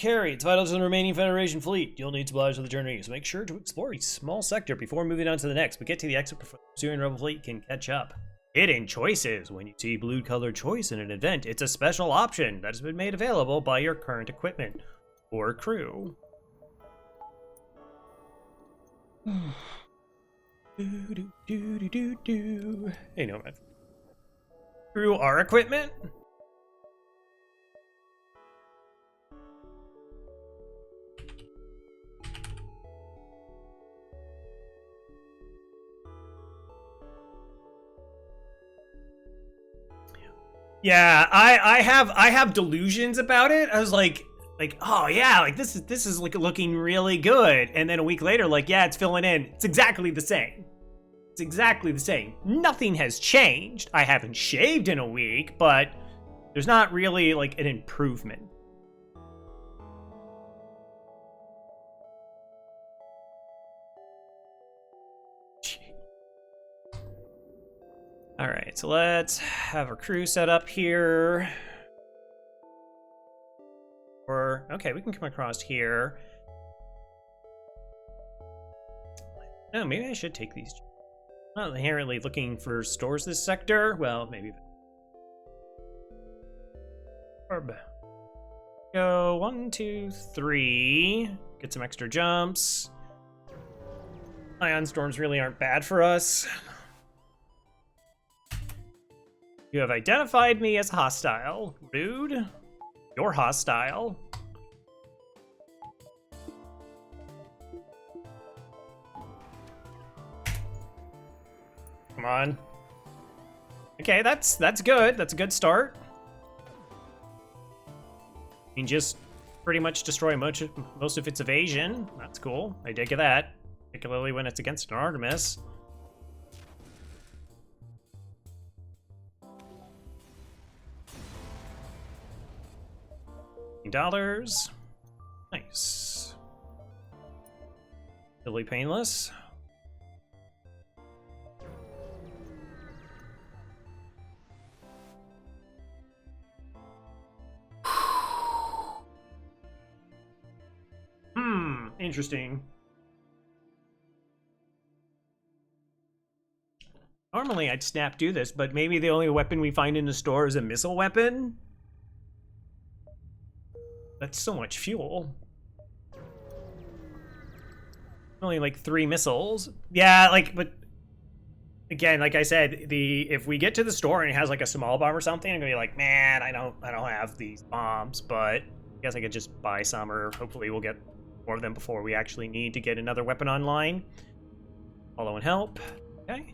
carry. It's vital to the remaining Federation fleet. You'll need supplies for the journey, so make sure to explore a small sector before moving on to the next, but get to the exit before the pursuing rebel fleet can catch up. Hidden choices. When you see blue-colored choice in an event, it's a special option that has been made available by your current equipment or crew. Hey, no, man. Crew our equipment? Yeah, I have delusions about it. I was like, oh yeah, like this is like looking really good. And then a week later, like, yeah, it's filling in. It's exactly the same. It's exactly the same. Nothing has changed. I haven't shaved in a week, but there's not really like an improvement. All right, so let's have a crew set up here. Or, okay, we can come across here. No, maybe I should take these. I'm not inherently looking for stores this sector. Well, maybe. Orb. Go 1, 2, 3. Get some extra jumps. Ion storms really aren't bad for us. You have identified me as hostile. Rude. You're hostile. Come on. Okay, that's good. That's a good start. You can just pretty much destroy most of its evasion. That's cool. I dig that. Particularly when it's against an Artemis. $10. Nice. Really painless. Interesting. Normally I'd snap do this, but maybe the only weapon we find in the store is a missile weapon? That's so much fuel. Only like 3 missiles. Yeah, like, but again, like I said, if we get to the store and it has like a small bomb or something, I'm gonna be like, man, I don't have these bombs, but I guess I could just buy some, or hopefully we'll get more of them before we actually need to get another weapon online. Follow and help. Okay.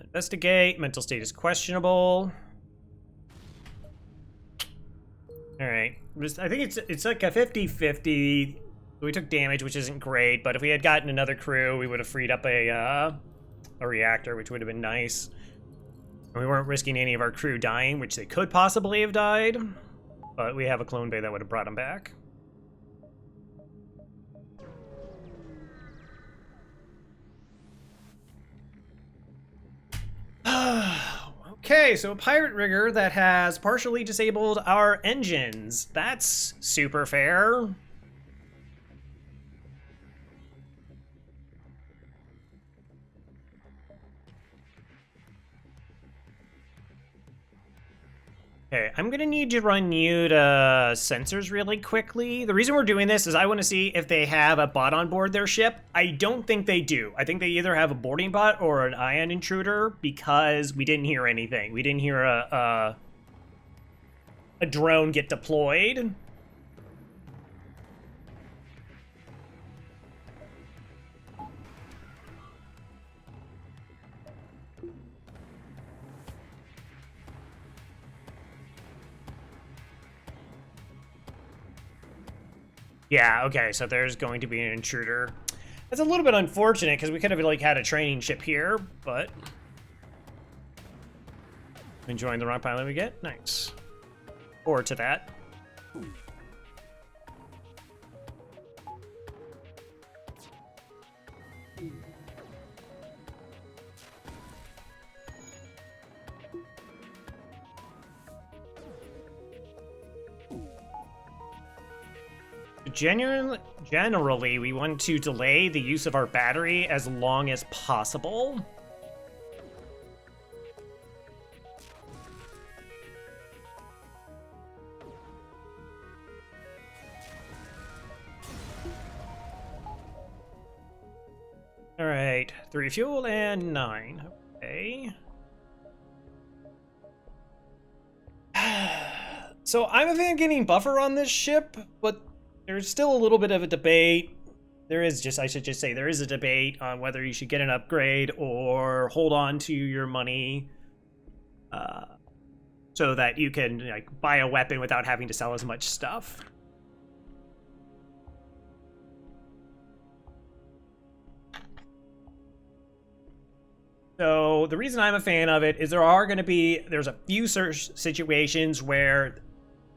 Investigate. Mental state is questionable. All right. I think it's like a 50-50. We took damage, which isn't great, but if we had gotten another crew, we would have freed up a reactor, which would have been nice. And we weren't risking any of our crew dying, which they could possibly have died, but we have a clone bay that would have brought them back. Okay, so a pirate rigger that has partially disabled our engines. That's super fair. Okay, I'm gonna need to run you to sensors really quickly. The reason we're doing this is I want to see if they have a bot on board their ship. I don't think they do. I think they either have a boarding bot or an ion intruder, because we didn't hear anything. We didn't hear a drone get deployed. Yeah, okay, so there's going to be an intruder. That's a little bit unfortunate, because we could have like had a training ship here, but... Enjoying the rock pilot we get? Nice. Forward to that. Generally, we want to delay the use of our battery as long as possible. All right, 3 fuel and 9. Okay. So I'm a fan of getting buffer on this ship, but there's still a little bit of a debate. I should just say, there is a debate on whether you should get an upgrade or hold on to your money so that you can like buy a weapon without having to sell as much stuff. So the reason I'm a fan of it is there's a few situations where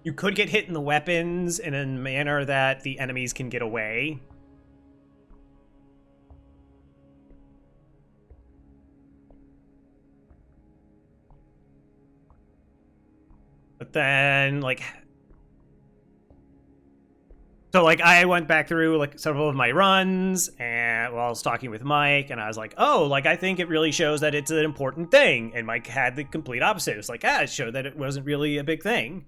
you could get hit in the weapons in a manner that the enemies can get away. But then, like... So, like, I went back through, like, several of my runs, and while I was talking with Mike, and I was like, oh, like, I think it really shows that it's an important thing. And Mike had the complete opposite. It was like, it showed that it wasn't really a big thing.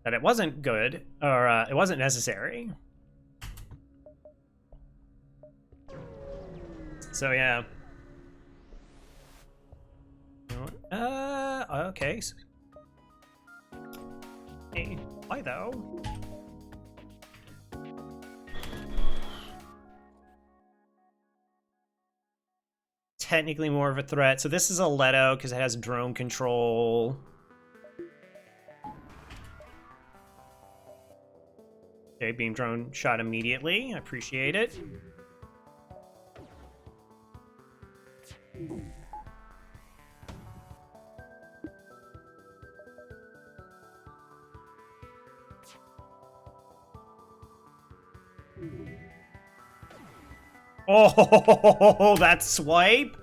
That it wasn't good, or it wasn't necessary. So, yeah. Okay. Hey, why, though? Technically more of a threat. So this is a Leto because it has drone control. Okay, beam drone shot immediately. I appreciate it. Oh, that swipe?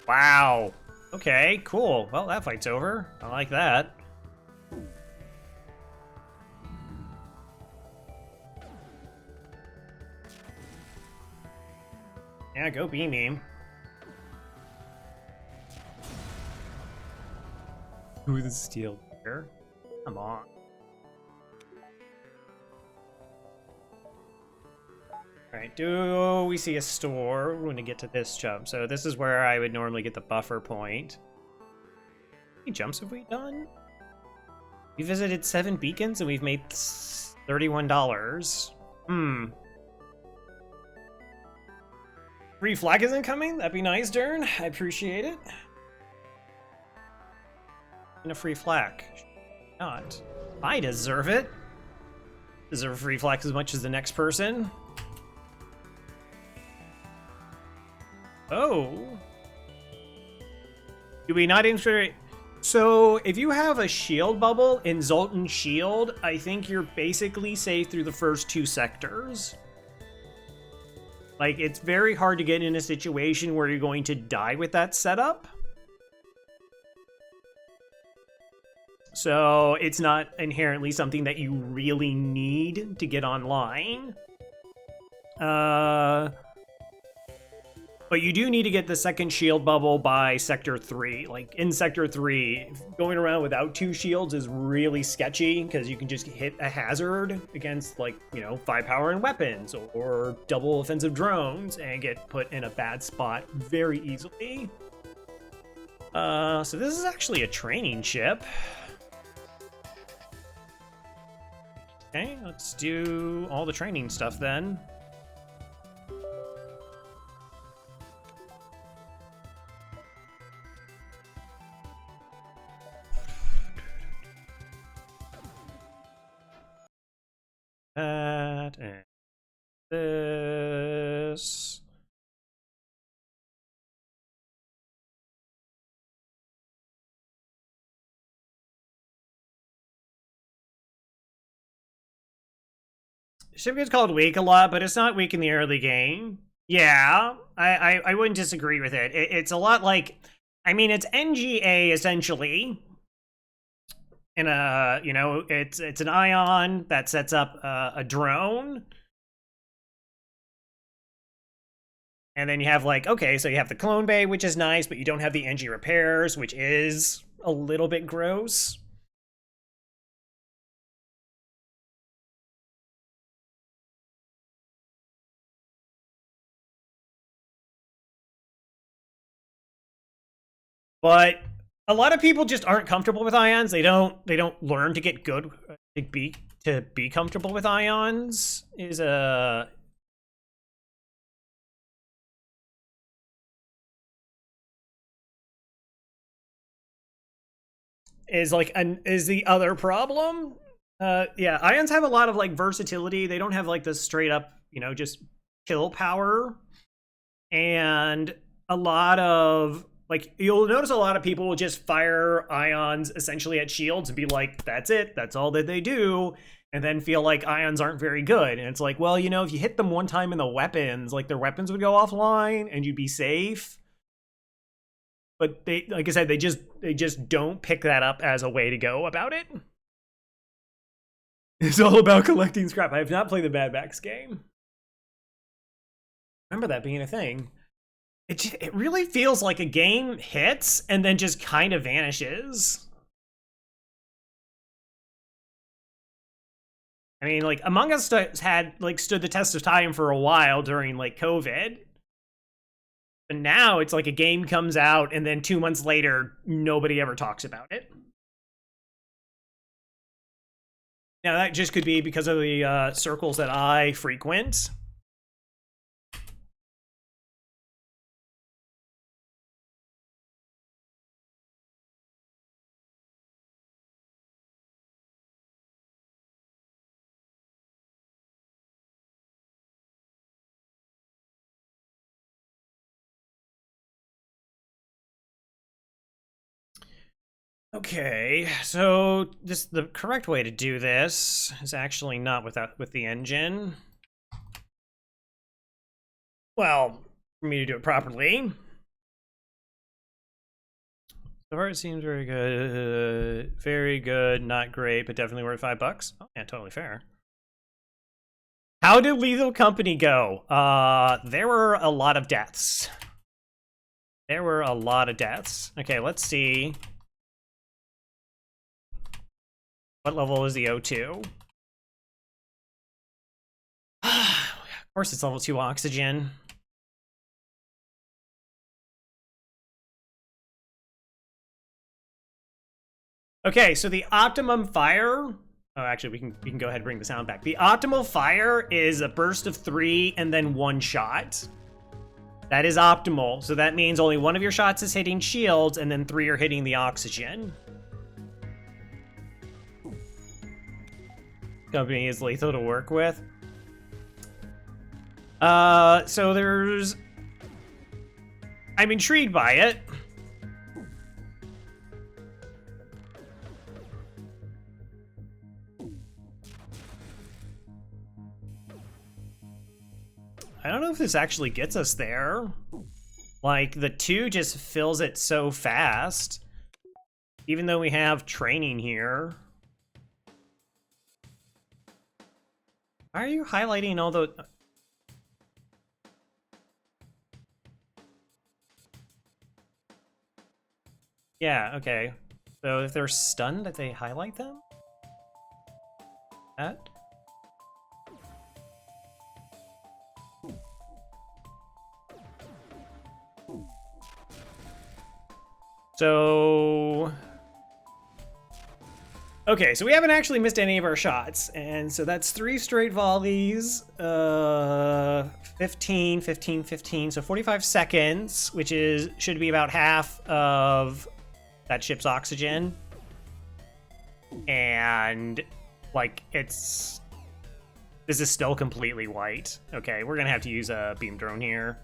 Wow. Okay, cool. Well, that fight's over. I like that. Yeah, go beam him. Who the steel here? Come on. Alright, do we see a store? We're going to get to this jump. So this is where I would normally get the buffer point. How many jumps have we done? We visited 7 beacons and we've made $31. Free flag isn't coming? That'd be nice, Dern. I appreciate it. And a free flag. Not. I deserve it. Deserve a free flag as much as the next person. Oh. Do we not integrate? So, if you have a shield bubble in Zoltan Shield, I think you're basically safe through the first 2 sectors. Like, it's very hard to get in a situation where you're going to die with that setup. So, it's not inherently something that you really need to get online. But you do need to get the second shield bubble by Sector 3. Like, in Sector 3, going around without 2 shields is really sketchy, because you can just hit a hazard against, like, you know, 5 power and weapons, or double offensive drones, and get put in a bad spot very easily. So this is actually a training ship. Okay, let's do all the training stuff then. That and this. Ship gets called weak a lot, but it's not weak in the early game. Yeah, I wouldn't disagree with it. It's a lot like, I mean, it's NGA essentially. And you know, it's an ion that sets up a drone. And then you have like, okay, so you have the clone bay, which is nice, but you don't have the NG repairs, which is a little bit gross. But a lot of people just aren't comfortable with ions. They don't learn to get good to be comfortable with ions is a is like an is the other problem. Yeah, ions have a lot of like versatility. They don't have like the straight up, you know, just kill power. And a lot of like you'll notice a lot of people will just fire ions essentially at shields and be like, that's it, that's all that they do, and then feel like ions aren't very good. And it's like, well, you know, if you hit them one time in the weapons, like their weapons would go offline and you'd be safe. But they, like I said, they just don't pick that up as a way to go about it. It's all about collecting scrap. I have not played the Mad Max game. Remember that being a thing. It really feels like a game hits and then just kind of vanishes. I mean, like Among Us had like stood the test of time for a while during like COVID. But now it's like a game comes out and then 2 months later, nobody ever talks about it. Now that just could be because of the circles that I frequent. Okay, so the correct way to do this is actually not with the engine. Well, for me to do it properly. So far it seems very good, not great, but definitely worth $5. Oh yeah, totally fair. How did Lethal Company go? There were a lot of deaths. There were a lot of deaths. Okay, let's see. What level is the O2? Of course it's level 2 oxygen. Okay, so the optimum fire... Oh, actually, we can go ahead and bring the sound back. The optimal fire is a burst of 3 and then 1 shot. That is optimal, so that means only one of your shots is hitting shields and then 3 are hitting the oxygen. Company is lethal to work with. So there's... I'm intrigued by it. I don't know if this actually gets us there. Like, the 2 just fills it so fast. Even though we have training here. Why are you highlighting all the... Yeah, okay. So if they're stunned, if they highlight them? That? So... Okay, so we haven't actually missed any of our shots, and so that's 3 straight volleys, 15, 15, 15, so 45 seconds, which should be about half of that ship's oxygen. And, like, this is still completely white. Okay, we're gonna have to use a beam drone here.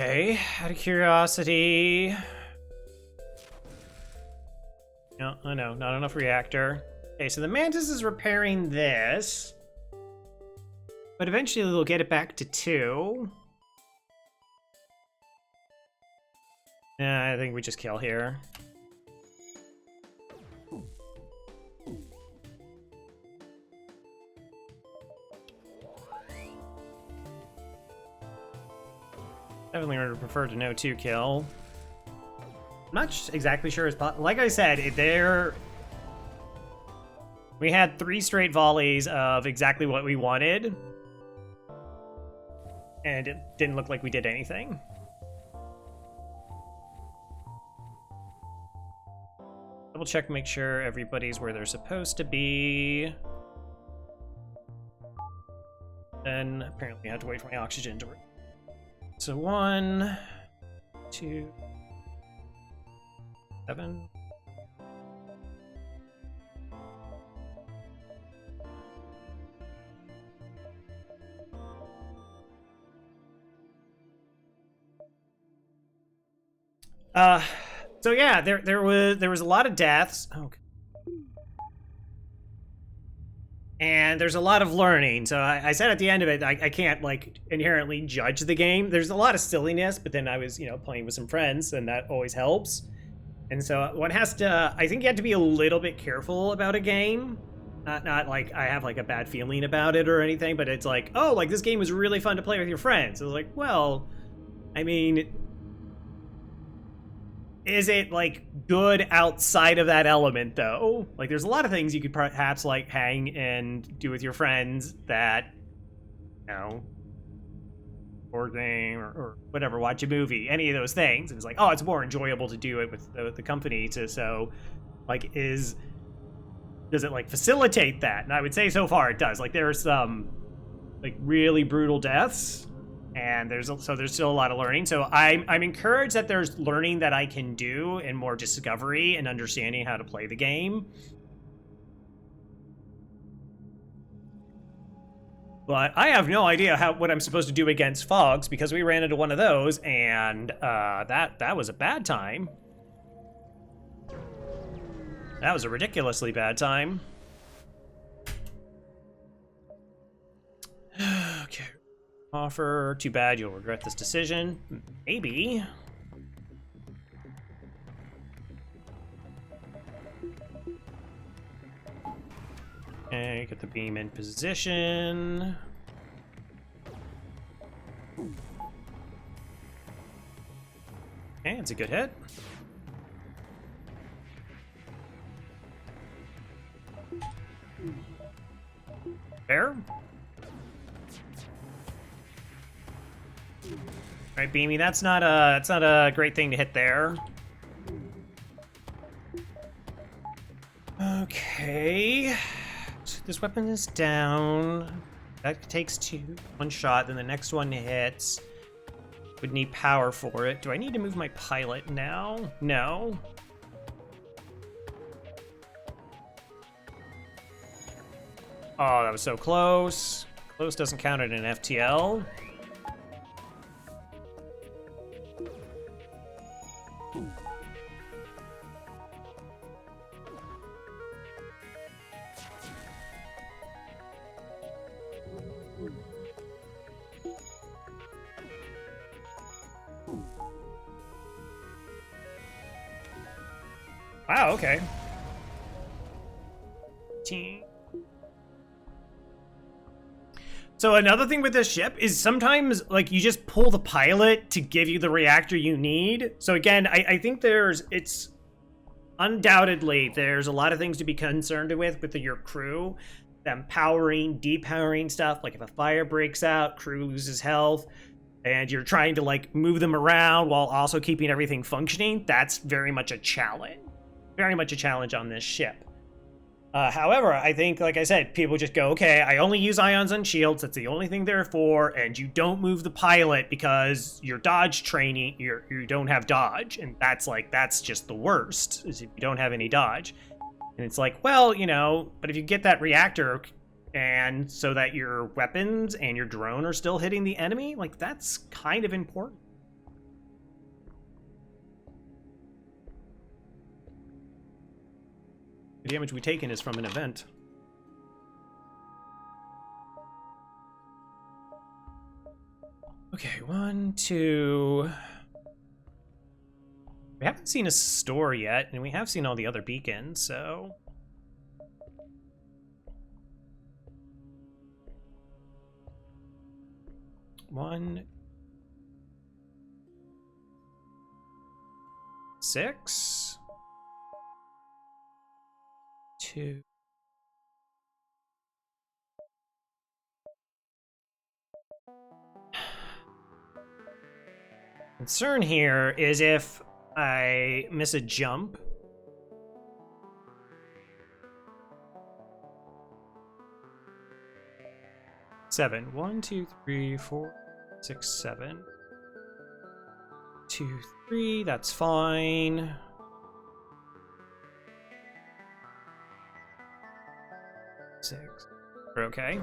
Okay, out of curiosity. No, I know, not enough reactor. Okay, so the Mantis is repairing this. But eventually we'll get it back to 2. I think we just kill here. Definitely would prefer to know 2 kill. I'm not exactly sure it's possible. Like I said, we had 3 straight volleys of exactly what we wanted. And it didn't look like we did anything. Double check, make sure everybody's where they're supposed to be. Then apparently I have to wait for my oxygen to... So 1, 2, 7. So yeah, there was a lot of deaths. Okay. And there's a lot of learning. So I said at the end of it, I can't like inherently judge the game. There's a lot of silliness, but then I was, playing with some friends, and that always helps. And so one has to, I think you have to be a little bit careful about a game. Not like I have like a bad feeling about it or anything, but it's like, oh, like this game was really fun to play with your friends. It's like, well, I mean, is it like good outside of that element though? Like there's a lot of things you could perhaps like hang and do with your friends that, board game or whatever, watch a movie, any of those things. And it's like, oh, it's more enjoyable to do it with the company. So like does it like facilitate that? And I would say so far it does. Like there are some like really brutal deaths, and there's still a lot of learning. So I'm encouraged that there's learning that I can do and more discovery and understanding how to play the game. But I have no idea what I'm supposed to do against fogs, because we ran into one of those, and that was a bad time. That was a ridiculously bad time. Okay. Offer. Too bad you'll regret this decision. Maybe. Okay, get the beam in position. Okay, it's a good hit. Fair. Alright, Beamy, that's not a great thing to hit there. Okay. This weapon is down. That takes 1 shot, then the next one hits. Would need power for it. Do I need to move my pilot now? No. Oh, that was so close. Close doesn't count in an FTL. Wow, okay. So another thing with this ship is sometimes, like, you just pull the pilot to give you the reactor you need. So again, I think undoubtedly, there's a lot of things to be concerned with your crew. Them powering, depowering stuff. Like if a fire breaks out, crew loses health, and you're trying to, like, move them around while also keeping everything functioning. That's very much a challenge. Very much a challenge on this ship. However, I think, like I said, people just go, okay, I only use ions and shields, that's the only thing they're for, and you don't move the pilot because your dodge training, you don't have dodge, and that's just the worst, is if you don't have any dodge. And it's like, well, but if you get that reactor, and so that your weapons and your drone are still hitting the enemy, like, that's kind of important. damage we've taken is from an event. Okay, 1, 2... We haven't seen a store yet, and we have seen all the other beacons, so... One... 6... 2... Concern here is if I miss a jump. Seven. 1, 2, 3, 4, 6, 7. 2, 3, that's fine. Six. We're okay.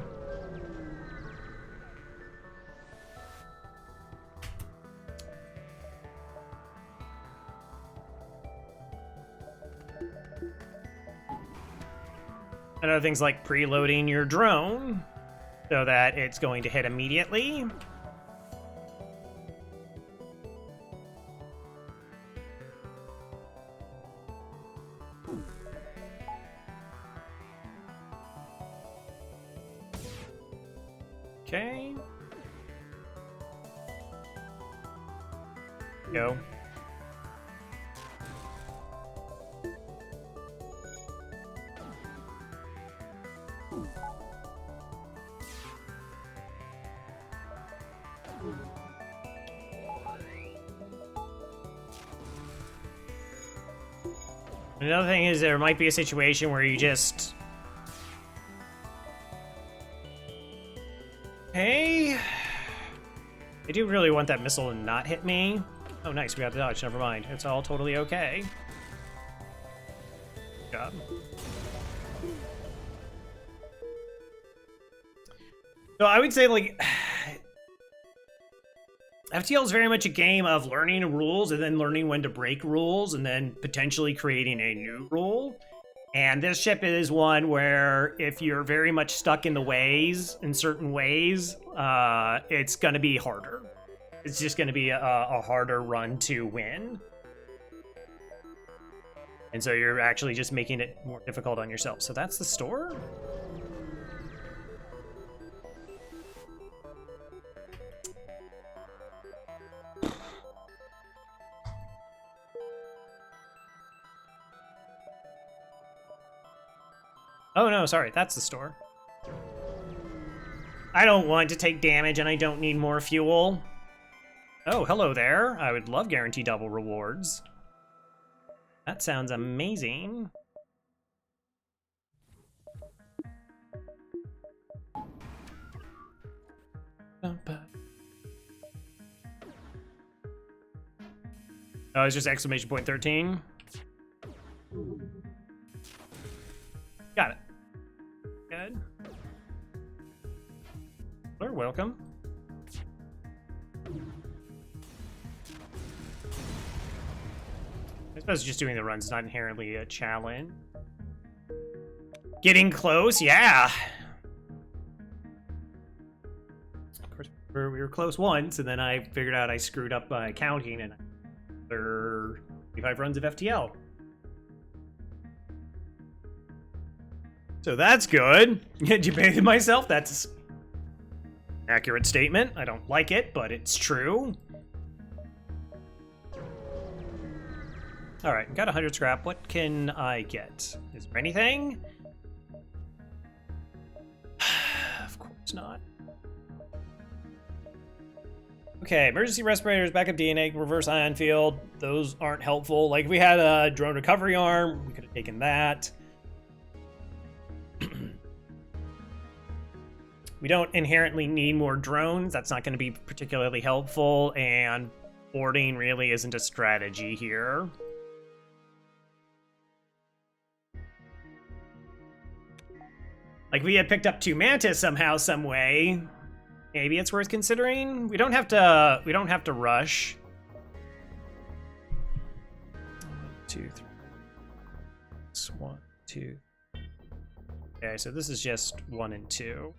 And other things like preloading your drone so that it's going to hit immediately. Okay. Go. Another thing is there might be a situation where you just... Hey... I do really want that missile to not hit me. Oh, nice, we got the dodge, never mind. It's all totally okay. Good job. So I would say, like... FTL is very much a game of learning rules and then learning when to break rules and then potentially creating a new rule. And this ship is one where if you're very much stuck in the ways, in certain ways, it's going to be harder. It's just going to be a harder run to win. And so you're actually just making it more difficult on yourself. So that's the store? Oh no, sorry, that's the store. I don't want to take damage and I don't need more fuel. Oh, hello there. I would love guaranteed double rewards. That sounds amazing. Oh, it's just exclamation point 13. Got it. Good. You're welcome. I suppose just doing the run's not inherently a challenge. Getting close, yeah. Of course, we were close once, and then I figured out I screwed up by counting, and there are 25 runs of FTL. So that's good. Debated myself. That's an accurate statement. I don't like it, but it's true. All right, got 100 scrap. What can I get? Is there anything? Of course not. Okay, emergency respirators, backup DNA, reverse ion field. Those aren't helpful. Like, if we had a drone recovery arm, we could have taken that. We don't inherently need more drones. That's not going to be particularly helpful, and boarding really isn't a strategy here. Like, we had picked up 2 Mantis somehow, some way. Maybe it's worth considering. We don't have to rush. 1, 2, 3, 1. 2. Okay, so this is just 1 and 2.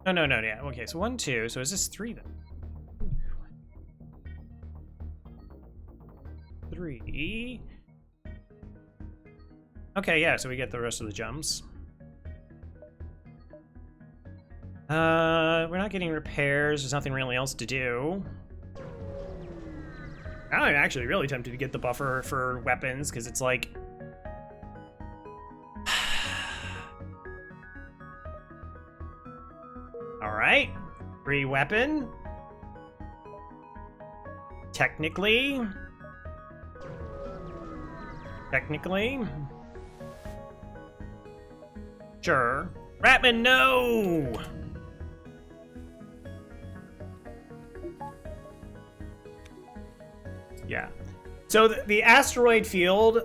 No, yeah. Okay, so 1, 2. So is this 3 then? 3. Okay, yeah, so we get the rest of the jumps. We're not getting repairs. There's nothing really else to do. I'm actually really tempted to get the buffer for weapons, because it's like... Alright. Free weapon. Technically. Sure. Ratman, no! Yeah. So the asteroid field,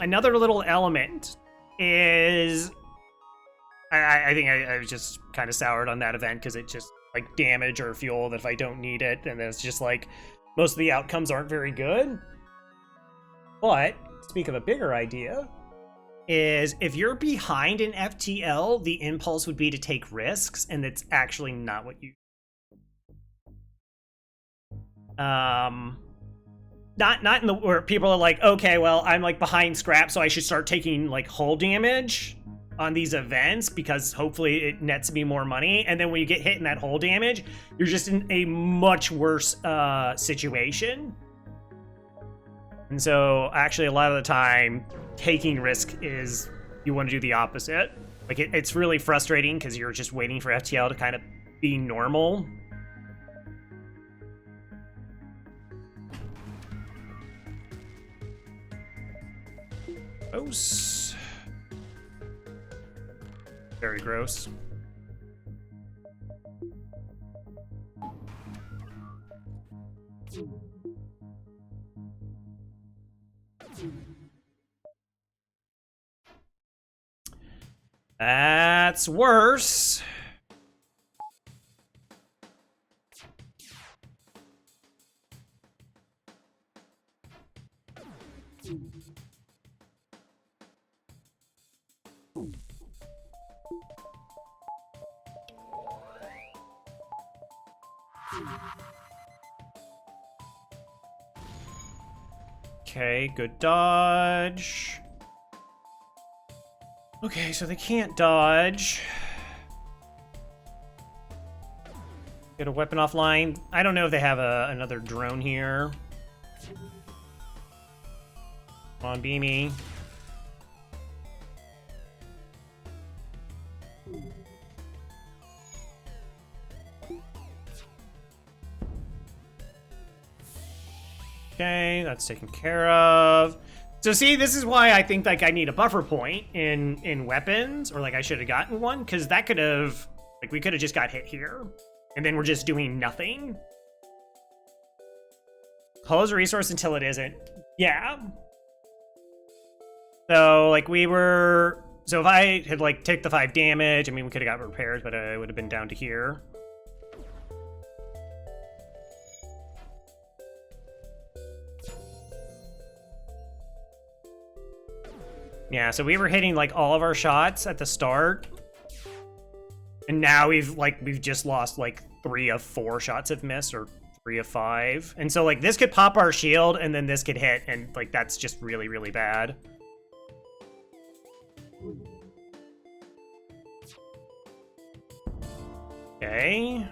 another little element is... I think I was just kind of soured on that event because it just, like, damage or fuel that if I don't need it, and it's just like, most of the outcomes aren't very good. But, speak of a bigger idea, is if you're behind an FTL, the impulse would be to take risks, and that's actually not what you... not in the where people are like, okay, well, I'm like behind scrap, so I should start taking like hull damage on these events because hopefully it nets me more money. And then when you get hit in that hull damage, you're just in a much worse situation. And so actually a lot of the time taking risk is you want to do the opposite. Like it's really frustrating because you're just waiting for FTL to kind of be normal. Gross. Very gross. That's worse. Okay, good dodge. Okay, so they can't dodge. Get a weapon offline. I don't know if they have another drone here. Come on, Beamy. Okay, that's taken care of. So see, this is why I think like I need a buffer point in weapons, or like I should have gotten one, because that could have, like, we could have just got hit here, and then we're just doing nothing. Close a resource until it isn't. Yeah. So like we were, so if I had like take the 5 damage, I mean we could have got repairs, but it would have been down to here. Yeah, so we were hitting like all of our shots at the start. And now we've just lost like 3 of 4 shots have missed, or 3 of 5. And so like this could pop our shield and then this could hit, and like that's just really, really bad. Okay.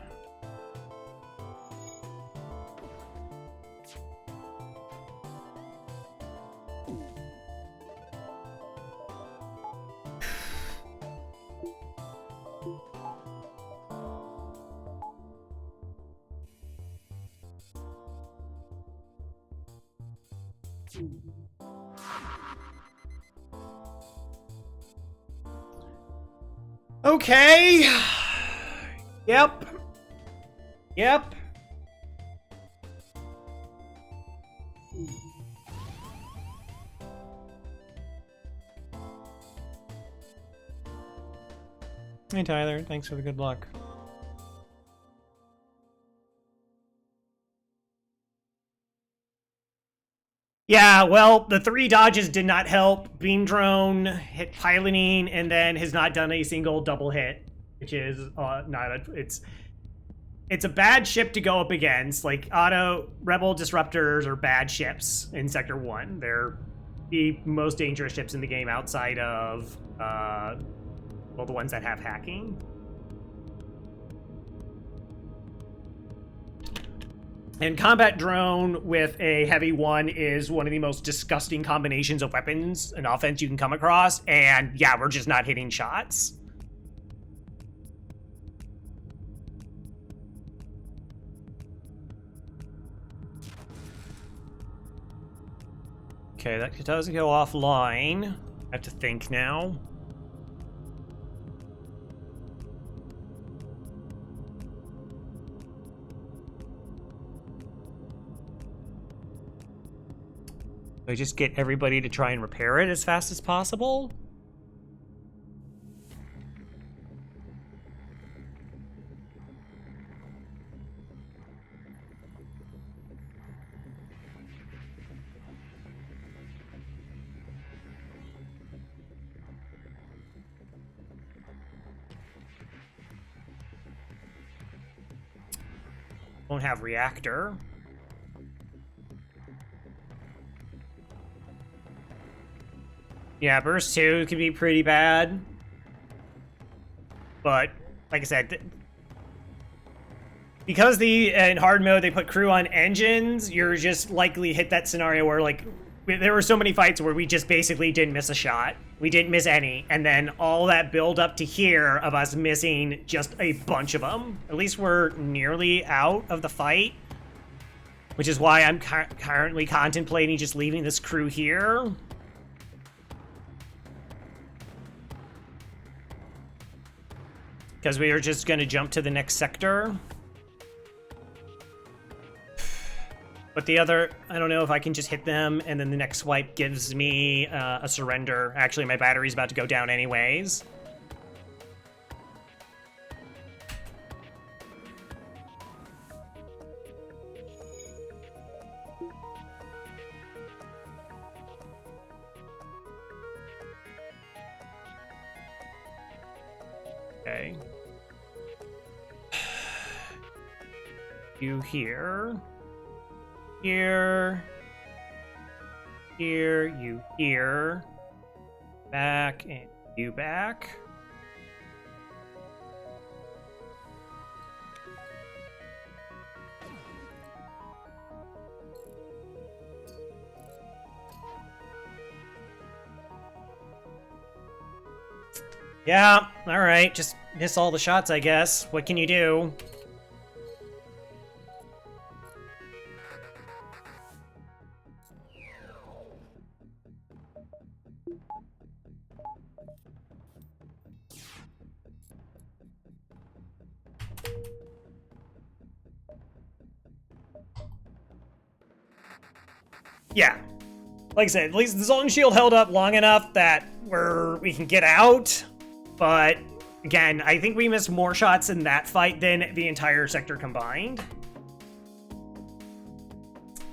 Okay. Yep. Yep. Hey Tyler, thanks for the good luck. Yeah, well, the 3 dodges did not help. Beam drone hit piloting and then has not done a single double hit, which is not a, it's a bad ship to go up against. Like, auto rebel disruptors are bad ships in Sector 1. They're the most dangerous ships in the game outside of well, the ones that have hacking. And combat drone with a heavy 1 is one of the most disgusting combinations of weapons and offense you can come across. And yeah, we're just not hitting shots. Okay, that does go offline. I have to think now. I just get everybody to try and repair it as fast as possible. Won't have reactor. Yeah, burst 2 can be pretty bad. But, like I said, because in hard mode they put crew on engines, you're just likely hit that scenario where, like, there were so many fights where we just basically didn't miss a shot. We didn't miss any. And then all that build up to here of us missing just a bunch of them. At least we're nearly out of the fight. Which is why I'm currently contemplating just leaving this crew here. Because we are just going to jump to the next sector. But the other, I don't know if I can just hit them and then the next swipe gives me a surrender. Actually, my battery's about to go down anyways. Okay. You here. Here. Here. You here. Back and you back. Yeah, alright, just miss all the shots, I guess. What can you do? Yeah. Like I said, at least the Zoltan shield held up long enough that we can get out. But again, I think we missed more shots in that fight than the entire sector combined.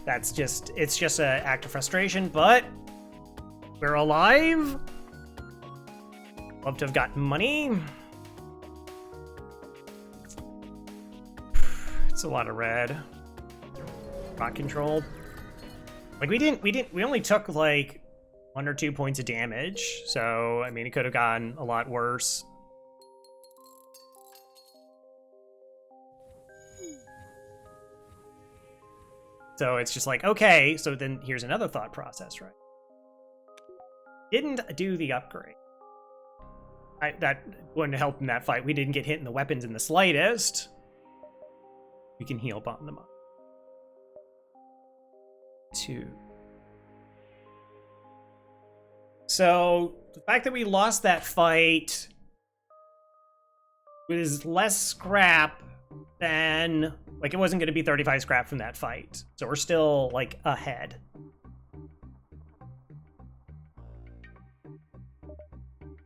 It's just an act of frustration, but we're alive. Love to have gotten money. It's a lot of red. Rock control. Like we only took like 1 or 2 points of damage, so I mean it could have gone a lot worse. So it's just like, okay, so then here's another thought process, right? Didn't do the upgrade. That wouldn't help in that fight. We didn't get hit in the weapons in the slightest. We can heal bomb them up. 2. So the fact that we lost that fight was less scrap than, like, it wasn't going to be 35 scrap from that fight. So we're still, like, ahead.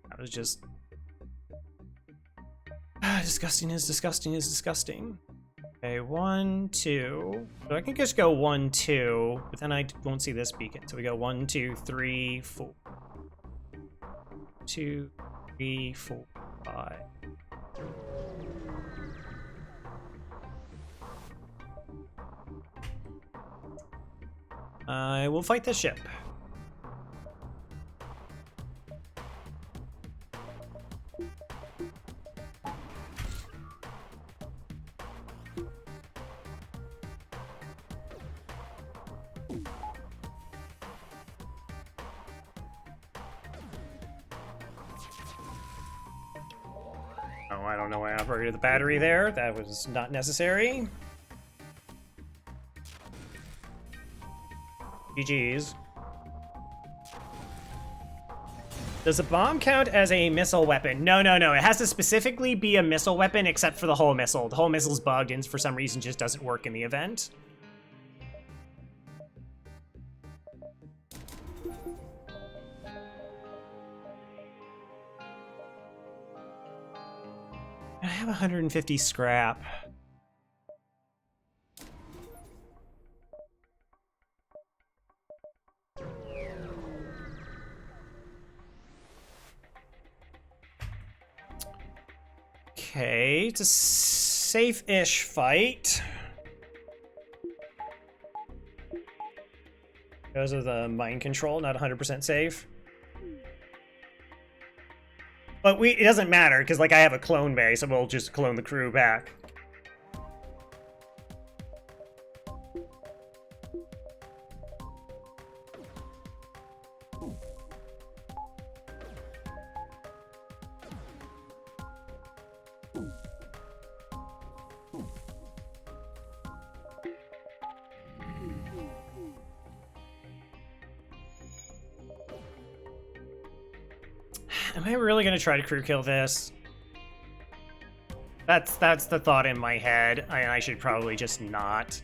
That was just disgusting is disgusting is disgusting. Okay, 1, 2. So I can just go 1, 2, but then I won't see this beacon. So we go 1, 2, 3, 4. 2, 3, 4, 5. I will fight this ship. Oh, I don't know why I operated the battery there. That was not necessary. GG's. Does a bomb count as a missile weapon? No, no, no. It has to specifically be a missile weapon except for the whole missile. The whole missile's bugged and for some reason just doesn't work in the event. I have 150 scrap. Okay, it's a safe-ish fight. Because of the mind control, not 100% safe. But it doesn't matter, because like I have a clone bay, so we'll just clone the crew back. Am I really gonna try to crew kill this? That's the thought in my head. I should probably just not.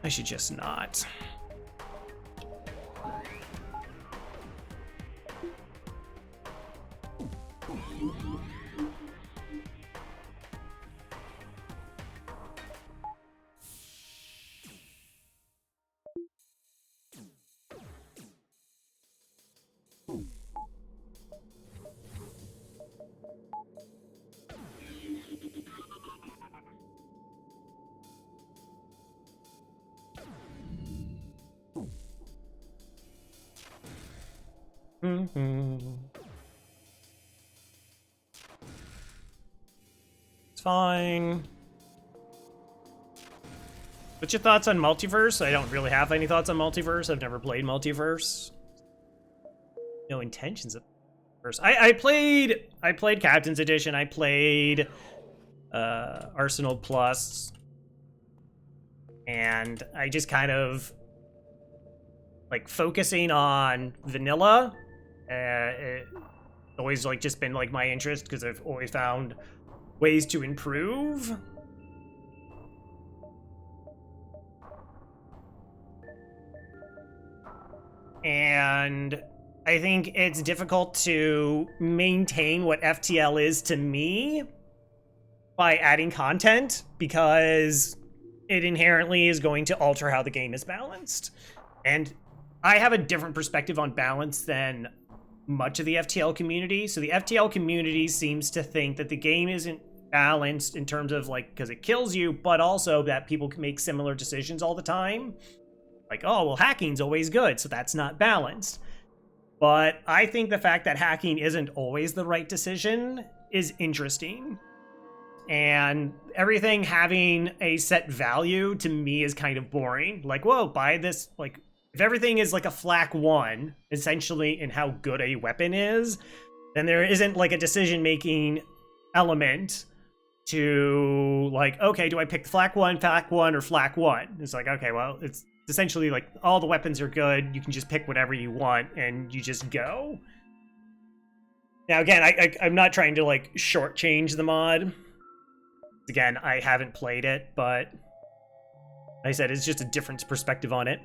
I should just not. It's fine. What's your thoughts on multiverse? I don't really have any thoughts on multiverse. I've never played multiverse. No intentions of multiverse. I played Captain's Edition. I played Arsenal Plus, and I just kind of like focusing on vanilla. It's always like just been like my interest because I've always found ways to improve. And I think it's difficult to maintain what FTL is to me by adding content because it inherently is going to alter how the game is balanced. And I have a different perspective on balance than much of the FTL community. So the FTL community seems to think that the game isn't balanced in terms of like, because it kills you, but also that people can make similar decisions all the time. Like, oh, well, hacking's always good, so that's not balanced. But I think the fact that hacking isn't always the right decision is interesting. And everything having a set value to me is kind of boring. Like, whoa, buy this, like, if everything is like a flak 1, essentially, in how good a weapon is, then there isn't like a decision-making element to like, okay, do I pick flak 1, or flak 1? It's like, okay, well, it's essentially like all the weapons are good. You can just pick whatever you want and you just go. Now, again, I'm not trying to like shortchange the mod. Again, I haven't played it, but like I said, it's just a different perspective on it.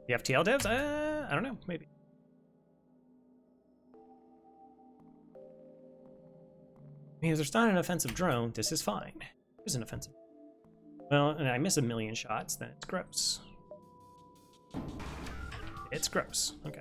The FTL devs? I don't know, maybe. If there's not an offensive drone, this is fine. There's an offensive. Well, and I miss a million shots, then it's gross. It's gross. Okay.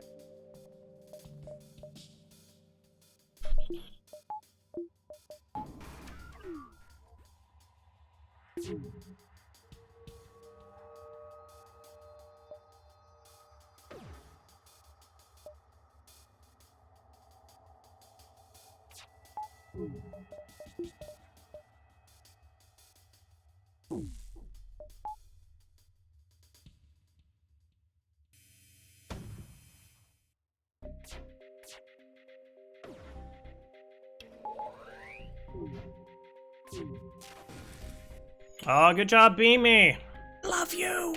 Oh, good job, Beamy. Love you.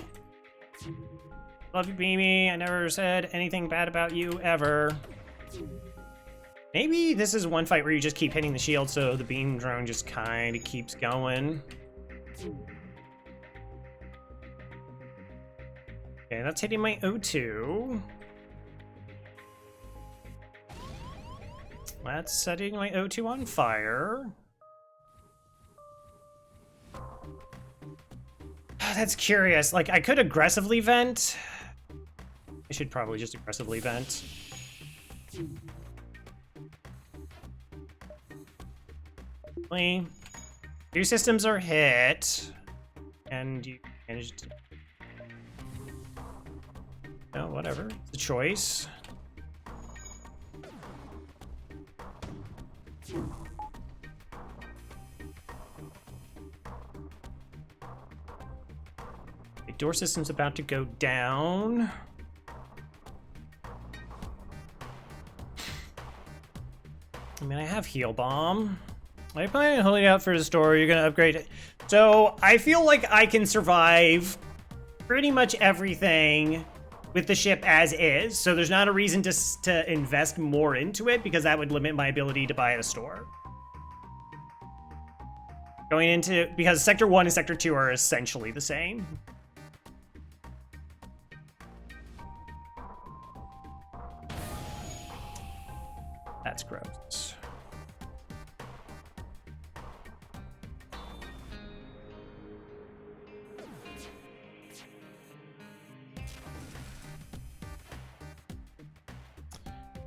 Love you, Beamy. I never said anything bad about you ever. Maybe this is one fight where you just keep hitting the shield so the beam drone just kind of keeps going. Okay, that's hitting my O2. That's setting my O2 on fire. That's curious. Like, I could aggressively vent. I should probably just aggressively vent. Two systems are hit, and you managed to... Oh, whatever. It's a choice. The door system's about to go down. I mean, I have heal bomb. I plan on holding out for the store. You're gonna upgrade it. So I feel like I can survive pretty much everything with the ship as is. So there's not a reason to invest more into it because that would limit my ability to buy at a store. Going into, because Sector 1 and Sector 2 are essentially the same. That's gross.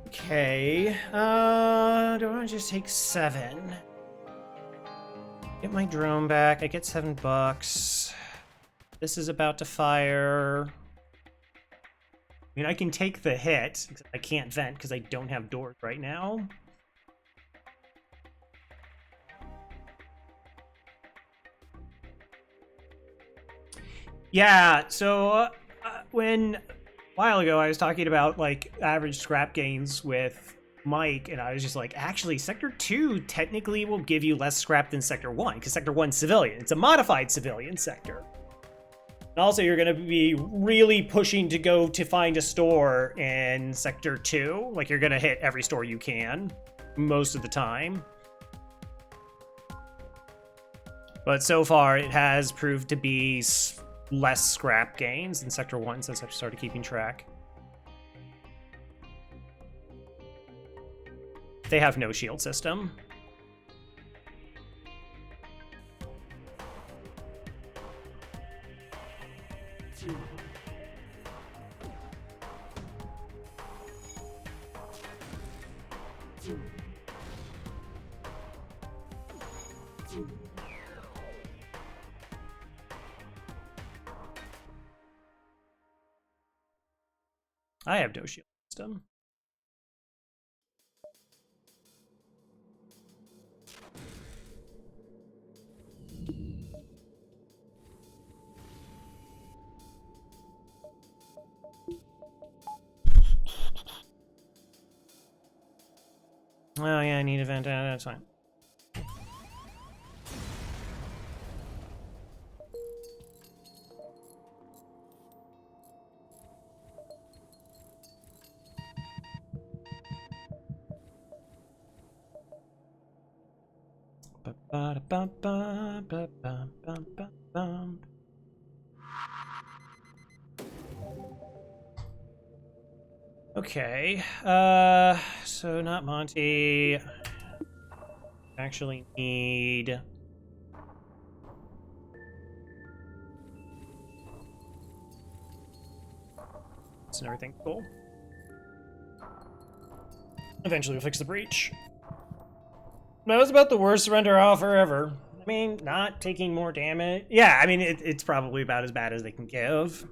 Okay, do I want to just take 7? Get my drone back, I get $7. This is about to fire. I mean, I can take the hit, except I can't vent because I don't have doors right now. Yeah, so when... A while ago, I was talking about, like, average scrap gains with Mike, and I was just like, actually, Sector 2 technically will give you less scrap than Sector 1, because Sector 1's civilian. It's a modified civilian sector. And also, you're going to be really pushing to go to find a store in Sector 2. Like, you're going to hit every store you can, most of the time. But so far, it has proved to be less scrap gains in Sector 1 since I've started keeping track. They have no shield system. I have no shield system. Oh yeah, I need a vent. That's fine. Okay, so not Monty. Okay, Actually need... and everything. Cool. Eventually we'll fix the breach. That was about the worst surrender offer ever. I mean, not taking more damage. Yeah, I mean, it's probably about as bad as they can give.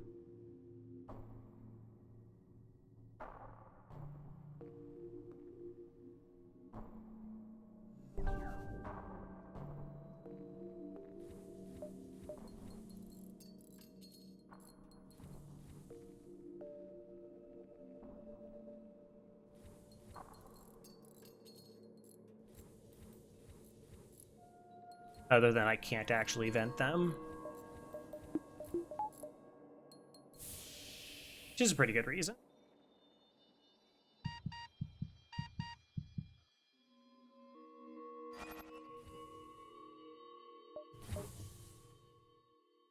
Other than I can't actually vent them. Which is a pretty good reason.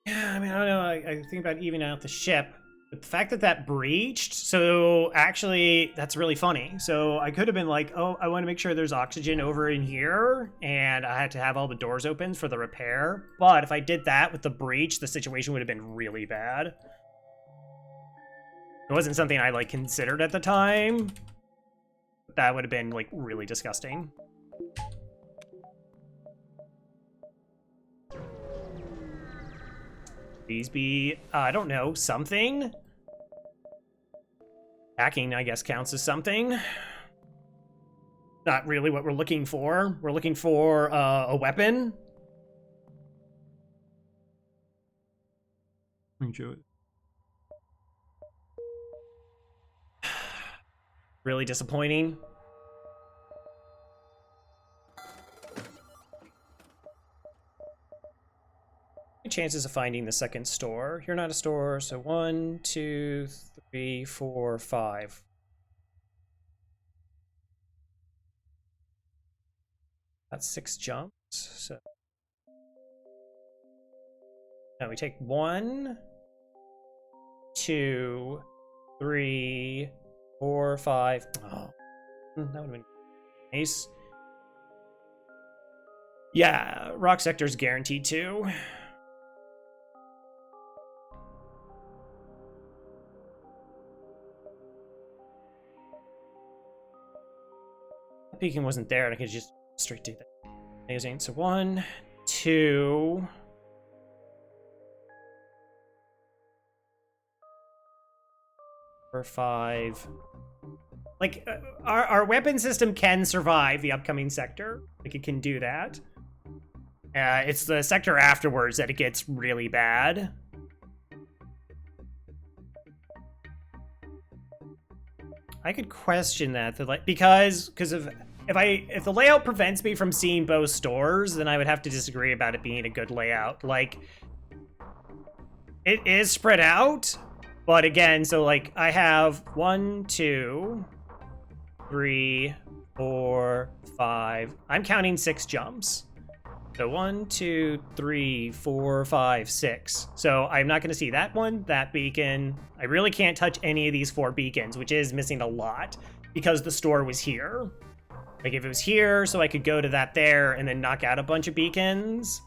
Yeah, I mean, I don't know. I think about evening out the ship. But the fact that that breached, so actually, that's really funny. So I could have been like, oh, I want to make sure there's oxygen over in here, and I had to have all the doors open for the repair. But if I did that with the breach, the situation would have been really bad. It wasn't something I, like, considered at the time. That would have been, like, really disgusting. These be, I don't know, something? Hacking, I guess, counts as something. Not really what we're looking for. We're looking for a weapon. Enjoy. Really disappointing. Chances of finding the second store. You're not a store, so 1, 2, 3, 4, 5. That's 6 jumps. So now we take 1, 2, 3, 4, 5. Oh, that would have been nice. Yeah, rock sector's guaranteed too. Peeking wasn't there, and I could just straight do that. Amazing. So 1, 2. Or 5. Like, our weapon system can survive the upcoming sector. Like, it can do that. It's the sector afterwards that it gets really bad. I could question that, because if the layout prevents me from seeing both stores, then I would have to disagree about it being a good layout. Like, it is spread out, but again, so like I have 1, 2, 3, 4, 5. I'm counting 6 jumps. So 1, 2, 3, 4, 5, 6. So I'm not going to see that one, that beacon. I really can't touch any of these 4 beacons, which is missing a lot because the store was here. Like if it was here, so I could go to that there and then knock out a bunch of beacons.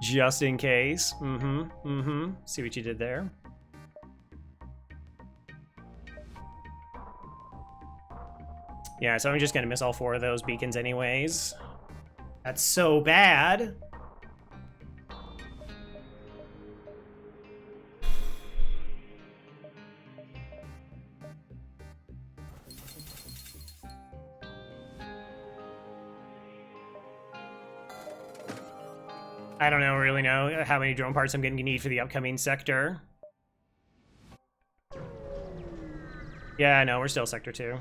Just in case. See what you did there. Yeah, so I'm just gonna miss all 4 of those beacons anyways. That's so bad. I don't really know how many drone parts I'm going to need for the upcoming sector. Yeah, no, we're still sector 2.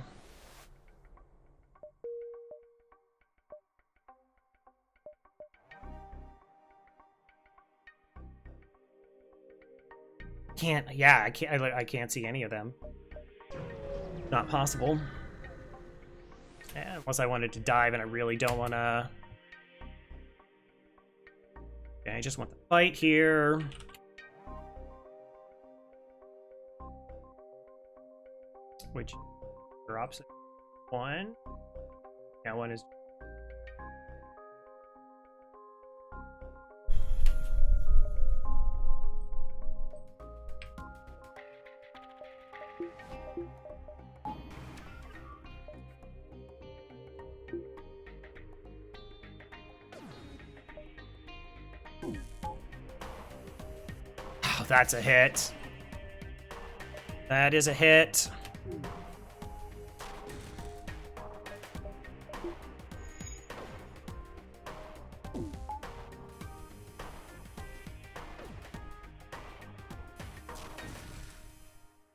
I can't see any of them. Not possible. Yeah, unless I wanted to dive, and I really don't want to. Okay, I just want the fight here. which drops one. Yeah, one is. Oh, that's a hit. That is a hit.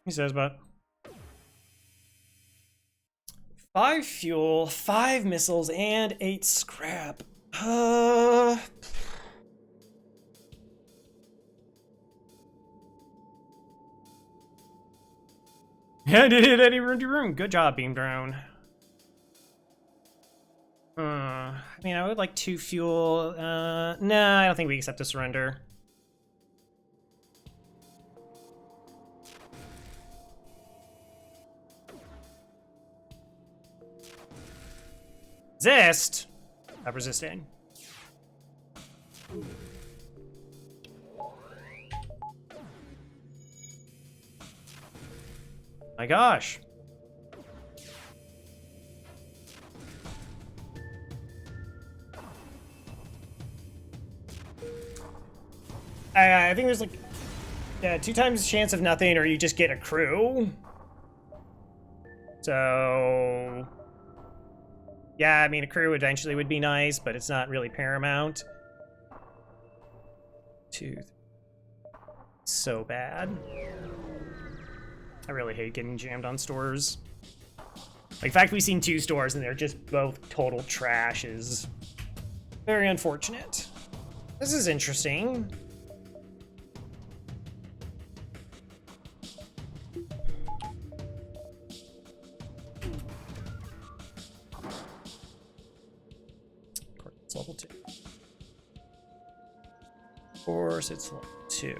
He says, but 5 fuel, 5 missiles, and 8 scrap. Yeah, did hit any room to room. Good job, beam drone. I mean, I would like 2 fuel. Nah, I don't think we accept a surrender. Resist? Stop resisting. My gosh. I think there's like 2 times chance of nothing, or you just get a crew. So yeah, I mean, a crew eventually would be nice, but it's not really paramount. 2, 3. So bad. I really hate getting jammed on stores. Like, in fact, we've seen 2 stores and they're just both total trash is very unfortunate. This is interesting. It's level 2. Of course, it's level 2.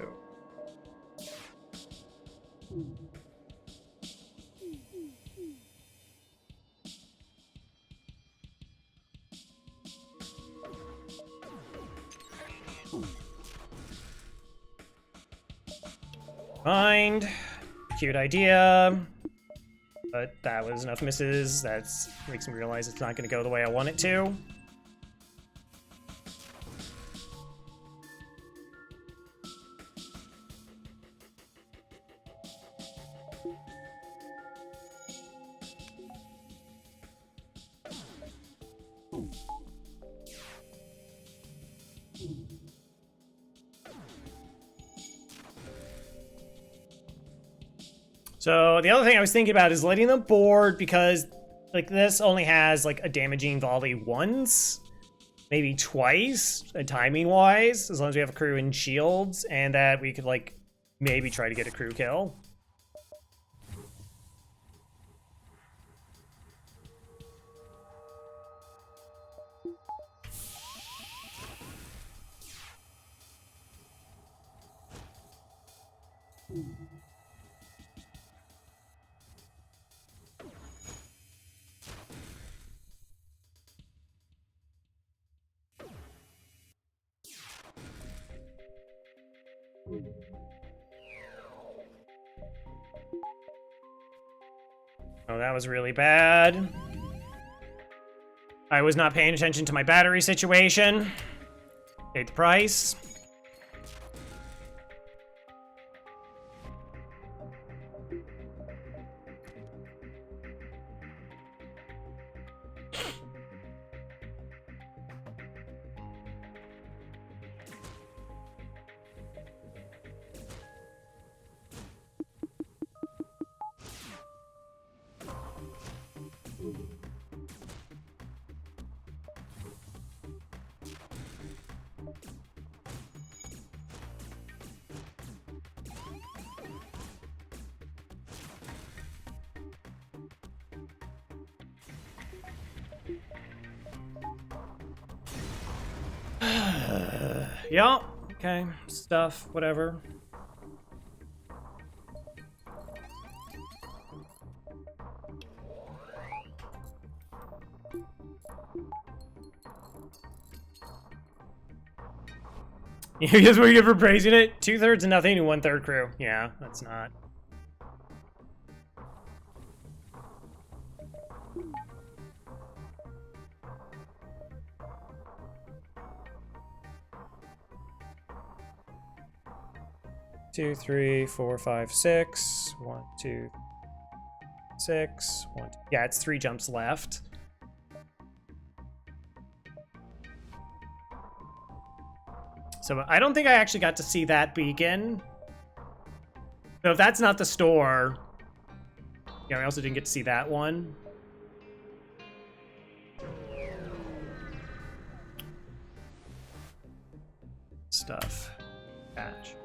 Mind. Cute idea. But that was enough misses. That makes me realize it's not going to go the way I want it to. So the other thing I was thinking about is letting them board, because like this only has like a damaging volley once, maybe twice, timing wise, as long as we have a crew and shields, and that we could like maybe try to get a crew kill. Oh, that was really bad. I was not paying attention to my battery situation. Paid the price. Yeah, okay, stuff, whatever. Here's what you get for praising it. 2/3 nothing and 1/3 crew. Yeah, that's not. Two, three, four, five, six. 1, 2, 6. 1, 2. Yeah, it's 3 jumps left. So I don't think I actually got to see that beacon. So if that's not the store, yeah, I also didn't get to see that one. Stuff. Patch.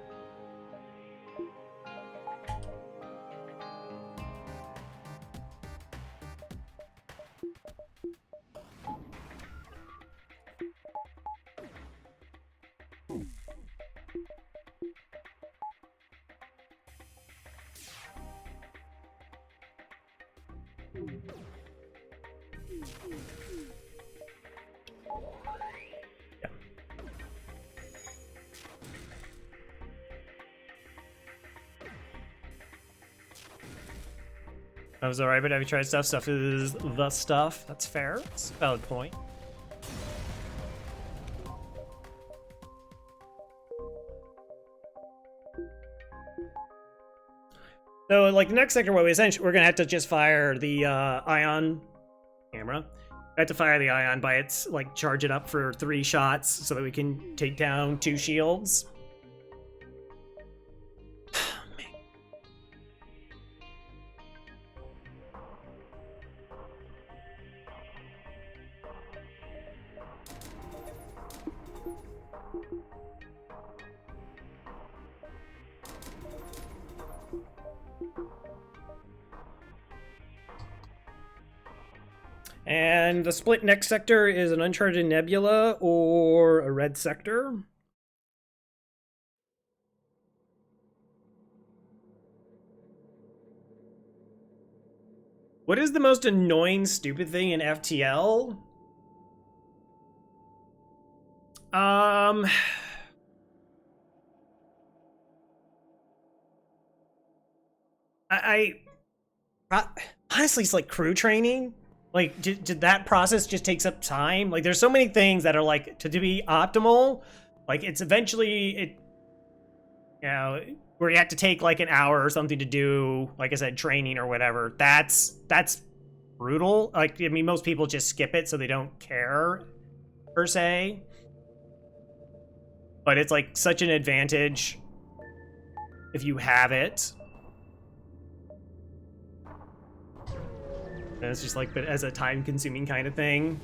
That was alright, but have you tried stuff? Stuff is the stuff. That's fair. It's a valid point. So, like, the next sector, what we essentially, we're gonna have to just fire the ion camera. We have to fire the ion by its, like, charge it up for 3 shots so that we can take down 2 shields. And the split next sector is an uncharted nebula or a red sector. What is the most annoying, stupid thing in FTL? Honestly, it's like crew training. Like, did that process just takes up time? Like, there's so many things that are like to be optimal. Like, it's eventually you know, where you have to take like an hour or something to do, like I said, training or whatever. That's brutal. Like, I mean, most people just skip it so they don't care per se. But it's like such an advantage if you have it. And it's just like, but as a time-consuming kind of thing.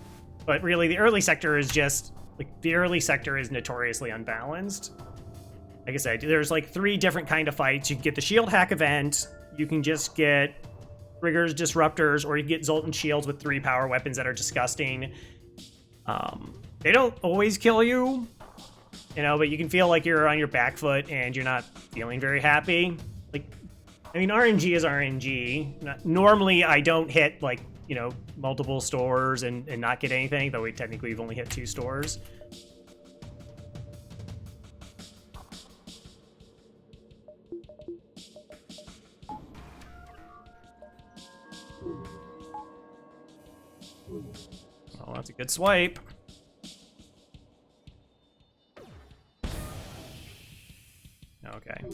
But really, the early sector is just like the early sector is notoriously unbalanced. Like I said, there's like 3 different kind of fights. You can get the shield hack event. You can just get triggers, disruptors, or you can get Zoltan shields with 3 power weapons that are disgusting. They don't always kill you, you know, but you can feel like you're on your back foot and you're not feeling very happy. Like, I mean, RNG is RNG. Normally, I don't hit, like, you know, multiple stores and not get anything, though we've only hit 2 stores. Oh, that's a good swipe. Okay.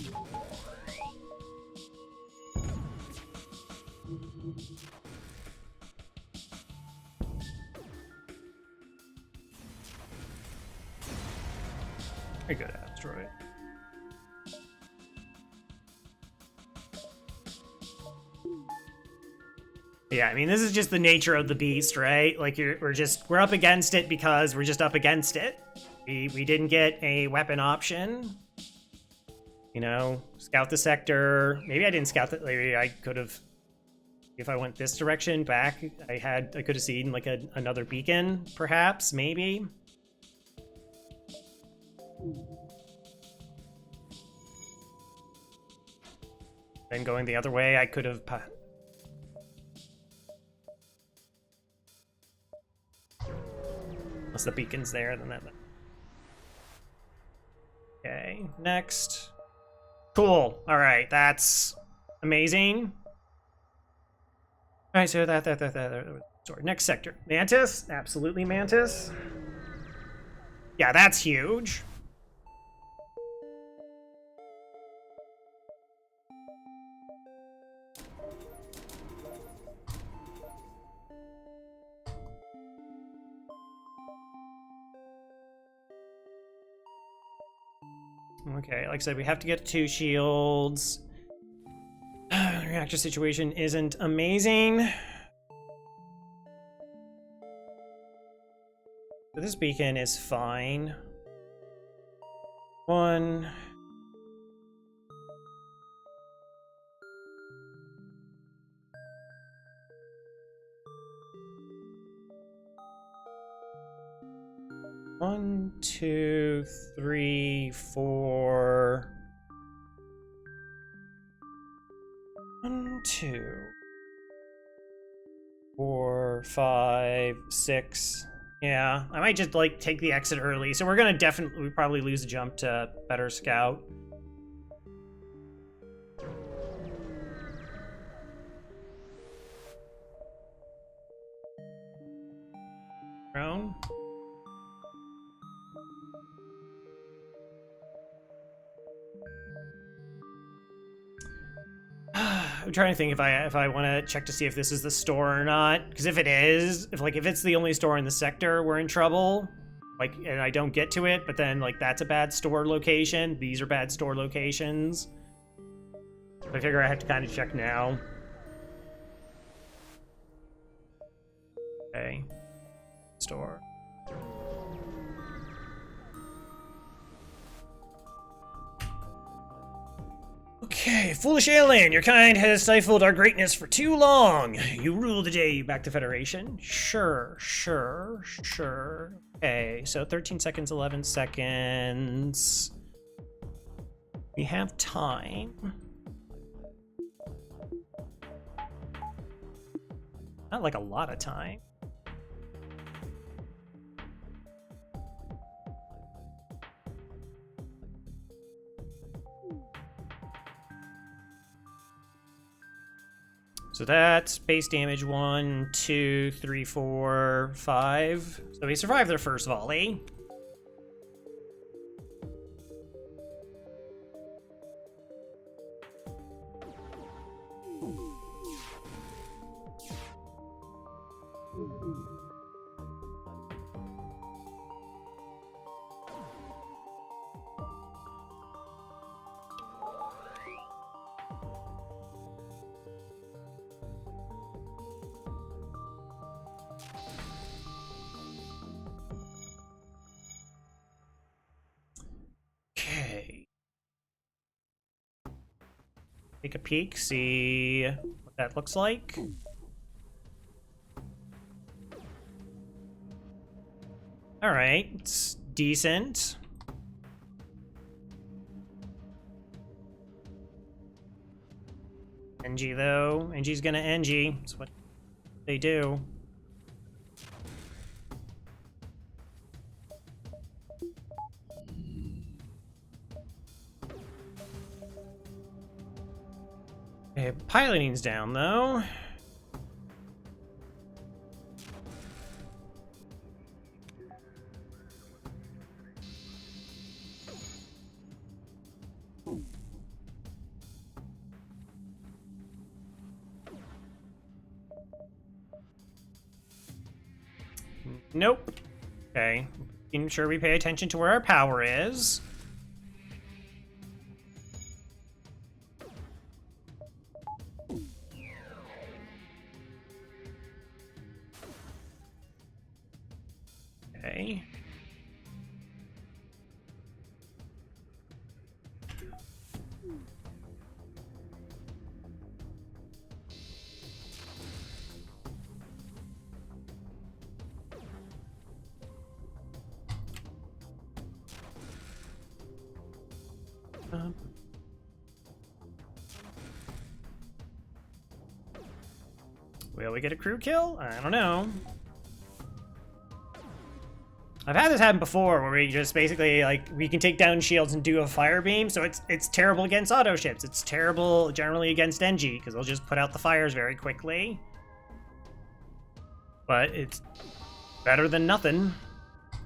Very good asteroid. Yeah, I mean, this is just the nature of the beast, right? Like, we're up against it because we're just up against it. We didn't get a weapon option. You know, scout the sector. Maybe I didn't scout that. Maybe I could have, if I went this direction back, I could have seen like another beacon, perhaps, maybe. Then going the other way, I could have. Unless the beacon's there, then that. Okay, next. Cool. All right, that's amazing. All right, so sorry, next sector. Mantis, absolutely Mantis. Yeah, that's huge. Okay, like I said, we have to get 2 shields. The reactor situation isn't amazing. So this beacon is fine. 1. One, 2, 3, 4. 1, 2, 4, 5, 6. Yeah, I might just like take the exit early. So we're gonna definitely probably lose a jump to better scout. Drone. I'm trying to think if I want to check to see if this is the store or not. Because if it is, if it's the only store in the sector, we're in trouble. Like, and I don't get to it, but then like that's a bad store location. These are bad store locations. I figure I have to kind of check now. Okay. Store. Okay, foolish alien, your kind has stifled our greatness for too long. You rule the day back to Federation. Sure. Okay, so 13 seconds, 11 seconds. We have time. Not like a lot of time. So that's base damage 1, 2, 3, 4, 5. So we survived their first volley. Take a peek, see what that looks like. All right, it's decent. NG though, NG's gonna NG. That's what they do. Okay, piloting's down though. Nope. Okay. Making sure we pay attention to where our power is. Okay. Will we get a crew kill? I don't know. I've had this happen before where we just basically, like, we can take down shields and do a fire beam, so it's terrible against auto ships. It's terrible generally against NG, because they'll just put out the fires very quickly. But it's better than nothing.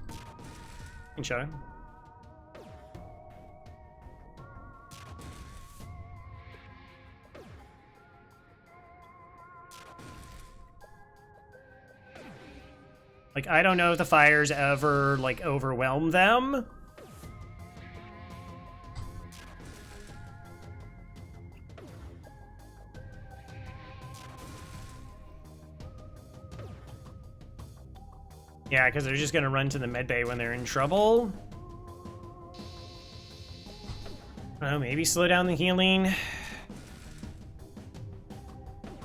I can show you. Like, I don't know if the fires ever, like, overwhelm them. Yeah, because they're just gonna run to the medbay when they're in trouble. Oh, maybe slow down the healing.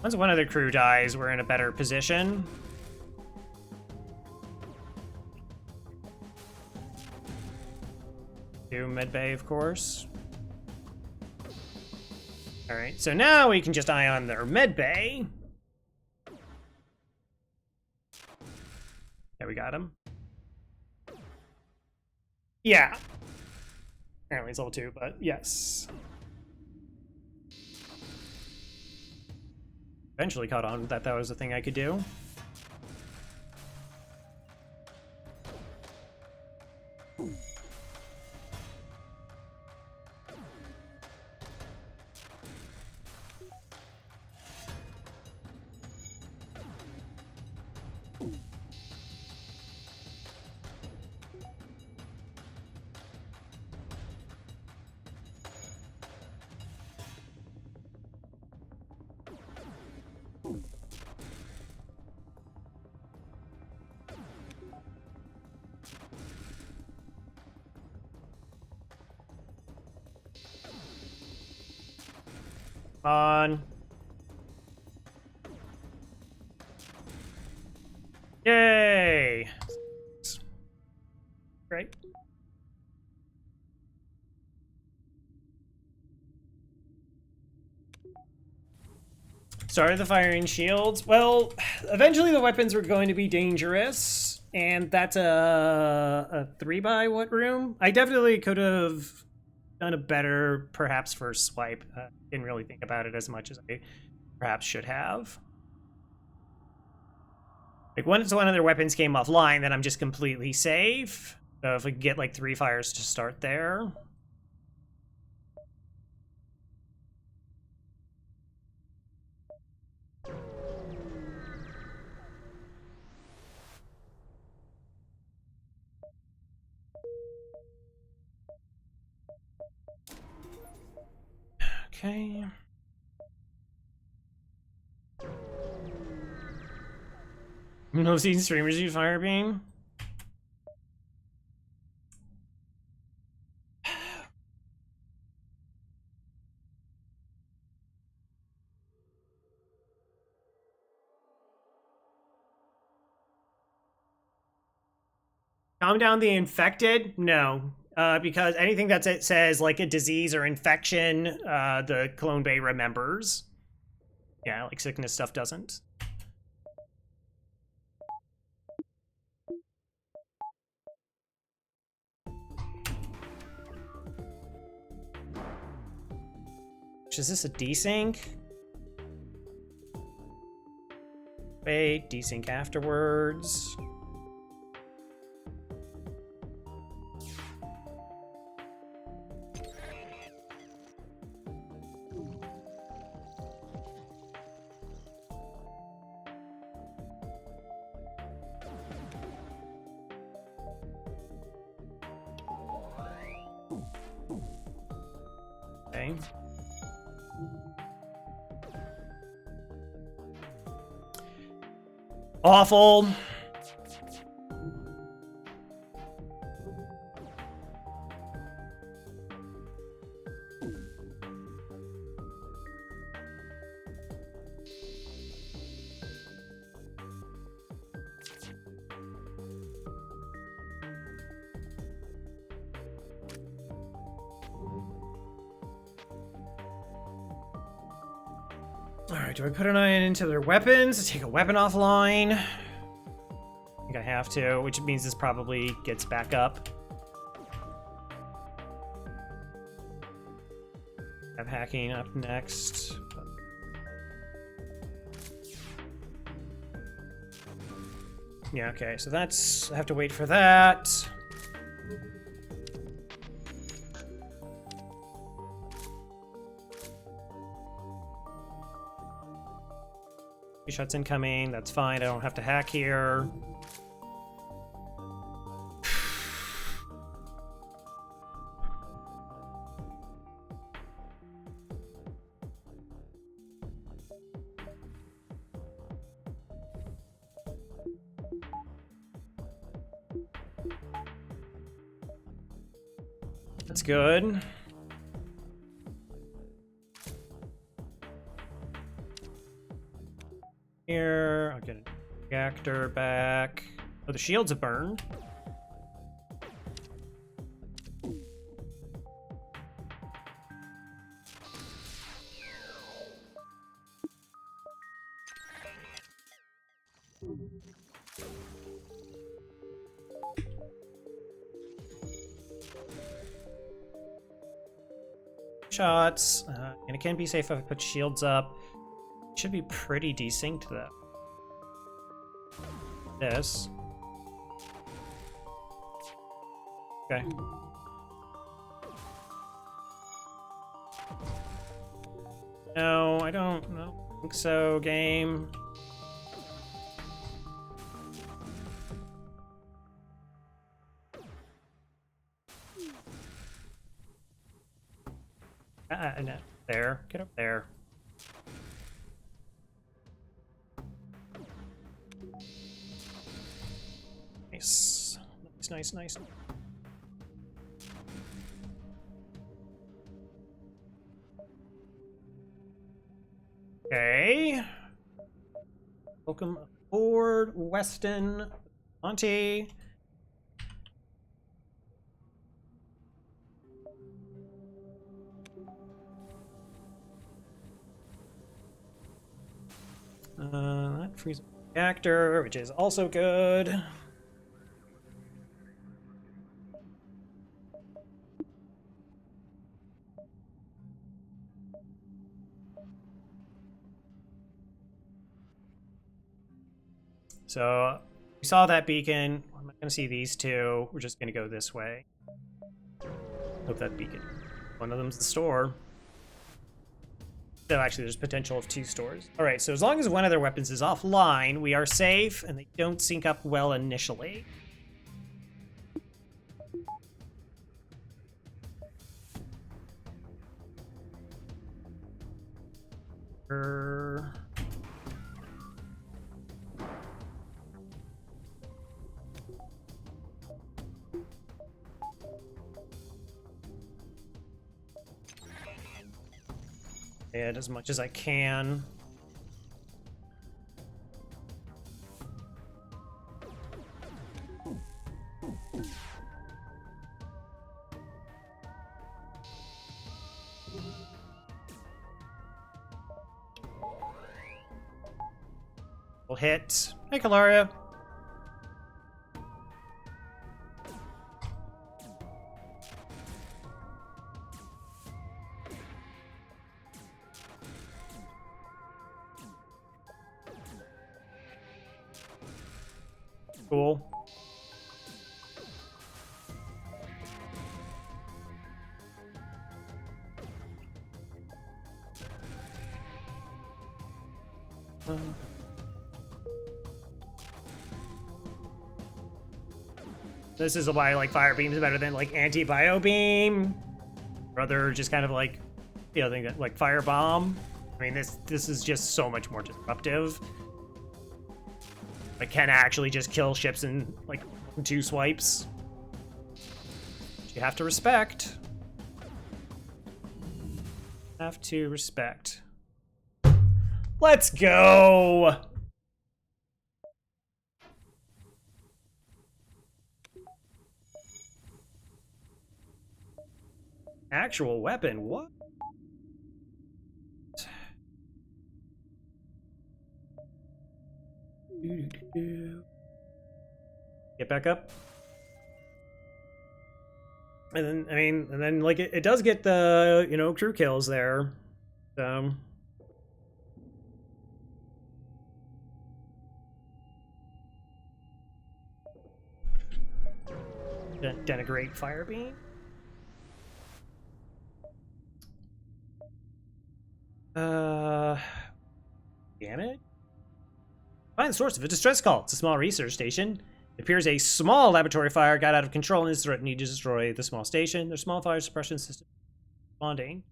Once one other crew dies, we're in a better position. Do medbay, of course. Alright, so now we can just eye on their medbay. Yeah, we got him. Yeah. Apparently it's level 2, but yes. Eventually caught on that that was a thing I could do. On. Yay! Great. Started the firing shields. Well, eventually the weapons were going to be dangerous, and that's a 3x what room? I definitely could have done a better, perhaps, first swipe. Didn't really think about it as much as I perhaps should have. Like, once one of their weapons came offline, then I'm just completely safe. So if we could get, like, 3 fires to start there. Okay. No seen streamers use Firebeam? Calm down the infected? No. Because anything that says, like, a disease or infection, the clone bay remembers. Yeah, like, sickness stuff doesn't. Is this a desync? Wait, desync afterwards. Okay. Awful. Alright, do I put an eye into their weapons? Take a weapon offline. I think I have to, which means this probably gets back up. I have hacking up next. Yeah, okay, so that's... I have to wait for that. Shots incoming, that's fine, I don't have to hack here. That's good. Here, I'll get a reactor back. Oh, the shields have burned. Shots, and it can be safe if I put shields up. Should be pretty desynced though. This. Okay. No, I don't think so, game. No. There. Get up there. Nice. Nice. Okay. Welcome aboard, Weston Monty. That frees the reactor, which is also good. So we saw that beacon. I'm not going to see these two. We're just going to go this way. Hope that beacon. One of them's the store. No, actually, there's potential of 2 stores. All right, so as long as one of their weapons is offline, we are safe, and they don't sync up well initially. It as much as I can. We'll hit. Hey, Kalaria. Cool. This is why I like fire beams better than like anti-bio beam. Rather just kind of like the other thing like fire bomb. I mean this is just so much more disruptive. I can actually just kill ships in like 2 swipes. Which you have to respect. Have to respect. Let's go! Actual weapon, what? Get back up. And then, I mean, and then like it does get the, you know, crew kills there. So. Denigrate Firebeam. Damage? Find the source of a distress call. It's a small research station. It appears a small laboratory fire got out of control and is threatening to destroy the small station. Their small fire suppression system responding.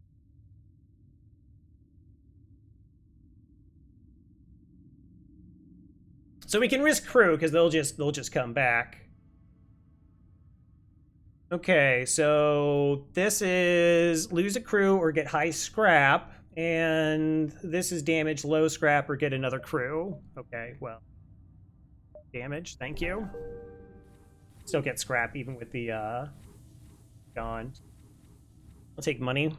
So we can risk crew because they'll just come back. Okay, so this is lose a crew or get high scrap, and this is damage low scrap or get another crew. Okay, well, damage, thank you. Still get scrap even with the gone. I'll take money.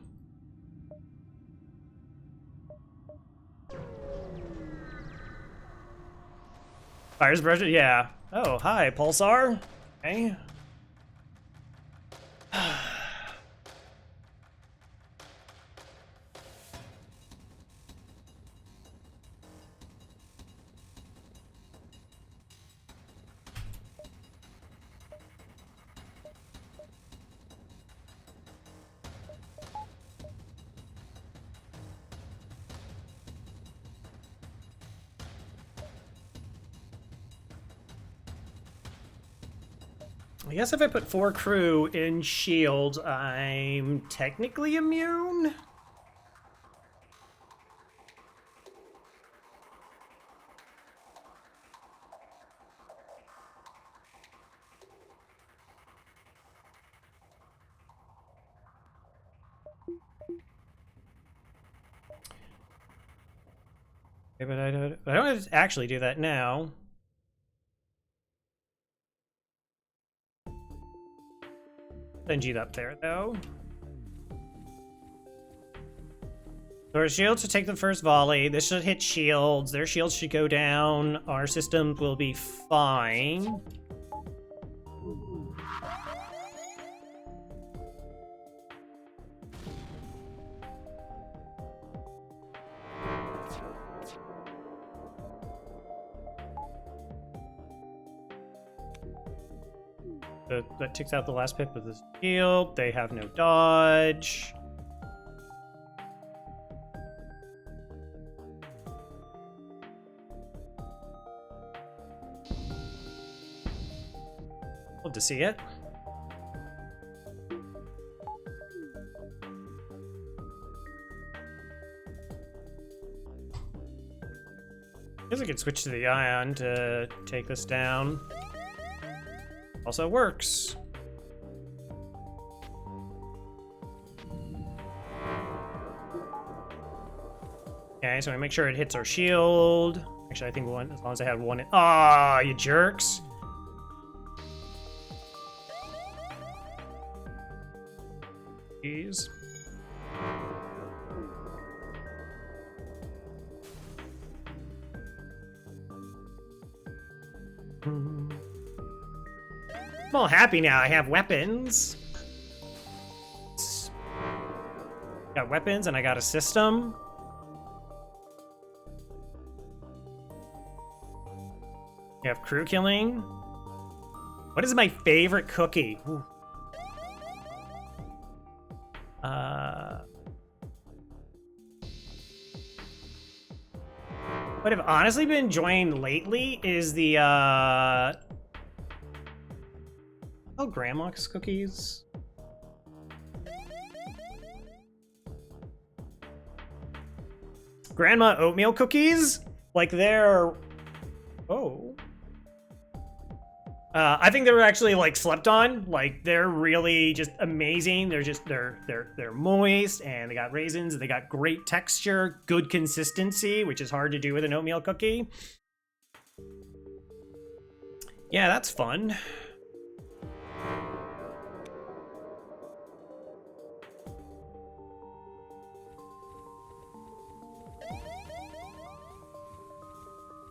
Fires pressure, yeah. Oh, hi, Pulsar. Okay. I guess if I put 4 crew in shield, I'm technically immune? Okay, but I don't actually do that now. Send you up there, though. So our shields should take the first volley. This should hit shields. Their shields should go down. Our system will be fine. That takes out the last pip of the shield. They have no dodge. Love to see it. I guess I could switch to the ion to take this down. Also works. Okay, so I make sure it hits our shield. Actually, I think one, as long as I have one. Ah, you jerks. Jeez. I'm all happy now. I have weapons. Got weapons and I got a system. You have crew killing. What is my favorite cookie? Ooh. What I've honestly been enjoying lately is the Grandma's cookies. Grandma oatmeal cookies? Like they're... Oh. I think they're actually like slept on. Like they're really just amazing. They're just they're moist and they got raisins and they got great texture, good consistency, which is hard to do with an oatmeal cookie. Yeah, that's fun.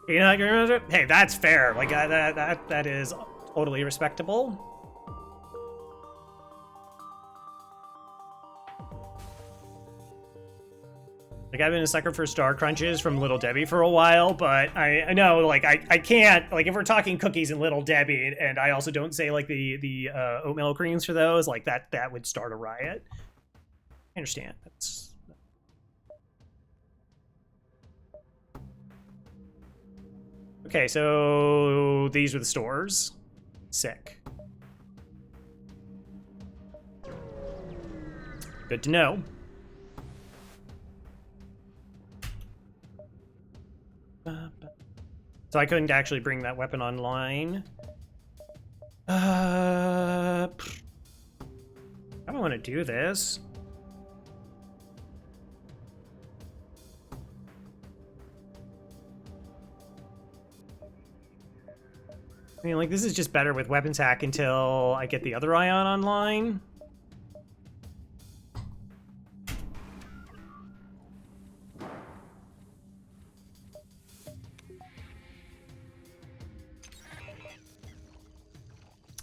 You know, hey, that's fair. Like that is Totally respectable. Like, I've been a sucker for Star Crunches from Little Debbie for a while, but I know, like, I can't, like, if we're talking cookies and Little Debbie, and I also don't say, like, the oatmeal creams for those, like, that would start a riot. I understand. That's... Okay, so these were the stores. Sick. Good to know. So I couldn't actually bring that weapon online. How do I want to do this? I mean, like, this is just better with weapons hack until I get the other Ion online.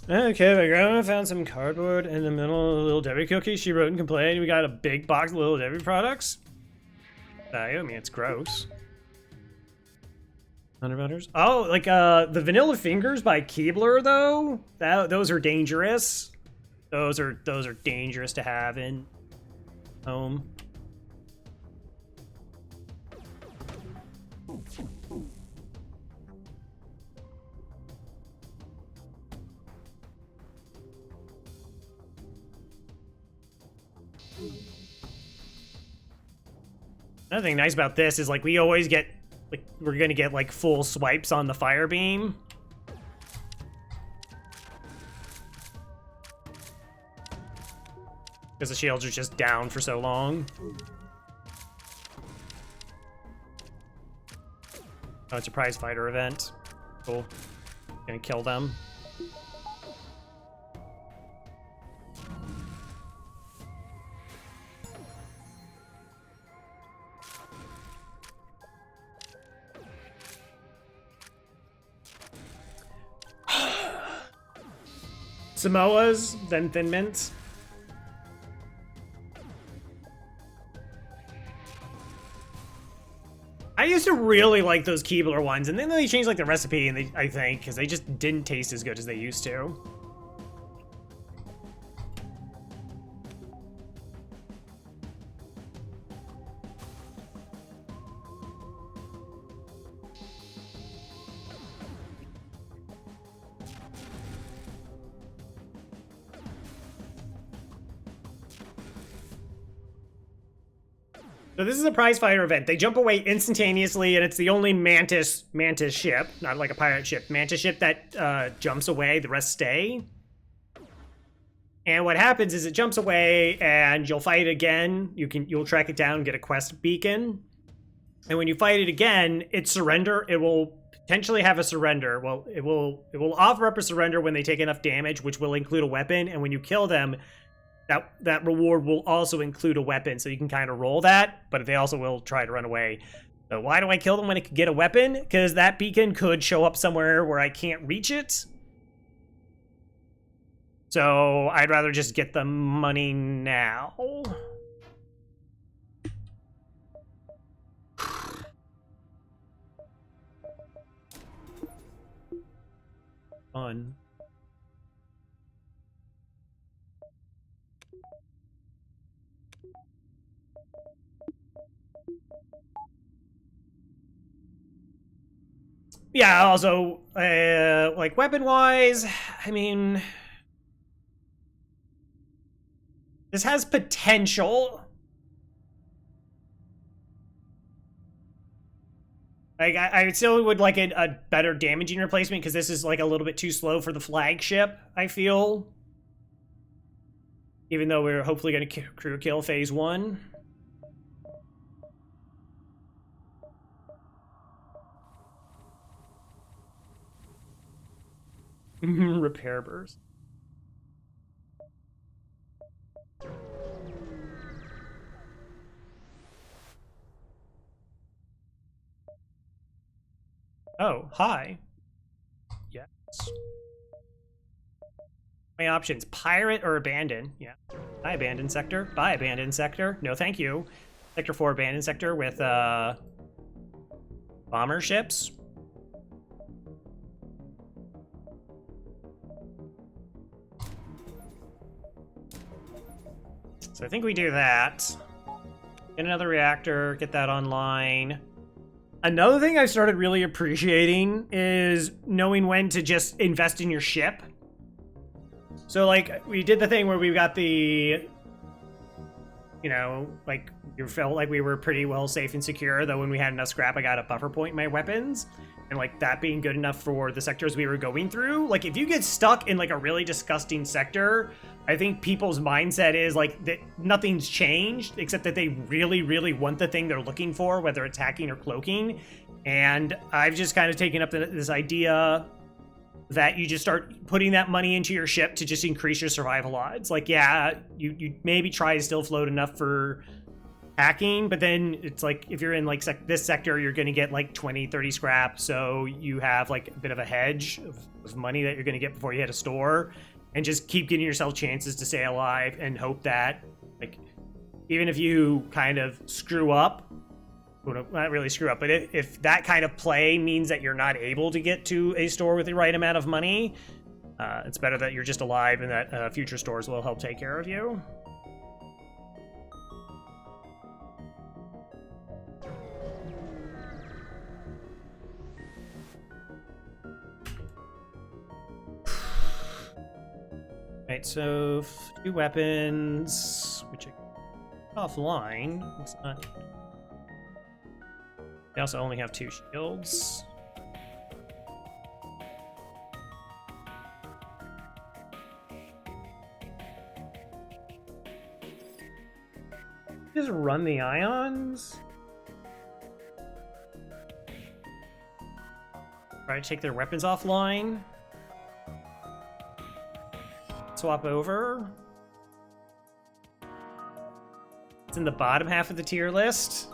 Okay, my grandma found some cardboard in the middle of the Little Debbie cookie. She wrote and complained. We got a big box of Little Debbie products. I mean, it's gross. 100 butters. Oh, like the Vanilla Fingers by Keebler though. Those are dangerous. Those are dangerous to have in home. Another thing nice about this is, like, we always get, like, we're gonna get, like, full swipes on the fire beam. Because the shields are just down for so long. Oh, it's a prize fighter event. Cool. Gonna kill them. Samoas, then Thin Mints. I used to really like those Keebler ones, and then they changed, like, the recipe, and I think, because they just didn't taste as good as they used to. So this is a prize fighter event. They jump away instantaneously, and it's the only mantis ship, not like a pirate ship, mantis ship that jumps away. The rest stay. And what happens is it jumps away, and you'll fight it again. You'll track it down, get a quest beacon, and when you fight it again, it will potentially have a surrender. Well, it will offer up a surrender when they take enough damage, which will include a weapon. And when you kill them, that reward will also include a weapon, so you can kind of roll that, but they also will try to run away. So why do I kill them when it could get a weapon? Because that beacon could show up somewhere where I can't reach it. So I'd rather just get the money now. Fun. Yeah, also, like, weapon-wise, I mean, this has potential. Like, I still would like a better damaging replacement, because this is, like, a little bit too slow for the flagship, I feel. Even though we're hopefully going to crew kill phase 1. Repair burst. Oh, hi. Yes. My options: pirate or abandon. Yeah, buy abandoned sector. Buy abandoned sector. No, thank you. Sector 4 abandoned sector with bomber ships. So I think we do that. Get another reactor, get that online. Another thing I started really appreciating is knowing when to just invest in your ship. So, like, we did the thing where we got the, you know, like, you felt like we were pretty well safe and secure, though when we had enough scrap, I got a buffer point in my weapons. And, like, that being good enough for the sectors we were going through. Like, if you get stuck in, like, a really disgusting sector, I think people's mindset is, like, that nothing's changed, except that they really, really want the thing they're looking for, whether it's hacking or cloaking. And I've just kind of taken up this idea that you just start putting that money into your ship to just increase your survival odds. Like, yeah, you maybe try to still float enough for hacking, but then it's like, if you're in like this sector, you're going to get like 20, 30 scrap. So you have like a bit of a hedge of money that you're going to get before you hit a store, and just keep getting yourself chances to stay alive and hope that, like, even if you kind of screw up, well, not really screw up, but if that kind of play means that you're not able to get to a store with the right amount of money, it's better that you're just alive and that future stores will help take care of you. Right, so 2 weapons, which are offline. It's not. They also only have 2 shields. Just run the ions. Try to take their weapons offline. Swap over. It's in the bottom half of the tier list.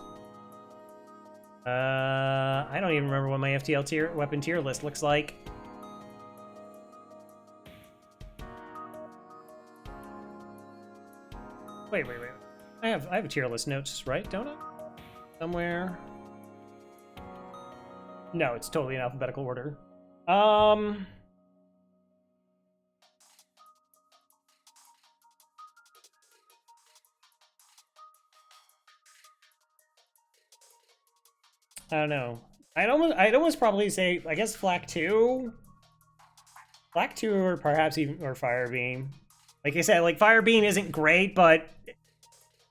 I don't even remember what my FTL weapon tier list looks like. Wait. I have a tier list notes, right? Don't I? Somewhere. No, it's totally in alphabetical order. I don't know. I'd almost probably say, I guess, Flak 2. Flak 2 or perhaps even, or Firebeam. Like I said, like, Firebeam isn't great, but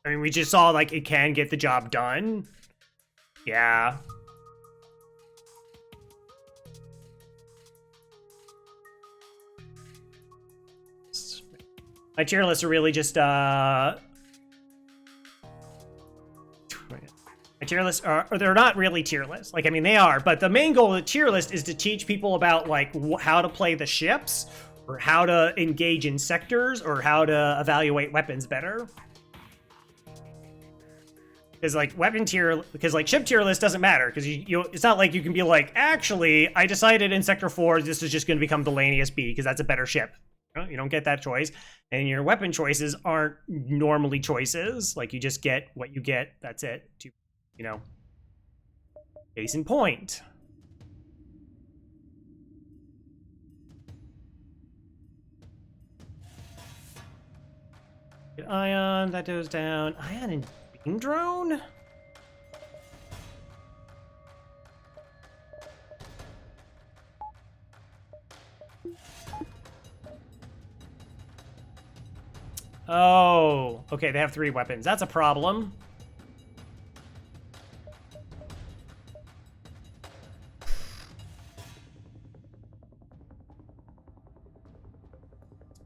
I mean, we just saw, like, it can get the job done. Yeah. My tier lists are really just, my tier lists are, or they're not really tier lists. Like, I mean, they are, but the main goal of the tier list is to teach people about, like, how to play the ships, or how to engage in sectors, or how to evaluate weapons better. Because, like, weapon tier, because, like, ship tier list doesn't matter, because you it's not like you can be like, actually, I decided in Sector 4 this is just going to become the Lanius B, because that's a better ship. You don't get that choice. And your weapon choices aren't normally choices. Like, you just get what you get, that's it. You know, case in point. Get Ion, that goes down. Ion and Beam Drone? Oh, okay, they have 3 weapons. That's a problem.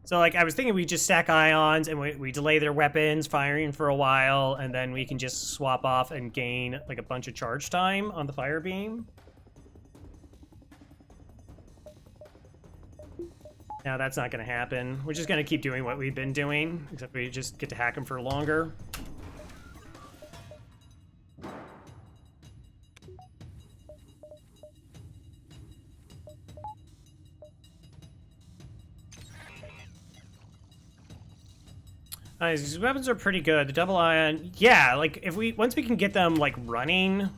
So, like, I was thinking we just stack ions and we delay their weapons firing for a while, and then we can just swap off and gain, like, a bunch of charge time on the fire beam. Now that's not going to happen. We're just going to keep doing what we've been doing, except we just get to hack them for longer. These weapons are pretty good. The double ion, yeah. Like if once we can get them like running.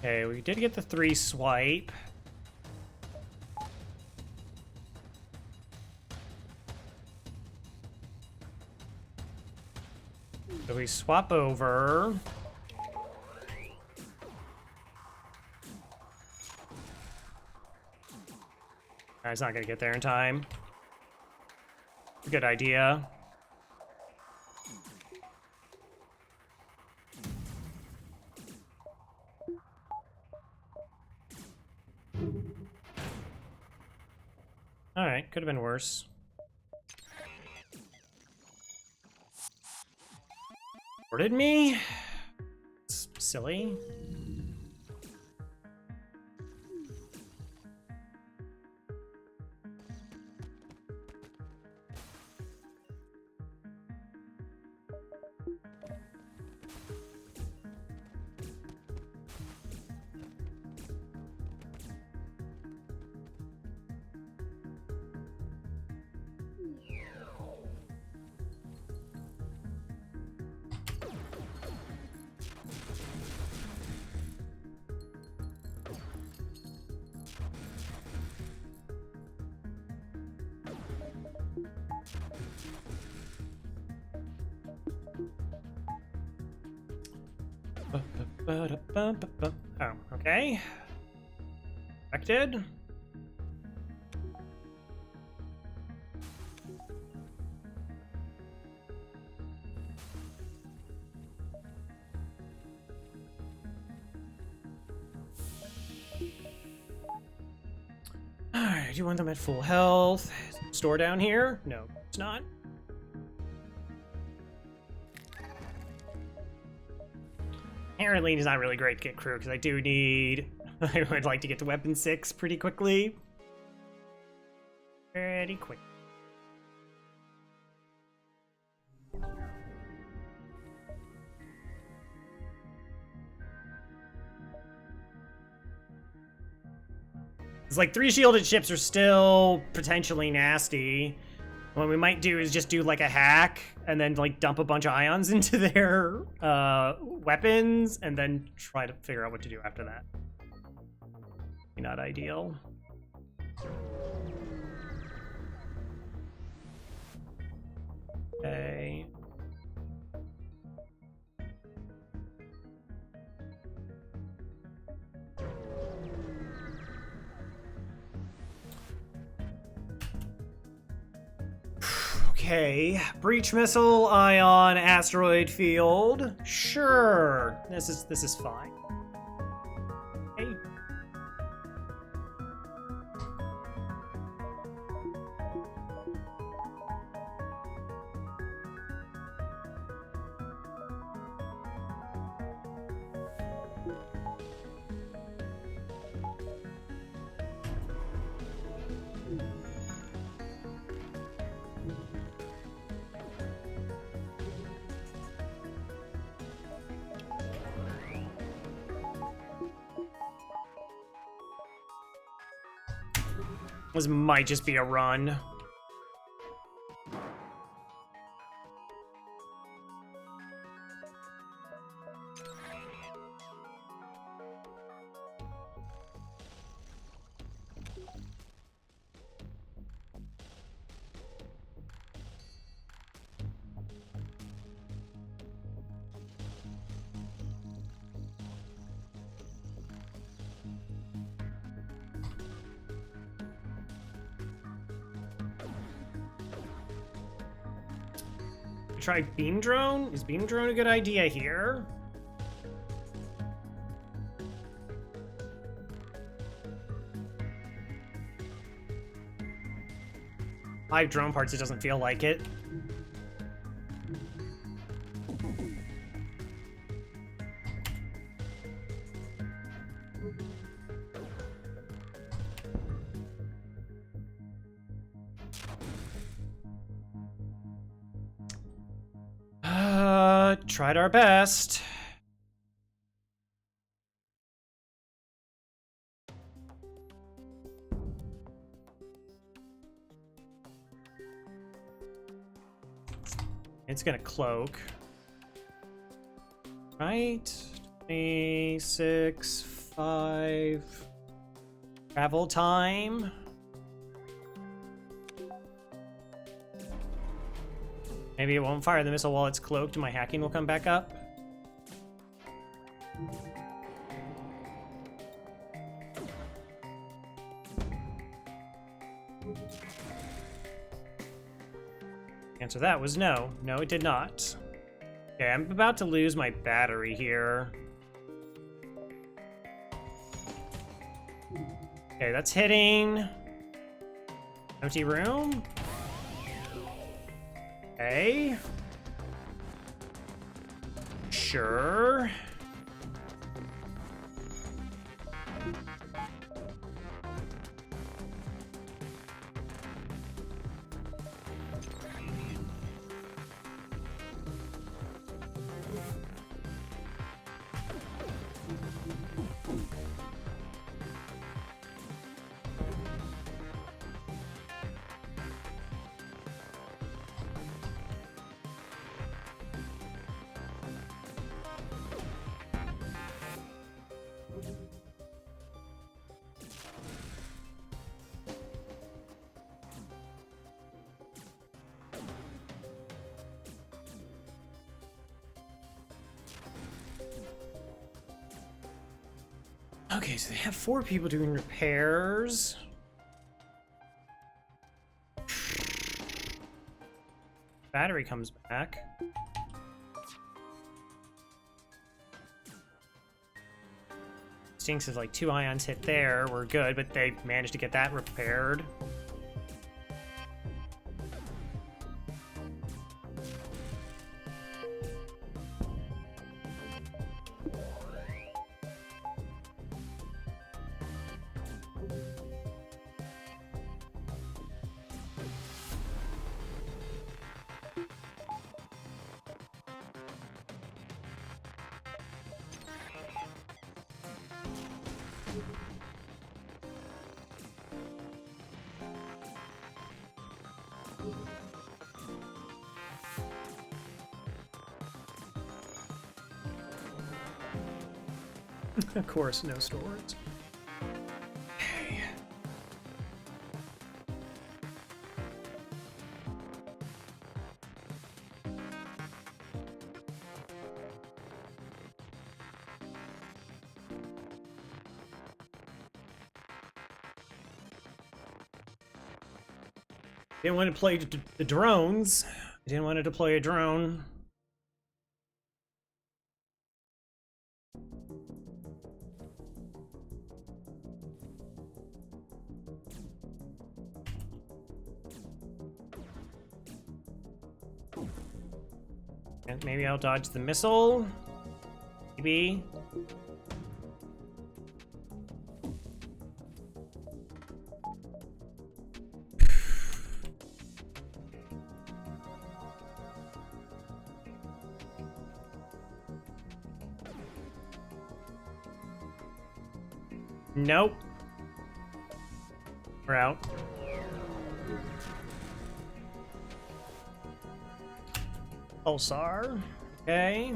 Okay, we did get the 3 swipe. So we swap over. It's not gonna get there in time. Good idea. Alright, could have been worse. Boarded me? It's silly. Oh, okay. Affected. Alright, do you want them at full health? Store down here? No, it's not. Apparently, it's not really great to get crew because I do need. I would like to get to weapon 6 pretty quickly. Pretty quick. It's like 3 shielded ships are still potentially nasty. What we might do is just do like a hack and then like dump a bunch of ions into their weapons and then try to figure out what to do after that. Not ideal. Okay. Okay, breach missile, ion, asteroid field. Sure, this is fine. Okay. This might just be a run. Try beam drone? Is beam drone a good idea here? 5 drone parts, it doesn't feel like it. Tried our best. It's gonna cloak. Right? 26, 5. Travel time. Maybe it won't fire the missile while it's cloaked and my hacking will come back up. The answer to that was no. No, it did not. Okay, I'm about to lose my battery here. Okay, that's hitting. Empty room. Okay. Sure. Okay, so they have 4 people doing repairs. Battery comes back. Stinks is like 2 ions hit there. We're good, but they managed to get that repaired. Of course, no stores. Okay. Didn't want to play the drones. I didn't want to deploy a drone. And maybe I'll dodge the missile. Maybe. Nope. We're out. Pulsar. Okay.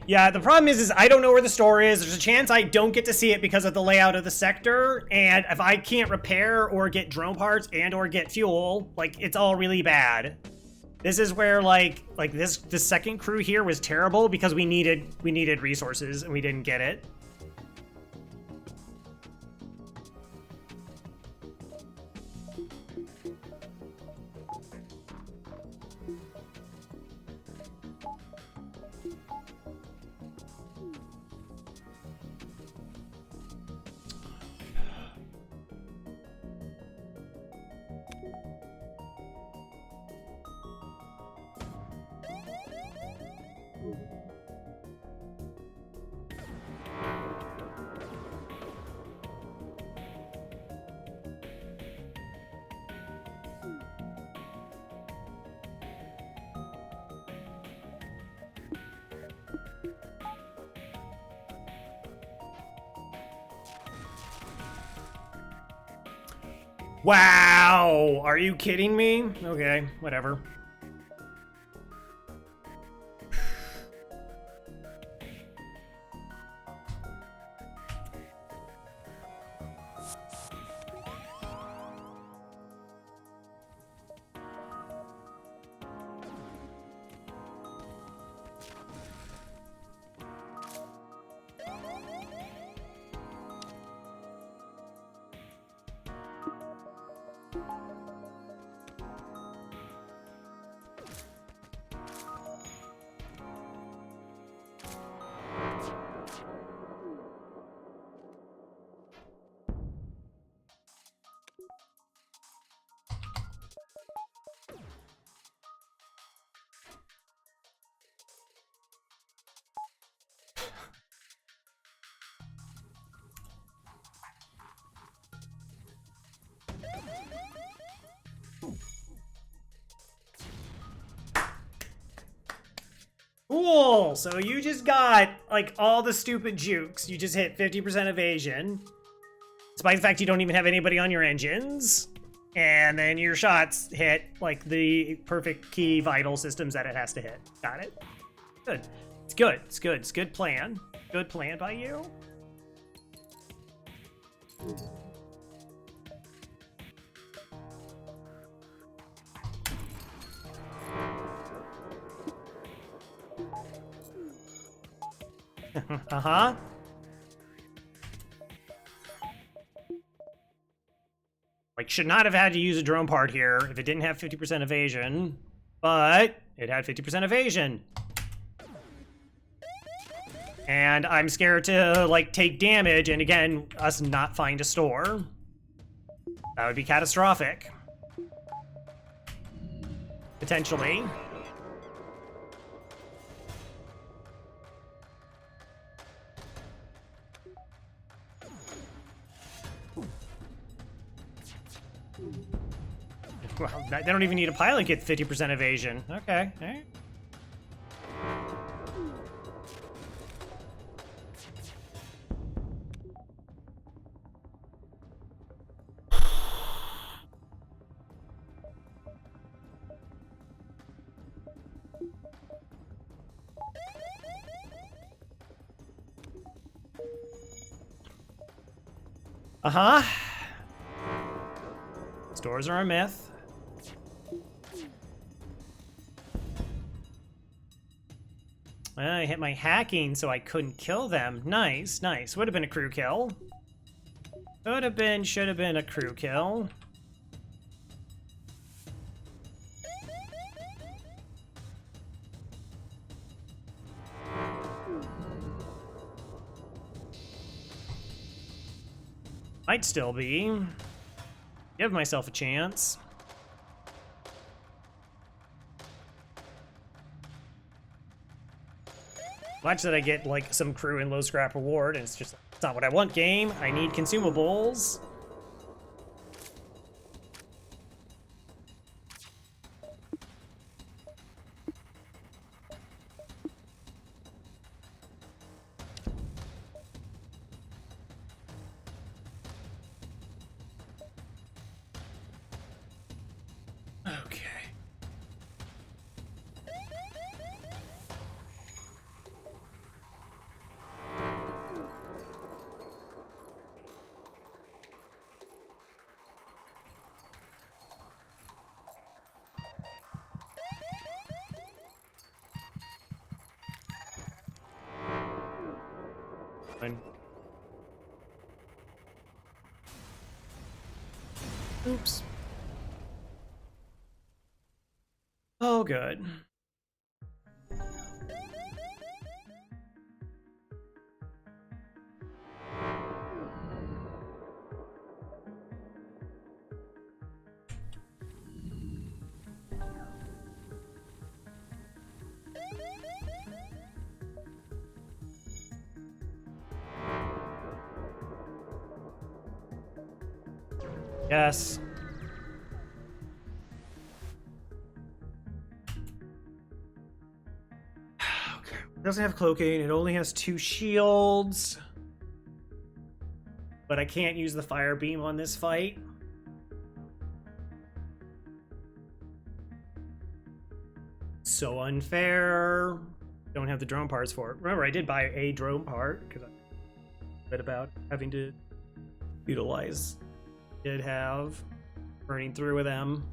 Yeah, the problem is I don't know where the store is. There's a chance I don't get to see it because of the layout of the sector. And if I can't repair or get drone parts and or get fuel, like, it's all really bad. This is where like the second crew here was terrible because we needed resources and we didn't get it. Wow! Are you kidding me? Okay, whatever. Cool! So you just got, like, all the stupid jukes. You just hit 50% evasion. Despite the fact you don't even have anybody on your engines. And then your shots hit, like, the perfect key vital systems that it has to hit. Got it? Good. It's good. It's good. It's good plan. Good plan by you. Uh-huh. Like, should not have had to use a drone part here if it didn't have 50% evasion. But it had 50% evasion. And I'm scared to, like, take damage and, again, us not find a store. That would be catastrophic. Potentially. Well, they don't even need a pilot get 50% evasion. Okay, all right. Uh-huh. Stores are a myth. I hit my hacking so I couldn't kill them. Nice, nice. Would have been a crew kill. Could have been, should have been a crew kill. Might still be. Give myself a chance. Watch that I get, like, some crew and low scrap reward, and it's just, it's not what I want, game. I need consumables. Okay. Fine. Oops. Oh, good. Yes. Okay. It doesn't have cloaking. It only has 2 shields. But I can't use the fire beam on this fight. so unfair. Don't have the drone parts for it. Remember, I did buy a drone part because I read about having to utilize. Did have burning through with them.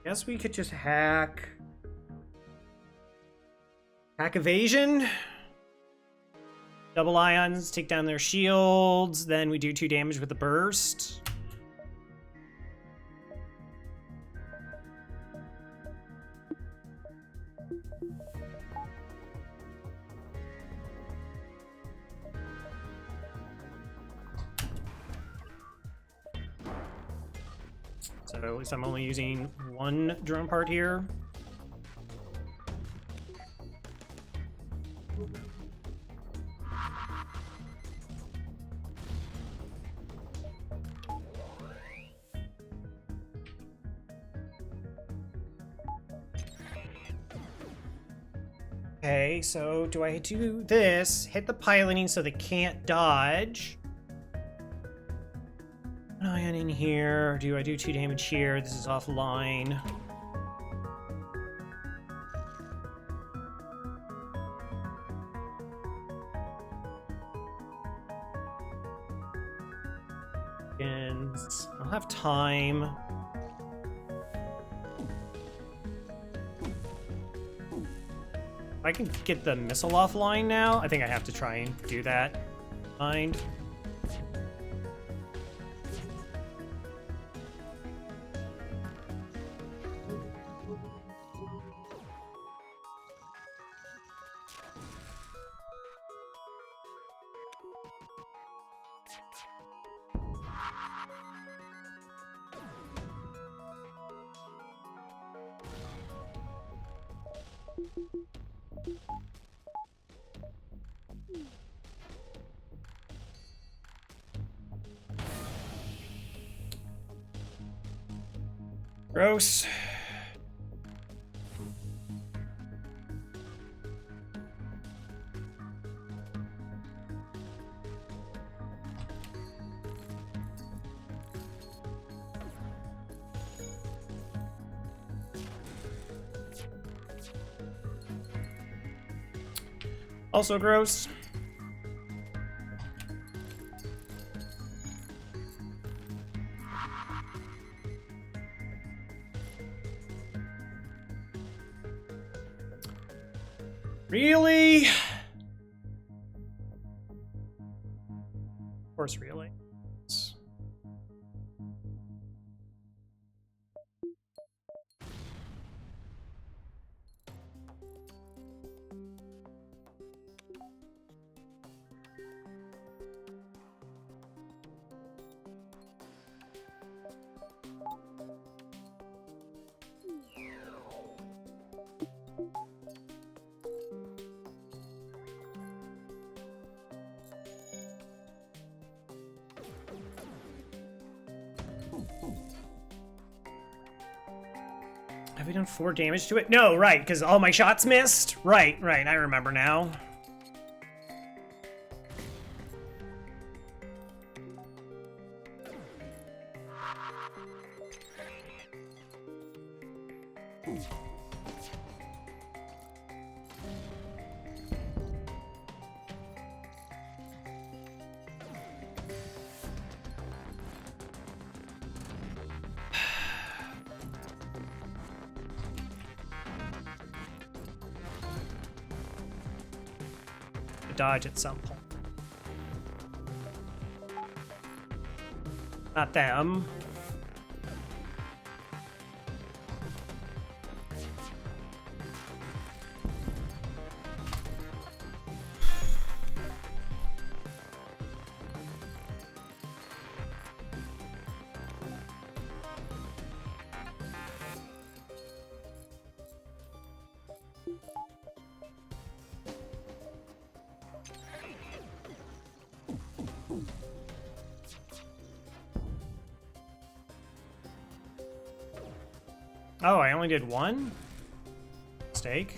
Guess we could just hack evasion. Double ions, take down their shields, then we do 2 damage with the burst. So at least I'm only using 1 drone part here. Okay, so do I do this? Hit the piloting so they can't dodge. An ion in here. Do I do 2 damage here? This is offline. And I'll have time. I can get the missile offline now. I think I have to try and do that. Mind. Gross. Also gross. Really? Of course, really. Have we done 4 damage to it? No, right, because all my shots missed. Right, I remember now. Dodge at some point. Not them. Oh, I only did one? Mistake.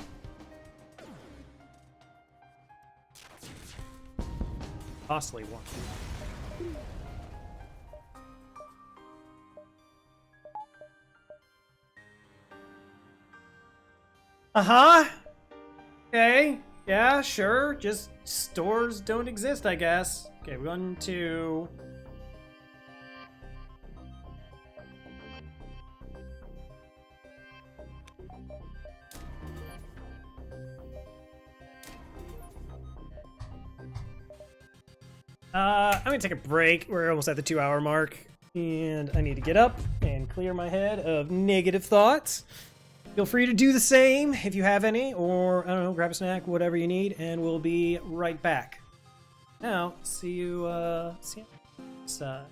Costly one. Uh-huh. Okay. Yeah, sure. Just stores don't exist, I guess. Okay, 1, 2. I'm gonna take a break. We're almost at the 2-hour mark, and I need to get up and clear my head of negative thoughts. Feel free to do the same if you have any, or I don't know, grab a snack, whatever you need, and we'll be right back. Now, see you on the side.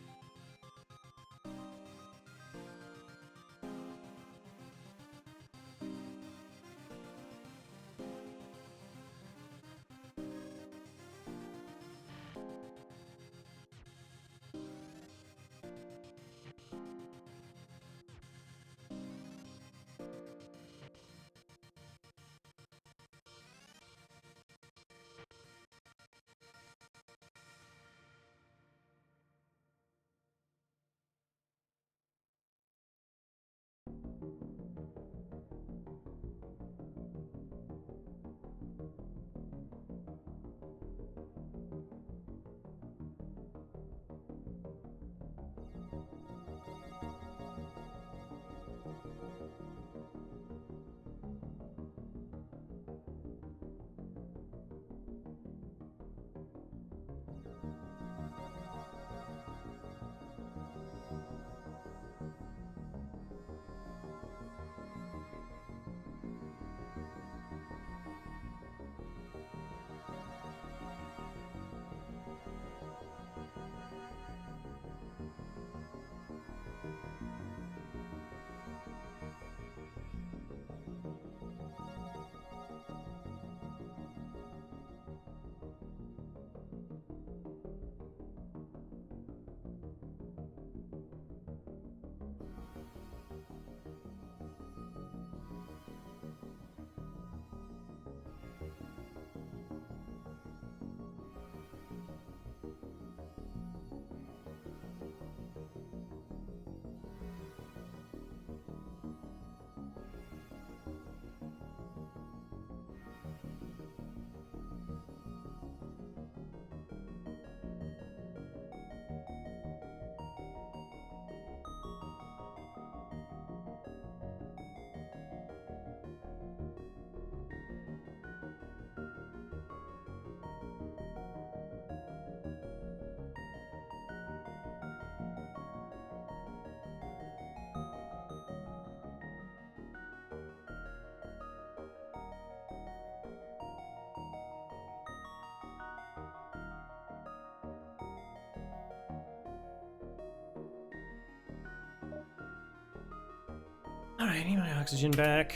Alright, I need my oxygen back.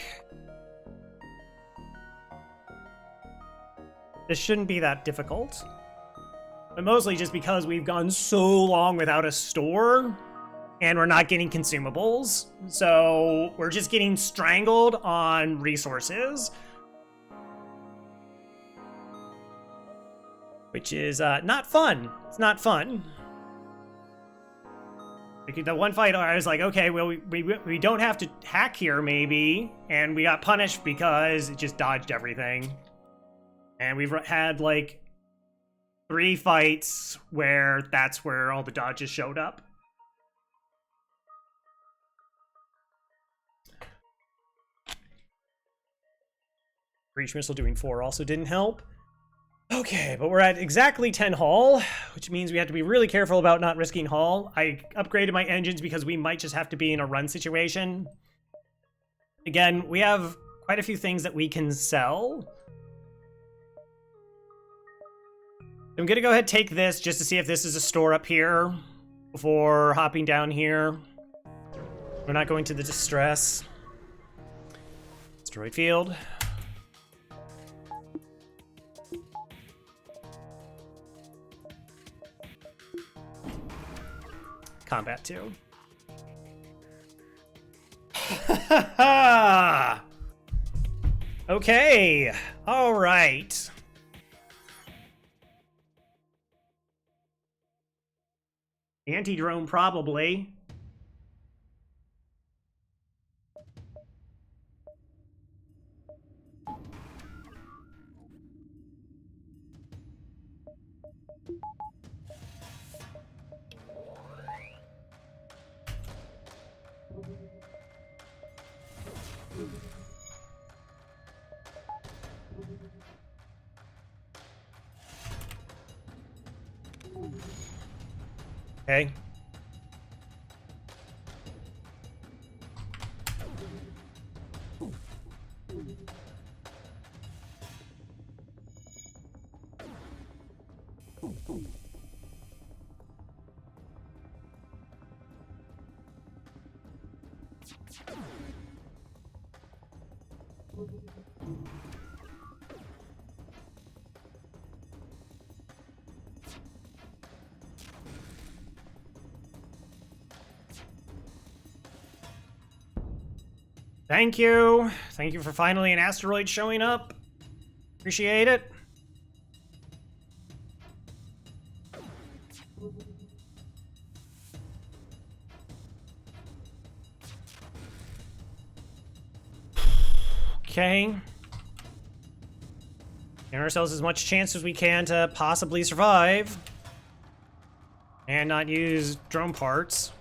This shouldn't be that difficult. But mostly just because we've gone so long without a store, and we're not getting consumables. So we're just getting strangled on resources. Which is not fun. It's not fun. The one fight I was like, okay, well, we don't have to hack here, maybe. And we got punished because it just dodged everything. And we've had, like, 3 fights where that's where all the dodges showed up. Breach missile doing 4 also didn't help. Okay, but we're at exactly 10 hull, which means we have to be really careful about not risking hull. I upgraded my engines because we might just have to be in a run situation. Again, we have quite a few things that we can sell. I'm gonna go ahead and take this just to see if this is a store up here before hopping down here. We're not going to the distress. Asteroid field. Combat 2. Okay. All right. Anti-drone, probably. Okay. Thank you. Thank you for finally an asteroid showing up. Appreciate it. Okay. Give ourselves as much chance as we can to possibly survive. And not use drone parts.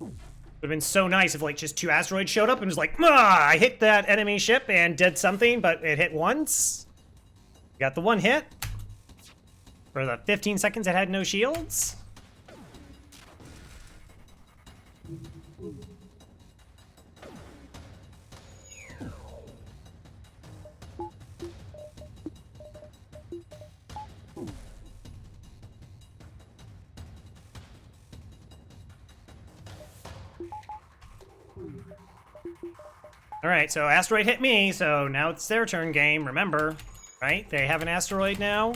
Would have been so nice if, like, just 2 asteroids showed up and was like, ah, I hit that enemy ship and did something, but it hit once. Got the 1 hit. For the 15 seconds it had no shields. Alright, so asteroid hit me, so now it's their turn game, remember. Right? They have an asteroid now.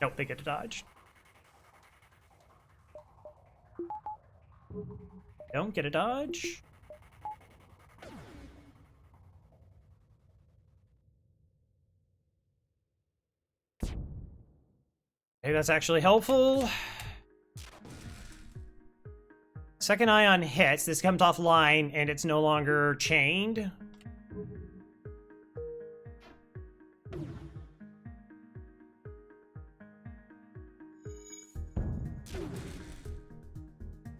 Nope, they get to dodge. Don't get a dodge. Hey, that's actually helpful. Second ion hits, this comes offline, and it's no longer chained.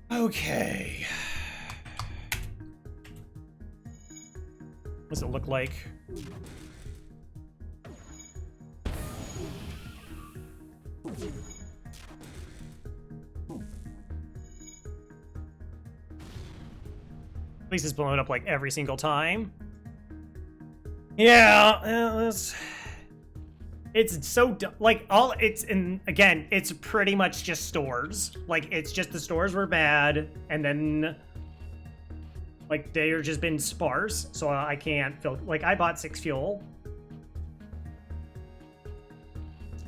Okay. What's it look like? At least it's blowing up like every single time. Yeah, it's so like all it's in again. It's pretty much just stores. Like it's just the stores were bad, and then like they're just been sparse. So I can't fill. Like I bought 6 fuel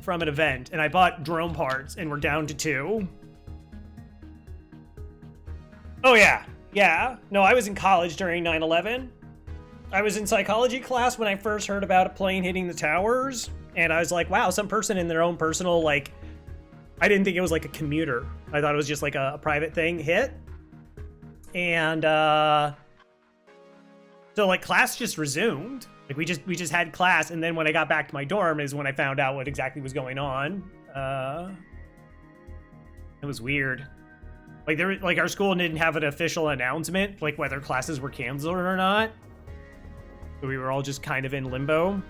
from an event, and I bought drone parts, and we're down to 2. Oh yeah. Yeah, no, I was in college during 9/11. I was in psychology class when I first heard about a plane hitting the towers, and I was like, wow, some person in their own personal, like, I didn't think it was like a commuter. I thought it was just like a private thing hit. And, so like class just resumed. Like we just had class, and then when I got back to my dorm is when I found out what exactly was going on. It was weird. Like our school didn't have an official announcement, like whether classes were canceled or not. So we were all just kind of in limbo.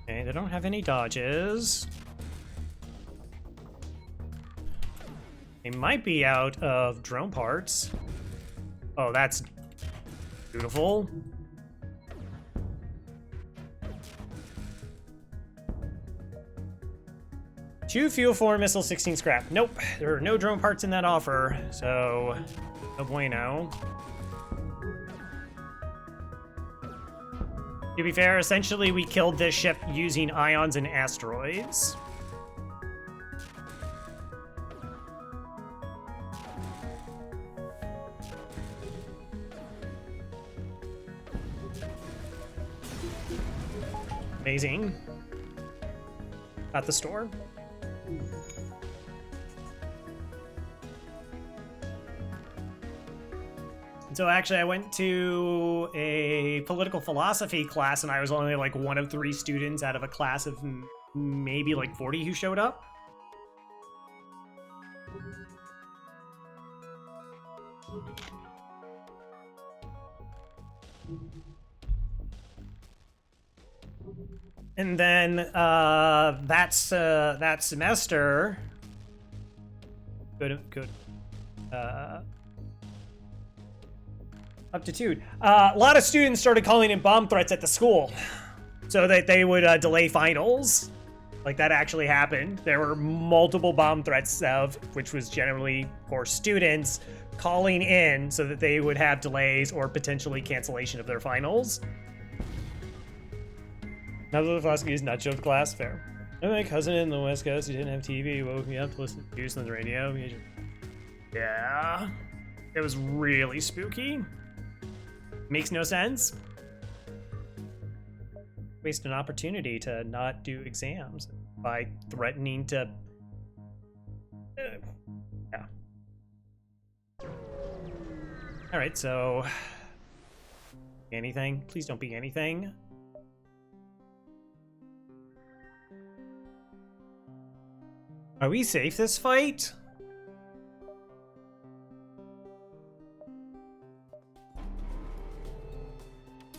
Okay, they don't have any dodges. They might be out of drone parts. Oh, that's beautiful. 2 fuel, 4 missile, 16 scrap. Nope, there are no drone parts in that offer, so no bueno. To be fair, essentially we killed this ship using ions and asteroids. Amazing. At the store. So actually, I went to a political philosophy class, and I was only like one of 3 students out of a class of maybe like 40 who showed up. And then that semester, good. Aptitude. A lot of students started calling in bomb threats at the school so that they would delay finals. Like, that actually happened. There were multiple bomb threats which was generally for students calling in so that they would have delays or potentially cancellation of their finals. Now that the philosophy is not show the class, fair. I have my cousin in the West Coast who didn't have TV, woke me up to listen to news on the radio. Yeah. It was really spooky. Makes no sense. Waste an opportunity to not do exams by threatening to... yeah. Alright, so... anything? Please don't be anything. Are we safe this fight?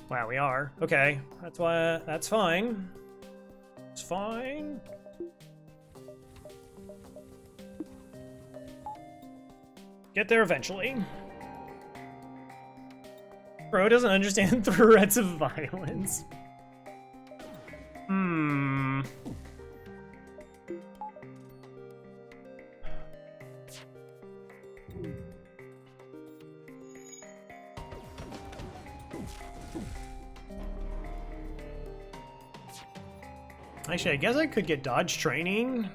Wow, we are. Okay, that's why. That's fine. It's fine. Get there eventually. Bro doesn't understand threats of violence. Actually, I guess I could get dodge training.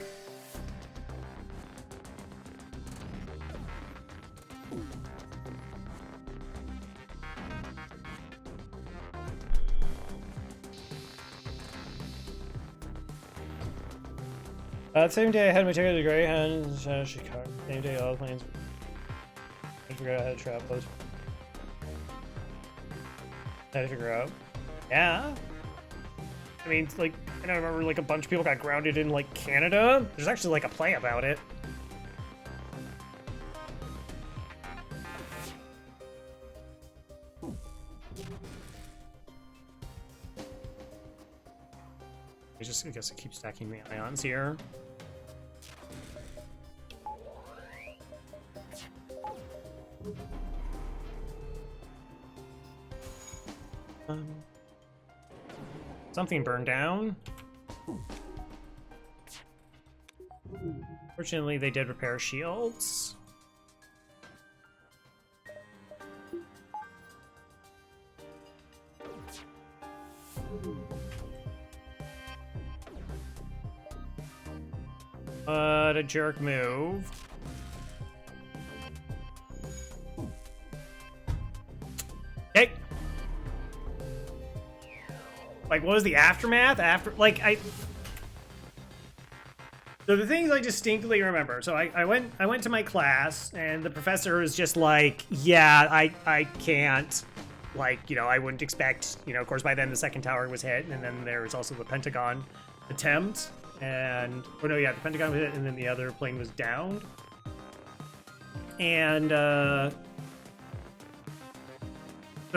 The same day I had my ticket to Greyhound, Chicago. Same day all planes. I figured out how to travel. Had to figure out. Yeah. I mean, like, I don't remember, like, a bunch of people got grounded in, like, Canada. There's actually, like, a play about it. I guess I keep stacking the ions here. Something burned down. Fortunately, they did repair shields. What a jerk move. Okay. Like, what was the aftermath? So the things I distinctly remember. So I went to my class, and the professor was just like, yeah, I can't. Like, you know, I wouldn't expect, you know, of course, by then the second tower was hit, and then there was also the Pentagon attempt. And, oh no, yeah, the Pentagon was hit, and then the other plane was downed. And, so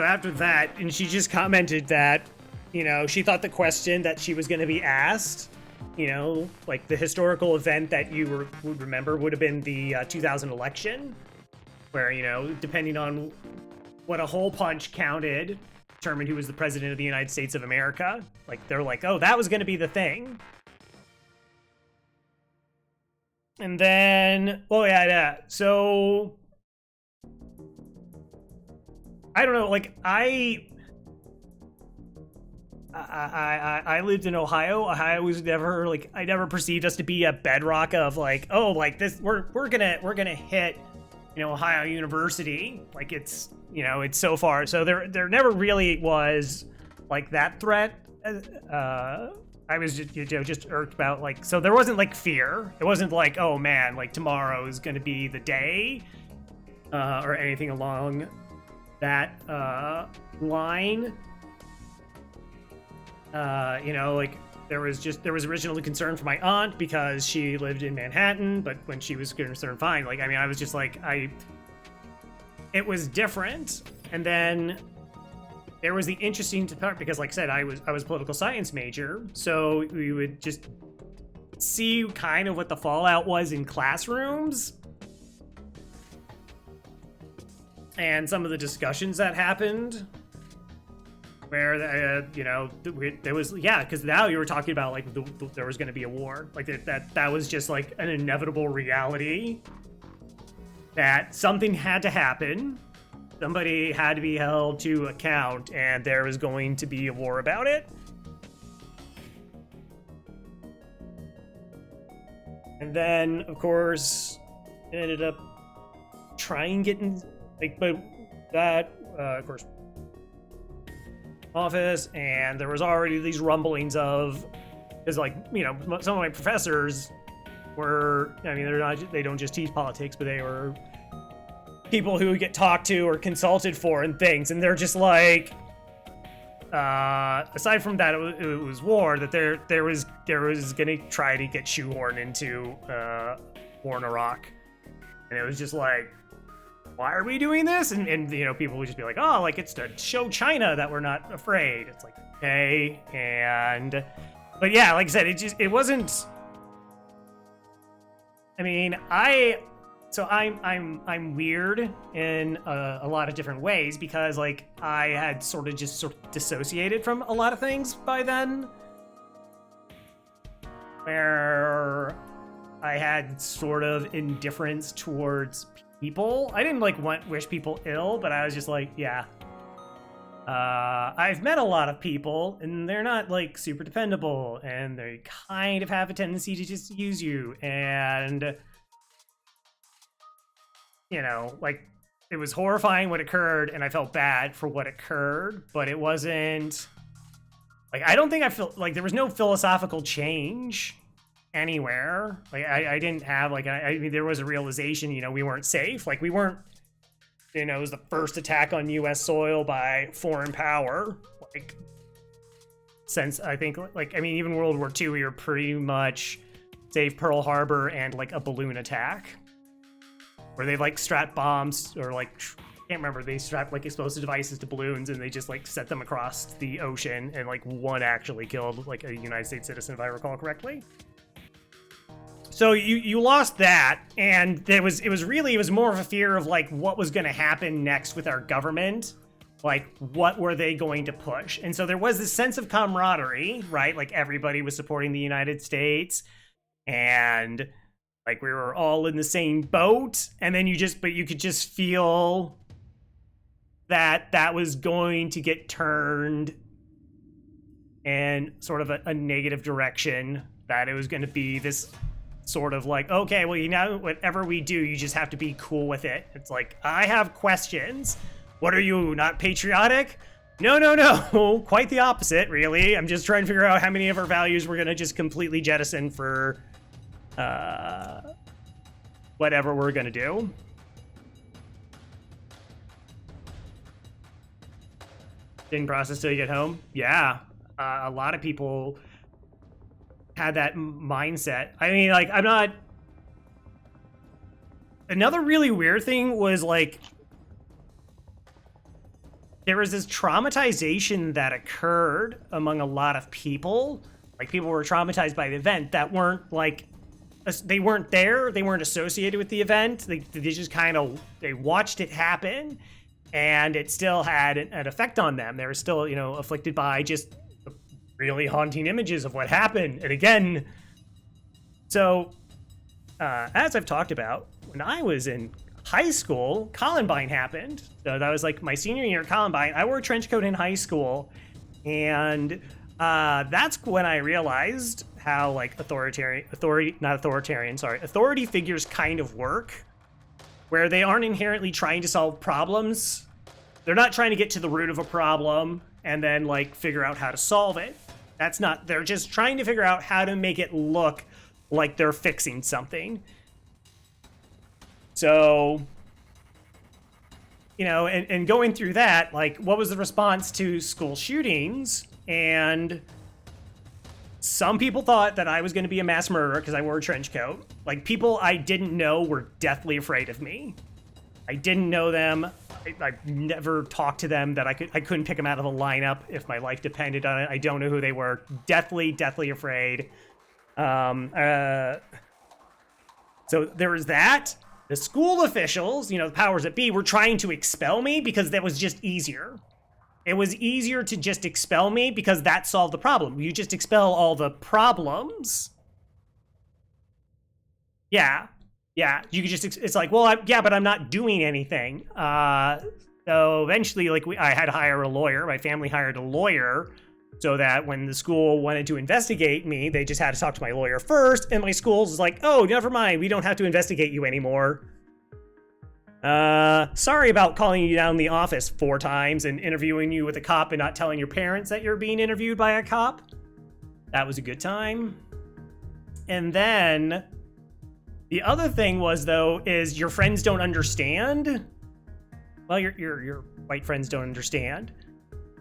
after that, and she just commented that, you know, she thought the question that she was going to be asked, you know, like the historical event that you would remember would have been the 2000 election, where, you know, depending on what a hole punch counted, determined who was the president of the United States of America. Like, they're like, oh, that was going to be the thing. And then, oh yeah. So I don't know. Like I lived in Ohio. Ohio was never like, I never perceived us to be a bedrock of like, oh, like this, we're gonna hit, Ohio University. Like it's, it's so far. So there never really was like that threat. I was just irked about like, so there wasn't like fear. It wasn't like, oh man, like tomorrow is gonna be the day, or anything along that line. Like there was originally concern for my aunt because she lived in Manhattan, but when she was concerned, fine. Like, I mean, I was just like, it was different. And then there was the interesting part because, like I said, I was a political science major, so we would just see kind of what the fallout was in classrooms and some of the discussions that happened. Where there was, because now you were talking about like there was going to be a war, like that was just like an inevitable reality, that something had to happen, somebody had to be held to account, and there was going to be a war about it. And then of course it ended up trying getting like, but that of course office, and there was already these rumblings of, because like, some of my professors were, I mean, they don't just teach politics, but they were people who get talked to or consulted for and things, and they're just like, aside from that, it was war, that there was gonna try to get shoehorned into war in Iraq, and it was just like, why are we doing this? And people would just be like, oh, like it's to show China that we're not afraid. It's like, okay. But yeah, like I said, it wasn't, I mean, I'm weird in a lot of different ways, because like I had sort of dissociated from a lot of things by then, where I had sort of indifference towards people. I didn't like wish people ill, but I was just like, yeah. I've met a lot of people, and they're not like super dependable, and they kind of have a tendency to just use you. And like, it was horrifying what occurred, and I felt bad for what occurred, but it wasn't like, I don't think I felt like there was no philosophical change anywhere. Like I didn't have like, I mean, there was a realization, we weren't safe. Like we weren't, it was the first attack on US soil by foreign power, like since I think, like, I mean, even World War II, we were pretty much save Pearl Harbor and like a balloon attack where they like strapped bombs, or like, can't remember, they strapped like explosive devices to balloons and they just like set them across the ocean, and like one actually killed like a United States citizen, if I recall correctly. So you lost that, and it was more of a fear of like what was going to happen next with our government, like what were they going to push. And so there was this sense of camaraderie, right? Like everybody was supporting the United States, and like we were all in the same boat. And then you could just feel that was going to get turned in sort of a negative direction, that it was going to be this sort of like, okay, well, whatever we do, you just have to be cool with it. It's like, I have questions. What are you, not patriotic? No. Quite the opposite, really. I'm just trying to figure out how many of our values we're going to just completely jettison for whatever we're going to do. Didn't process till you get home? Yeah. A lot of people had that mindset. I mean, like, I'm not... Another really weird thing was, like, there was this traumatization that occurred among a lot of people. Like, people were traumatized by the event that weren't, like... They weren't there. They weren't associated with the event. They just kind of... They watched it happen, and it still had an effect on them. They were still, afflicted by just really haunting images of what happened. And again, so as I've talked about, when I was in high school, Columbine happened. So that was like my senior year at Columbine. I wore a trench coat in high school, and that's when I realized how like authority figures kind of work, where they aren't inherently trying to solve problems. They're not trying to get to the root of a problem and then like figure out how to solve it. That's not, they're just trying to figure out how to make it look like they're fixing something. So, you know, and going through that, like, what was the response to school shootings? And some people thought that I was going to be a mass murderer because I wore a trench coat. Like, people I didn't know were deathly afraid of me. I didn't know them. I never talked to them. That I couldn't pick them out of a lineup if my life depended on it. I don't know who they were. Deathly afraid. So there was that. The school officials, you know, the powers that be, were trying to expel me because that was just easier. It was easier to just expel me because that solved the problem. You just expel all the problems. Yeah. You could just, it's like, well, yeah, but I'm not doing anything. So eventually, like, I had to hire a lawyer. My family hired a lawyer so that when the school wanted to investigate me, they just had to talk to my lawyer first. And my school was like, oh, never mind. We don't have to investigate you anymore. Sorry about calling you down in the office 4 times and interviewing you with a cop and not telling your parents that you're being interviewed by a cop. That was a good time. And then the other thing was, though, is your friends don't understand. Well, your white friends don't understand.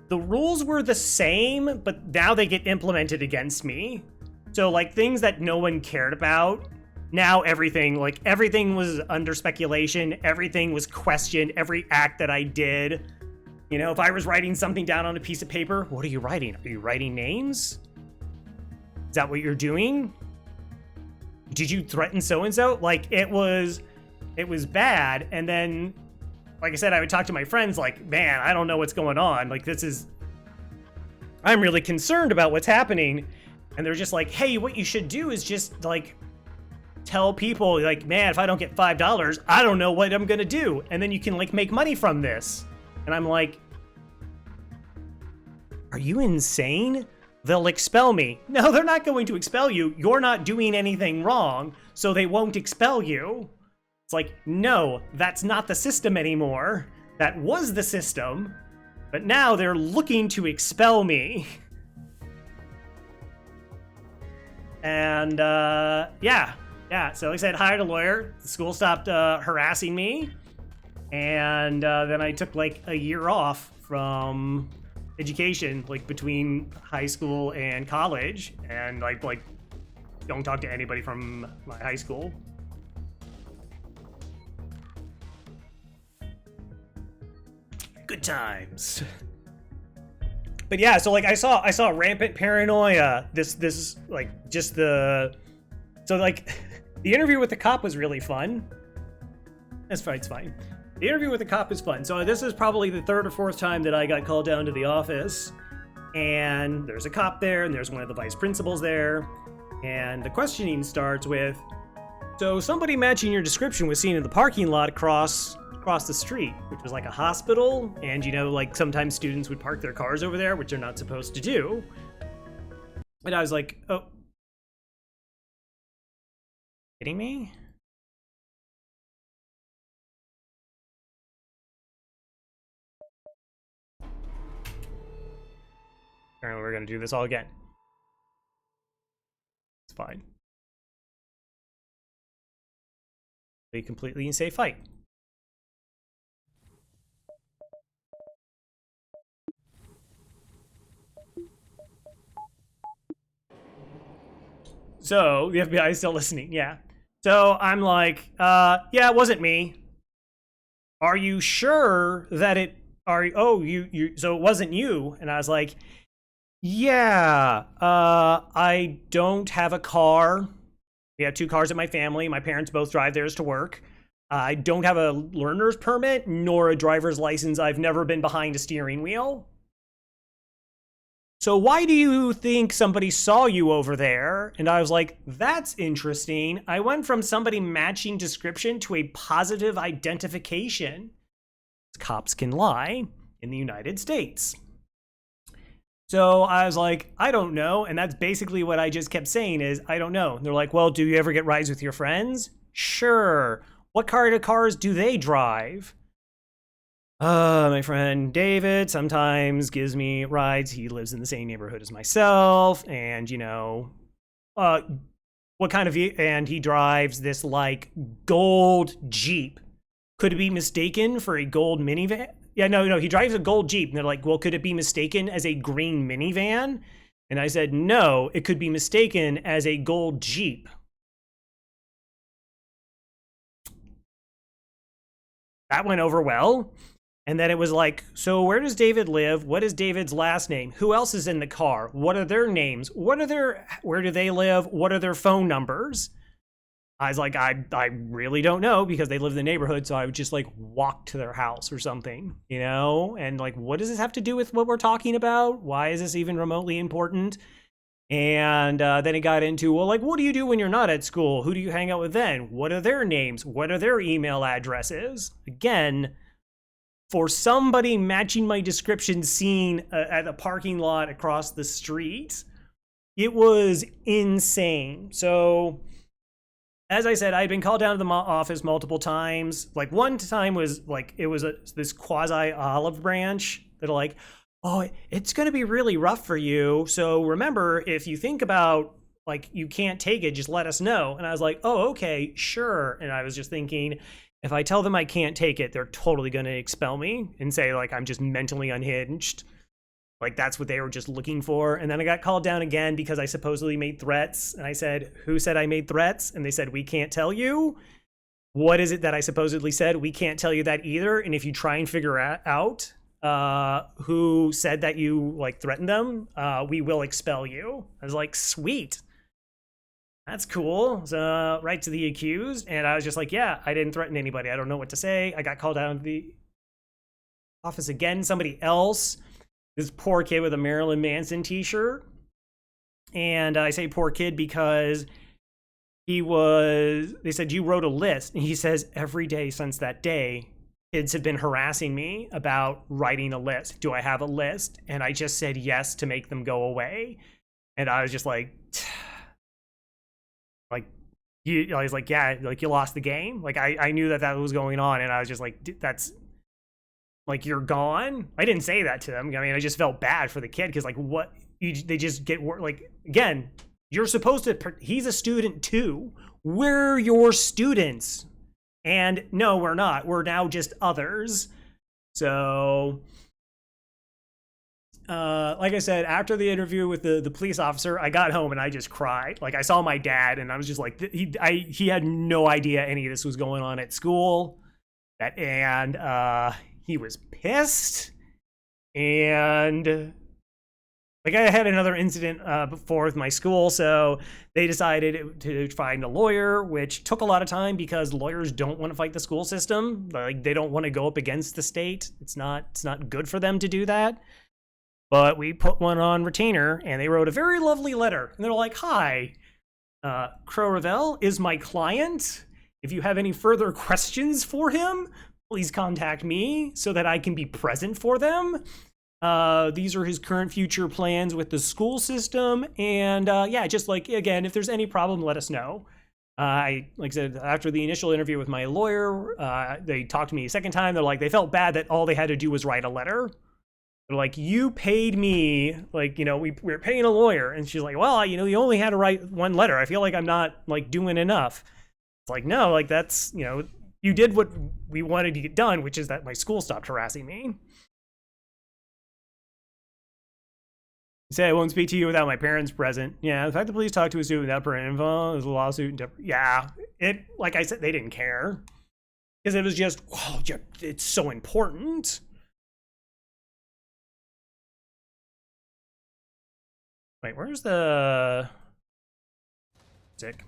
The rules were the same, but now they get implemented against me. So, like, things that no one cared about, now everything was under speculation. Everything was questioned. Every act that I did. You know, if I was writing something down on a piece of paper, what are you writing? Are you writing names? Is that what you're doing? Did you threaten so-and-so? Like, it was bad. And then, like I said, I would talk to my friends like, man, I don't know what's going on. Like, I'm really concerned about what's happening. And they're just like, hey, what you should do is just, like, tell people, like, man, if I don't get $5, I don't know what I'm gonna do. And then you can, like, make money from this. And I'm like, are you insane? They'll expel me. No, they're not going to expel you. You're not doing anything wrong, so they won't expel you. It's like, no, that's not the system anymore. That was the system, but now they're looking to expel me. And, yeah. So like I said, hired a lawyer. The school stopped harassing me. And then I took, like, a year off from education, like, between high school and college. And, like don't talk to anybody from my high school. Good times. But yeah, so like I saw rampant paranoia. This like just the so like the interview with the cop was really fun. That's fine, it's fine. The interview with the cop is fun. So this is probably the 3rd or 4th time that I got called down to the office, and there's a cop there, and there's one of the vice principals there, and the questioning starts with, so somebody matching your description was seen in the parking lot across the street, which was like a hospital, and you know, like sometimes students would park their cars over there, which they're not supposed to do. And I was like, oh, kidding me? Apparently we're gonna do this all again. It's fine. A completely unsafe fight. So the FBI is still listening, yeah. So I'm like, yeah, it wasn't me. Are you sure that it so it wasn't you? And I was like, yeah, I don't have a car. We have 2 cars in my family. My parents both drive theirs to work. I don't have a learner's permit nor a driver's license. I've never been behind a steering wheel. so why do you think somebody saw you over there? And I was like, that's interesting. I went from somebody matching description to a positive identification. Cops can lie in the United States. So I was like, I don't know. And that's basically what I just kept saying is, I don't know. And they're like, well, do you ever get rides with your friends? Sure. What kind of cars do they drive? My friend David sometimes gives me rides. He lives in the same neighborhood as myself. And, you know, what kind of, and he drives this like gold Jeep. Could it be mistaken for a gold minivan? Yeah, no, he drives a gold Jeep. And they're like, well, could it be mistaken as a green minivan? And I said, no, it could be mistaken as a gold Jeep. That went over well. And then it was like, so where does David live? What is David's last name? Who else is in the car? What are their names? Where do they live? What are their phone numbers? I was like, I really don't know because they live in the neighborhood. So I would just like walk to their house or something, you know? And like, what does this have to do with what we're talking about? Why is this even remotely important? And then it got into, well, like, what do you do when you're not at school? Who do you hang out with then? What are their names? What are their email addresses? Again, for somebody matching my description seen at a parking lot across the street, it was insane. So as I said, I'd been called down to the office multiple times. Like one time was like, it was this quasi olive branch that are like, oh, it's going to be really rough for you. So remember, if you think about like, you can't take it, just let us know. And I was like, oh, okay, sure. And I was just thinking, if I tell them I can't take it, they're totally going to expel me and say like, I'm just mentally unhinged. Like that's what they were just looking for. And then I got called down again because I supposedly made threats. And I said, who said I made threats? And they said, we can't tell you. What is it that I supposedly said? We can't tell you that either. And if you try and figure out who said that you like threatened them, we will expel you. I was like, sweet. That's cool. So right to the accused. And I was just like, yeah, I didn't threaten anybody. I don't know what to say. I got called down to the office again. Somebody else. This poor kid with a Marilyn Manson t-shirt. And I say poor kid because they said, you wrote a list. And he says, every day since that day, kids have been harassing me about writing a list. Do I have a list? And I just said yes to make them go away. And I was just like, I was like, yeah, like you lost the game. Like I knew that was going on. And I was just like, that's, like, you're gone? I didn't say that to them. I mean, I just felt bad for the kid because, like, they just get, like, again, you're supposed to, he's a student too. We're your students. And no, we're not. We're now just others. So, like I said, after the interview with the police officer, I got home and I just cried. Like, I saw my dad and I was just like, he had no idea any of this was going on at school. He was pissed, and like I had another incident before with my school, so they decided to find a lawyer, which took a lot of time because lawyers don't want to fight the school system. Like they don't want to go up against the state. It's not good for them to do that. But we put one on retainer, and they wrote a very lovely letter, and they're like, "Hi, Crow Ravel is my client. If you have any further questions for him, please contact me so that I can be present for them. These are his current future plans with the school system. And yeah, just like, again, if there's any problem, let us know." Like I said, after the initial interview with my lawyer, they talked to me a second time. They're like, they felt bad that all they had to do was write a letter. They're like, you paid me, like, you know, we're paying a lawyer. And she's like, well, you know, you only had to write one letter. I feel like I'm not like doing enough. It's like, no, like that's, you know, you did what we wanted to get done, which is that my school stopped harassing me. Say I won't speak to you without my parents present. Yeah, the fact the police talked to a student without parent info is a lawsuit. Yeah, like I said, they didn't care because it was just, oh, it's so important. Wait, where's the sick?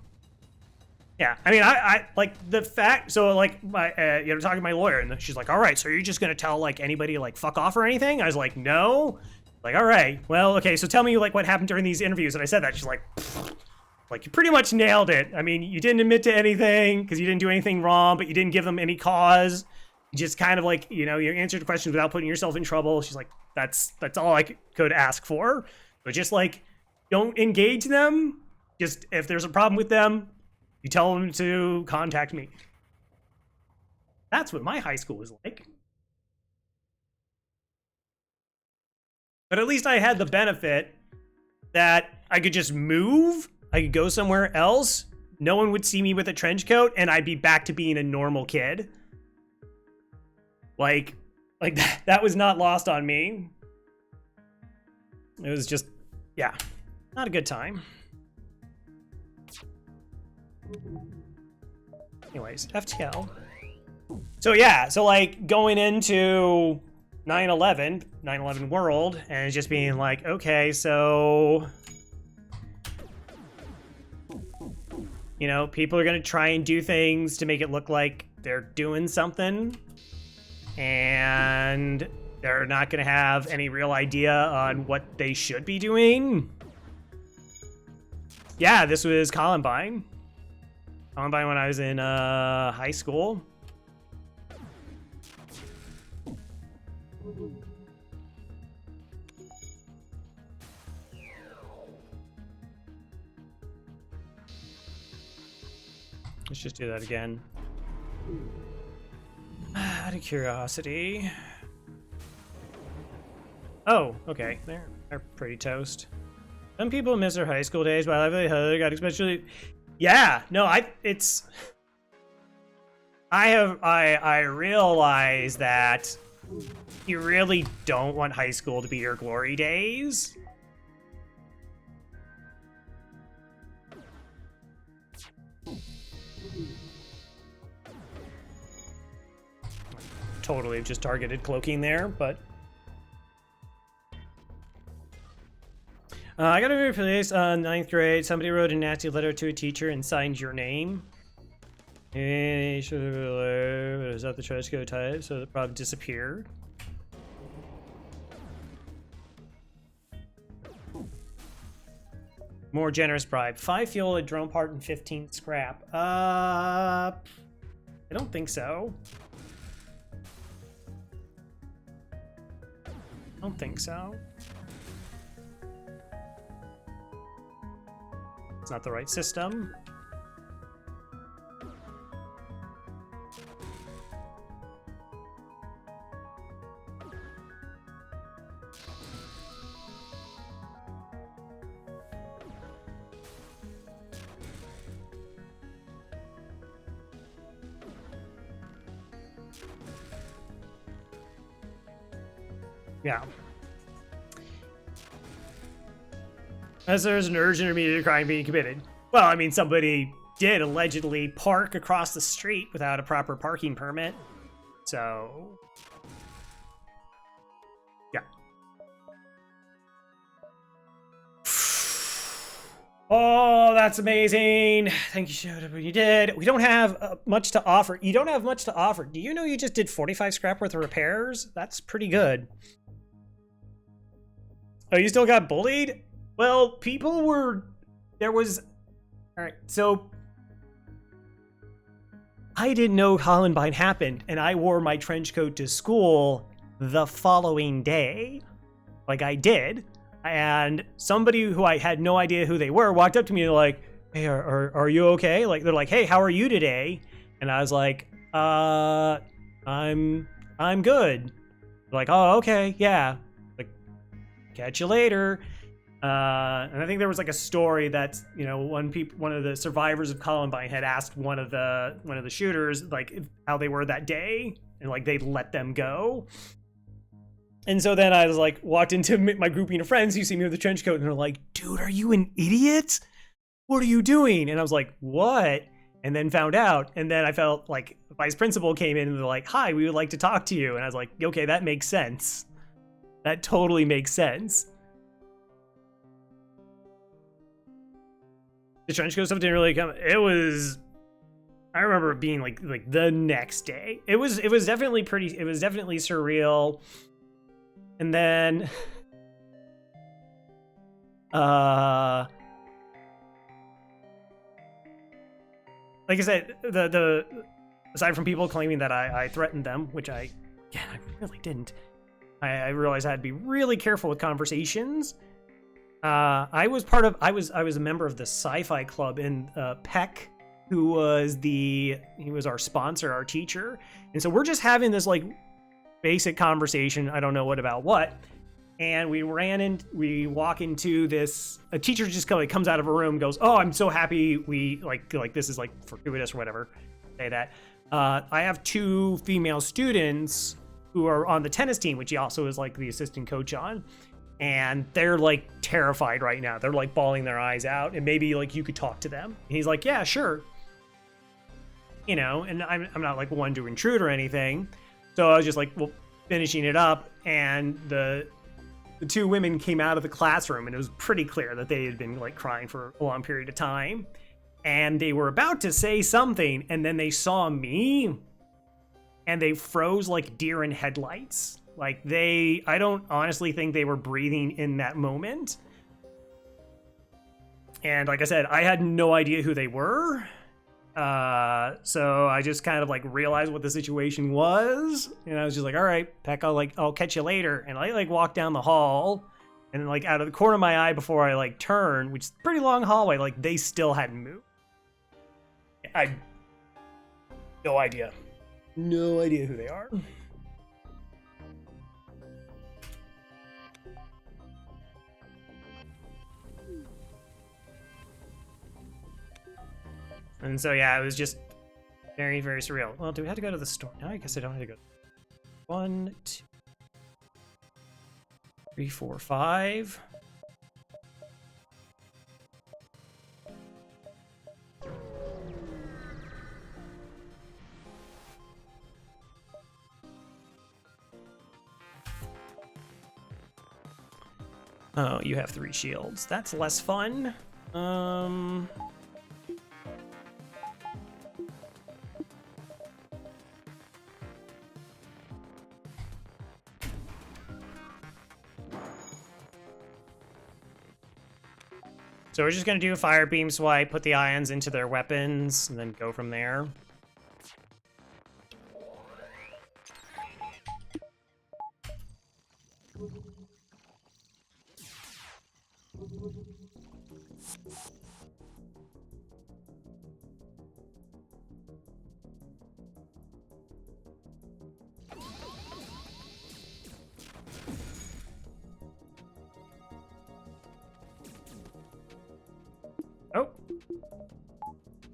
Yeah, I mean, I like the fact. So, like, talking to my lawyer, and she's like, "All right, so you're just gonna tell like anybody like fuck off or anything?" I was like, "No, Like, all right, well, okay, so tell me like what happened during these interviews. And I said that. She's like you pretty much nailed it. I mean, you didn't admit to anything because you didn't do anything wrong, but you didn't give them any cause. You just kind of like, you know, you answered questions without putting yourself in trouble. She's like, that's all I could ask for. But just like, don't engage them. Just if there's a problem with them, you tell them to contact me. That's what my high school was like. But at least I had the benefit that I could just move. I could go somewhere else. No one would see me with a trench coat, and I'd be back to being a normal kid. Like that was not lost on me. It was just, yeah, not a good time. Anyways, FTL. So yeah, so like going into 9/11 world, and just being like, okay, so, you know, people are gonna try and do things to make it look like they're doing something, and they're not gonna have any real idea on what they should be doing. Yeah, this was Columbine. Columbine when I was in high school. Let's just do that again. Out of curiosity. Oh, okay. They're pretty toast. Some people miss their high school days, but I got especially. Yeah, no, I realize that you really don't want high school to be your glory days. Totally just targeted cloaking there, but I got a very place on 9th grade. Somebody wrote a nasty letter to a teacher and signed your name. And should have but it was not the trench coat type, so the problem disappeared. More generous bribe. 5 fuel, a drone part, and 15 scrap. I don't think so. I don't think so. It's not the right system. Yeah. As there's an urgent or immediate crime being committed. Well, I mean, somebody did allegedly park across the street without a proper parking permit. So, yeah. Oh, that's amazing. Thank you, showed up when you did. We don't have much to offer. You don't have much to offer. Do you know you just did 45 scrap worth of repairs? That's pretty good. Oh, you still got bullied? Well, people were... There was... Alright, so... I didn't know Columbine happened, and I wore my trench coat to school the following day. Like, I did. And somebody who I had no idea who they were walked up to me and like, hey, are you okay? Like, they're like, hey, how are you today? And I was like, I'm good. They're like, oh, okay, yeah. Like, catch you later. And I think there was like a story that, you know, one of the survivors of Columbine had asked one of the shooters like how they were that day, and like they let them go. And so then I was like, walked into my grouping of friends who see me with a trench coat, and they're like, dude, are you an idiot? What are you doing? And I was like, what? And then found out, and then I felt like the vice principal came in and they're like, hi, we would like to talk to you. And I was like, okay, that makes sense. That totally makes sense. The trench coat stuff didn't really come. It was, I remember it being like the next day. It was definitely surreal. And then Like I said, the aside from people claiming that I threatened them, which I really didn't. I realized I had to be really careful with conversations. I was a member of the sci-fi club in Peck, who was he was our sponsor, our teacher, and so we're just having this like basic conversation. I don't know what, and we walk into this. A teacher just comes out of a room, goes, "Oh, I'm so happy we like this is like fortuitous or whatever." Say that. I have 2 female students who are on the tennis team, which he also is like the assistant coach on. And they're like terrified right now. They're like bawling their eyes out, and maybe like you could talk to them. And he's like, yeah, sure. You know, and I'm not like one to intrude or anything. So I was just like, well, finishing it up, and the 2 women came out of the classroom, and it was pretty clear that they had been like crying for a long period of time. And they were about to say something, and then they saw me, and they froze like deer in headlights. Like I don't honestly think they were breathing in that moment. And like I said, I had no idea who they were. So I just kind of like realized what the situation was. And I was just like, all right, Peck, I'll catch you later. And I like walked down the hall, and then like out of the corner of my eye before I like turn, which is a pretty long hallway, like they still hadn't moved. No idea who they are. And so, yeah, it was just very, very surreal. Well, do we have to go to the store? No, I guess I don't have to go. 1, 2, 3, 4, 5. Oh, you have 3 shields. That's less fun. So we're just gonna do a fire beam swipe, put the ions into their weapons, and then go from there.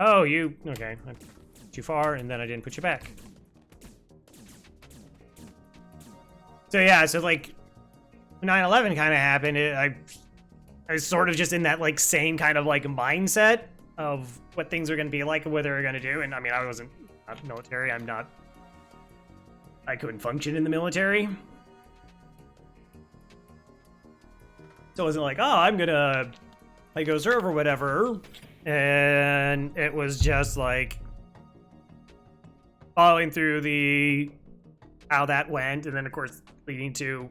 Oh, you... Okay. I put you far, and then I didn't put you back. So yeah, so like... 9/11 kind of happened. I was sort of just in that like same kind of like mindset of what things are going to be like and what they're going to do. And I mean, I wasn't not military. I couldn't function in the military. So it wasn't like, oh, I'm going to like go serve or whatever. And it was just like following through how that went, and then of course leading to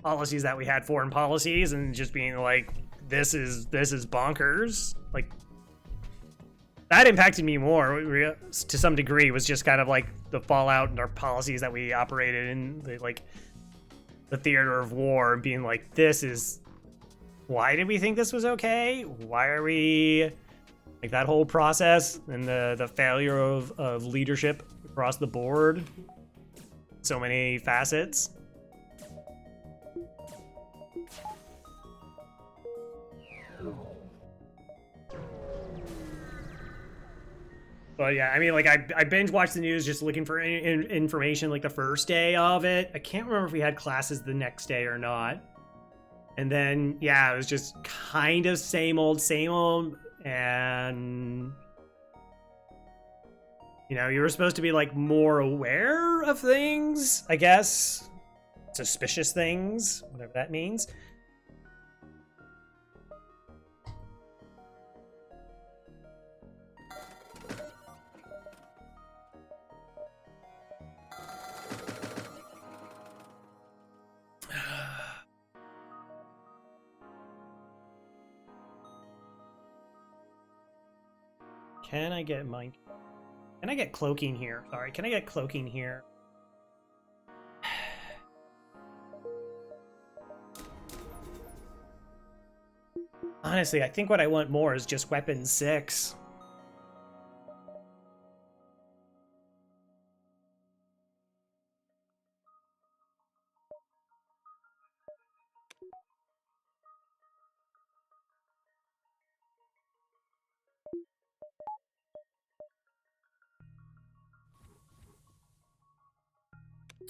policies that we had, foreign policies, and just being like, this is bonkers. Like that impacted me more to some degree. Was just kind of like the fallout and our policies that we operated in, the theater of war, and being like, this is, why did we think this was okay? Why are we like that whole process, and the failure of leadership across the board, so many facets. But yeah, I mean, like I binge watched the news just looking for information like the first day of it. I can't remember if we had classes the next day or not. And then yeah, it was just kind of same old, and you know, you were supposed to be like more aware of things, I guess. Suspicious things, whatever that means. Can I get mine? Can I get cloaking here? Sorry, can I get cloaking here? Honestly, I think what I want more is just weapon 6.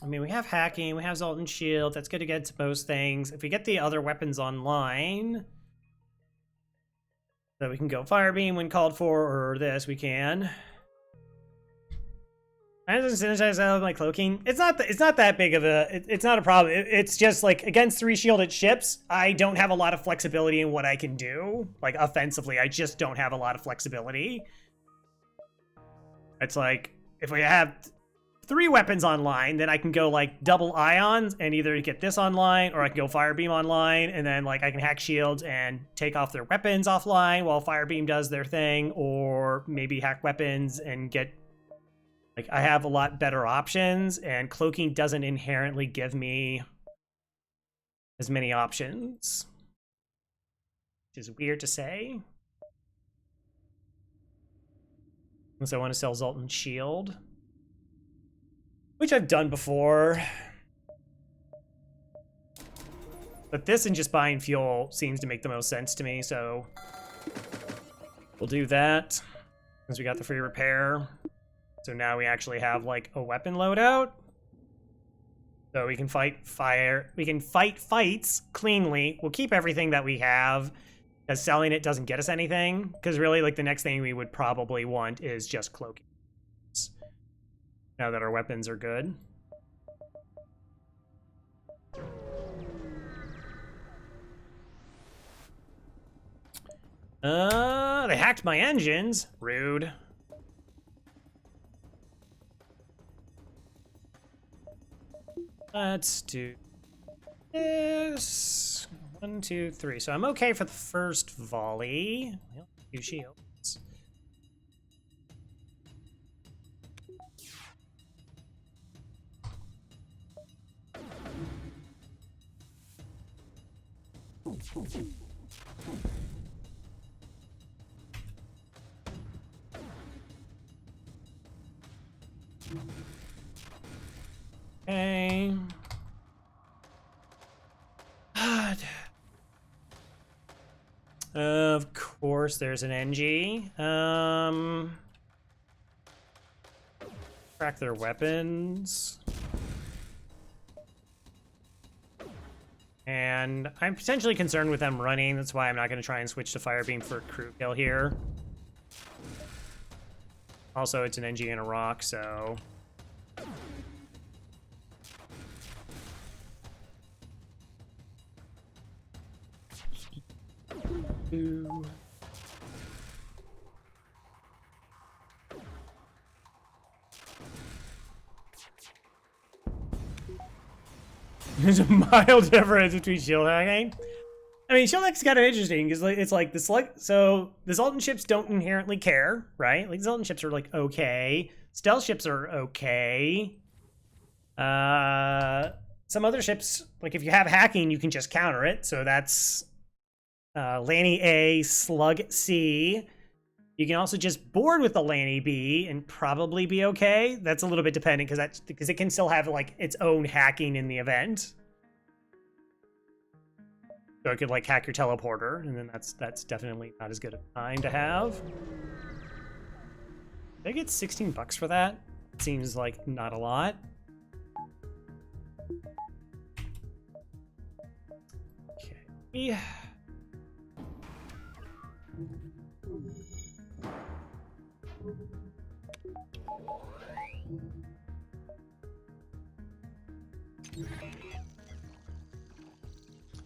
I mean, we have hacking, we have Zoltan Shield, that's good to get to most things. If we get the other weapons online, so we can go Fire Beam when called for, or this, we can. I just synergize out of my cloaking. It's not that big of a, it's not a problem. It's just like against 3 shielded ships, I don't have a lot of flexibility in what I can do. Like offensively, I just don't have a lot of flexibility. It's like, if we have 3 weapons online, then I can go like double ions and either get this online, or I can go Fire Beam online, and then like I can hack shields and take off their weapons offline while Fire Beam does their thing, or maybe hack weapons and get, like, I have a lot better options, and cloaking doesn't inherently give me as many options, which is weird to say. Unless I want to sell Zoltan Shield, which I've done before. But this and just buying fuel seems to make the most sense to me, so we'll do that since we got the free repair. So now we actually have like a weapon loadout. So we can fight fire. We can fight fights cleanly. We'll keep everything that we have, because selling it doesn't get us anything. Because really, like, the next thing we would probably want is just cloaking. Now that our weapons are good. They hacked my engines. Rude. Let's do this. 1, 2, 3. So I'm okay for the first volley. Well, 2 shields. Okay. Of course, there's an NG. Track their weapons. And I'm potentially concerned with them running. That's why I'm not going to try and switch to Fire Beam for crew kill here. Also, it's an NG and a rock, so... Ooh. There's a mild difference between shield hacking. I mean, shield hacking's kind of interesting because it's like the select. So the Zoltan ships don't inherently care, right? Like Zoltan ships are like okay, stealth ships are okay. Some other ships, like if you have hacking, you can just counter it. So that's Lanny A, Slug C. You can also just board with the Lanny B and probably be okay. That's a little bit dependent because it can still have like its own hacking in the event. So it could like hack your teleporter, and then that's definitely not as good a time to have. Did I get 16 bucks for that? Seems like not a lot. Okay.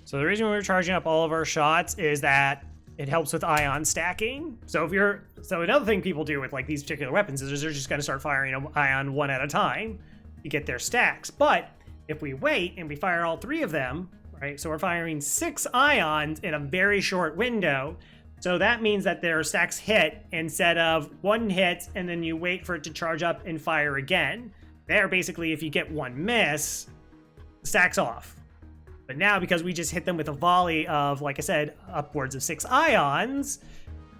So the reason we were charging up all of our shots is that it helps with ion stacking. So another thing people do with like these particular weapons is they're just going to start firing an ion one at a time to get their stacks. But if we wait and we fire all 3 of them, right? So we're firing 6 ions in a very short window. So that means that their stacks hit instead of one hit and then you wait for it to charge up and fire again. There, basically, if you get one miss, the stack's off. But now, because we just hit them with a volley of, like I said, upwards of 6 ions,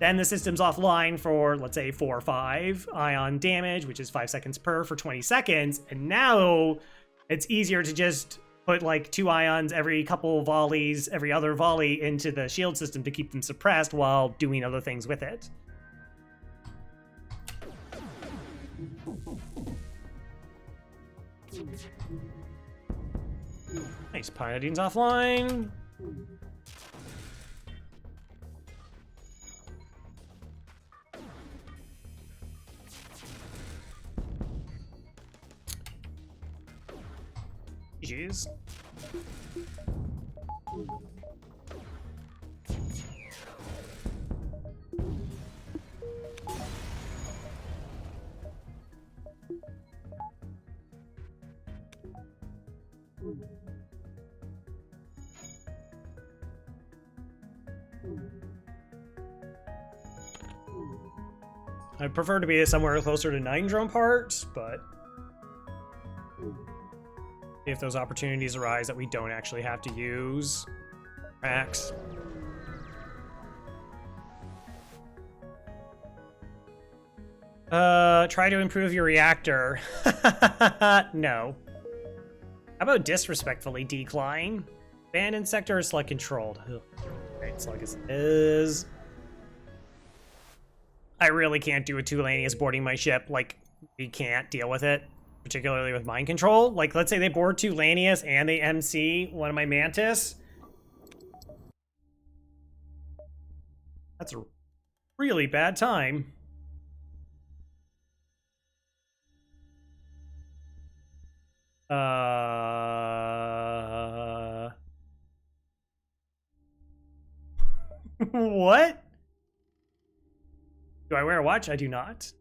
then the system's offline for, let's say, 4 or 5 ion damage, which is 5 seconds per for 20 seconds. And now it's easier to just put like 2 ions every couple volleys, every other volley into the shield system to keep them suppressed while doing other things with it. Nice, Pyodine's offline. GG's. I prefer to be somewhere closer to 9 drone parts, but if those opportunities arise that we don't actually have to use Max. Try to improve your reactor. No. How about disrespectfully decline? Abandoned sector is slug controlled. Right, slug is. I really can't do a Tulanius boarding my ship. Like, we can't deal with it, particularly with mind control. Like, let's say they board Tulanius and they MC one of my Mantis. That's a really bad time. What? Do I wear a watch? I do not.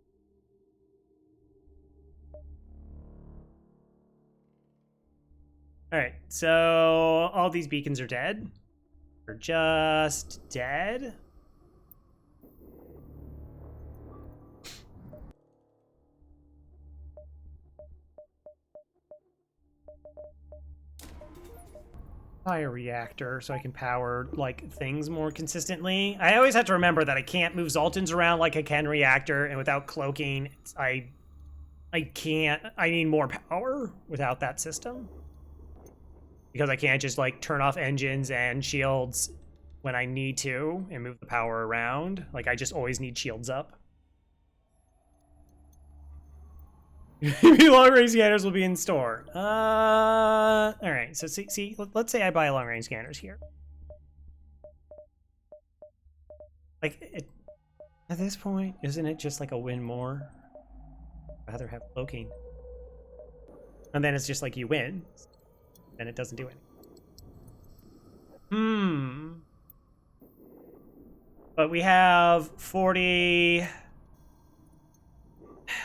Alright, so all these beacons are dead. They're just dead. Fire reactor so I can power like things more consistently. I always have to remember that I can't move Zoltans around like I can reactor, and without cloaking, I can't. I need more power without that system. Because I can't just like turn off engines and shields when I need to and move the power around. Like I just always need shields up. Long range scanners will be in store. All right. So see, let's say I buy long range scanners here. Like, at this point, isn't it just like a win more? I'd rather have cloaking. And then it's just like you win. Then it doesn't do anything. But we have 40...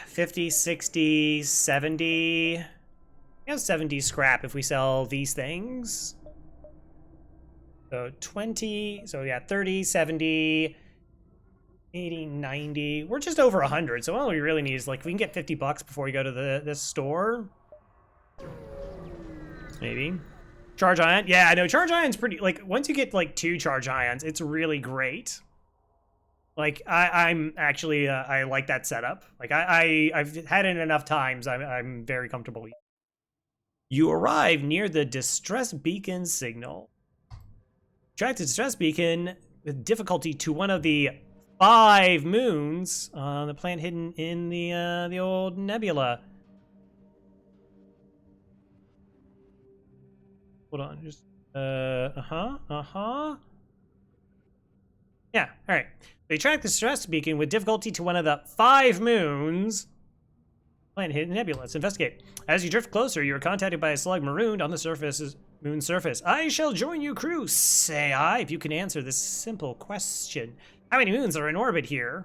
50, 60, 70. We have 70 scrap if we sell these things. So 20, so yeah, 30, 70, 80, 90. We're just over 100. So all we really need is like, if we can get 50 bucks before we go to this store. Maybe. Charge ion? Yeah, I know Charge ion's pretty, like once you get like 2 charge ions, it's really great. Like, I'm actually, I like that setup. Like, I've had it enough times, I'm very comfortable. You arrive near the distress beacon signal. Track the distress beacon with difficulty to one of the 5 moons on the planet hidden in the old nebula. Hold on, just, Yeah, all right. They track the distress beacon with difficulty to one of the 5 moons. Planet hidden nebula. Let's investigate. As you drift closer, you are contacted by a slug marooned on the moon's surface. I shall join you, crew, say I, if you can answer this simple question. How many moons are in orbit here?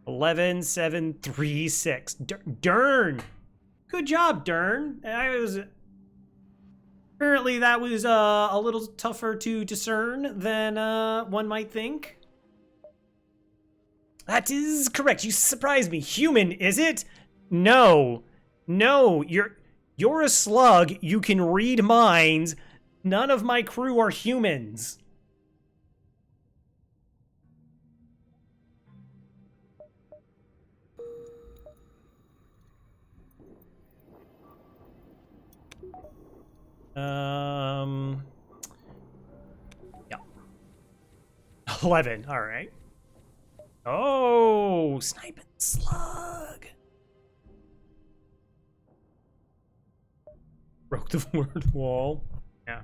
11,736. Dern. Good job, Dern. Apparently that was a little tougher to discern than one might think. That is correct. You surprised me. Human, is it? No. No, you're a slug. You can read minds. None of my crew are humans. Yeah. 11, all right. Oh, sniping slug. Broke the fourth wall. Yeah.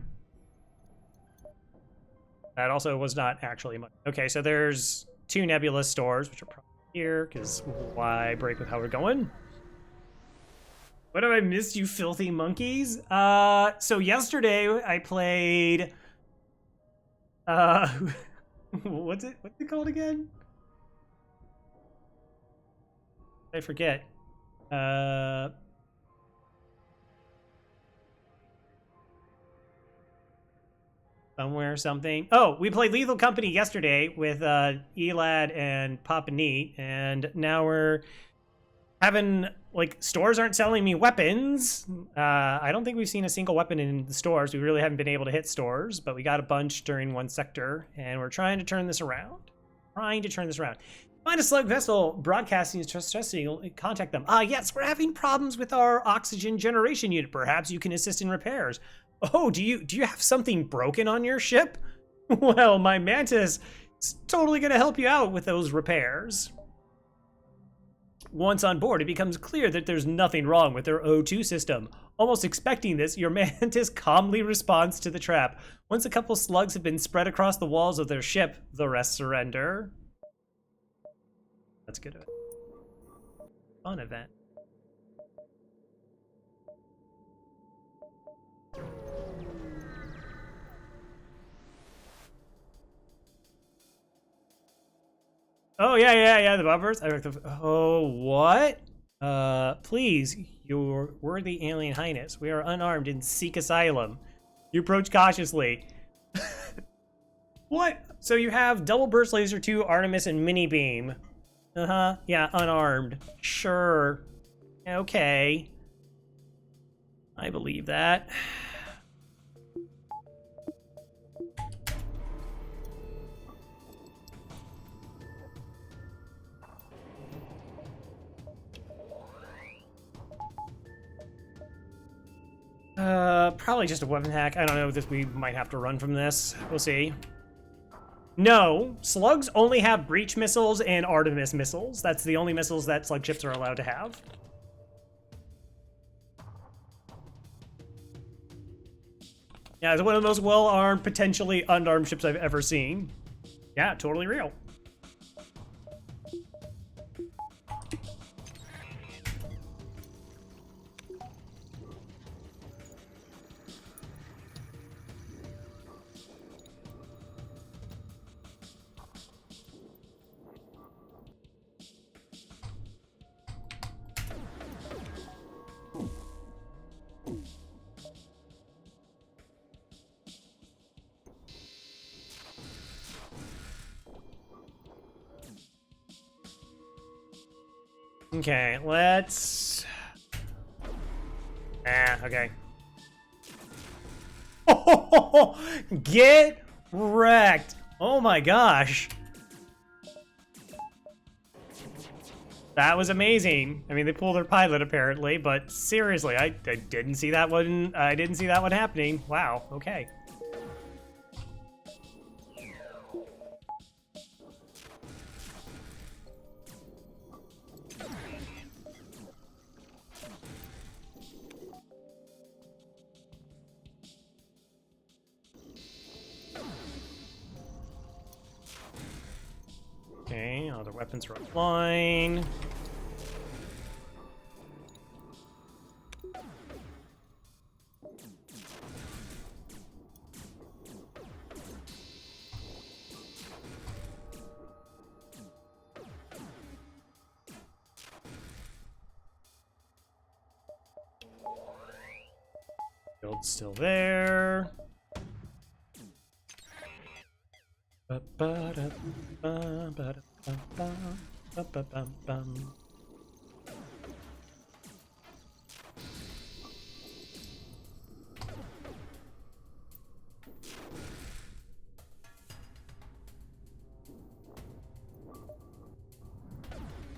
That also was not actually much. Okay, so there's 2 nebula stores, which are probably here, because why break with how we're going? What have I missed, you filthy monkeys? So yesterday I played... what's it called again? I forget. Somewhere, something. Oh, we played Lethal Company yesterday with Elad and Papa Neat, and now we're having, like, stores aren't selling me weapons. I don't think we've seen a single weapon in the stores. We really haven't been able to hit stores, but we got a bunch during one sector, and we're trying to turn this around. Find a slug vessel broadcasting is stressing. Contact them. Yes, we're having problems with our oxygen generation unit. Perhaps you can assist in repairs. Oh, do you have something broken on your ship? Well, my mantis is totally gonna help you out with those repairs. Once on board, it becomes clear that there's nothing wrong with their O2 system. Almost expecting this, your mantis calmly responds to the trap. Once a couple slugs have been spread across the walls of their ship, the rest surrender. That's good. Fun event. Oh, yeah, the bumpers. Oh, what? Please, your worthy alien highness, we are unarmed and seek asylum. You approach cautiously. What? So you have double burst laser 2, Artemis, and mini beam. Uh-huh, yeah, unarmed. Sure. Okay. I believe that. Probably just a weapon hack. I don't know, this we might have to run from this. We'll see. No, slugs only have breach missiles and Artemis missiles. That's the only missiles that slug ships are allowed to have. Yeah, it's one of the most well-armed, potentially unarmed ships I've ever seen. Yeah, totally real. Okay, let's... okay. Oh, get wrecked. Oh my gosh. That was amazing. I mean, they pulled their pilot apparently, but seriously, I didn't see that one. I didn't see that one happening. Wow, okay. Okay, all the weapons are offline. Shield's still there.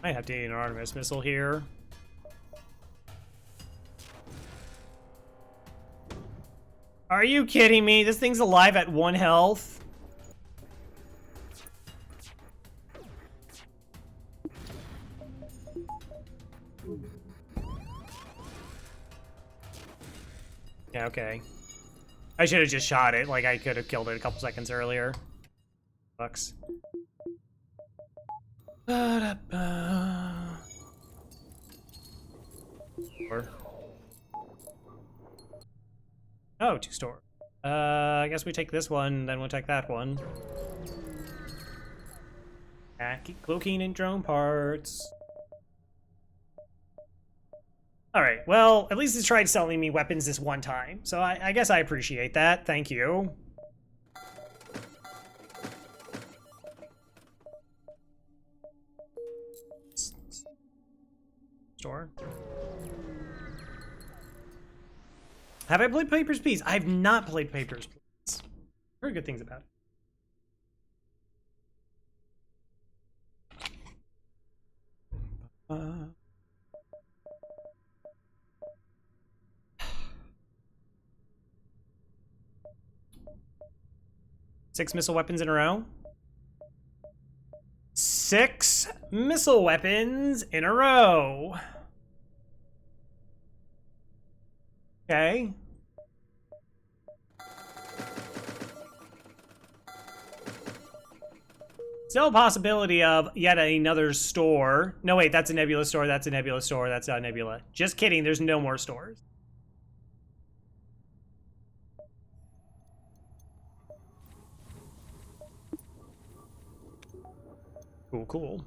I have to need an Artemis missile here. Are you kidding me? This thing's alive at 1 health. Yeah, okay. I should have just shot it. Like, I could have killed it a couple seconds earlier. Bucks. Oh, 2 store. I guess we take this one, then we'll take that one. Keep cloaking and drone parts. Alright, well, at least it's tried selling me weapons this one time. So I guess I appreciate that. Thank you. Store. Have I played Papers, Please? I have not played Papers, Please. Very good things about it. 6 missile weapons in a row. 6 missile weapons in a row. Okay. Still a possibility of yet another store. No, wait, that's a Nebula store, that's a Nebula store, that's not Nebula. Just kidding, there's no more stores. Cool, cool.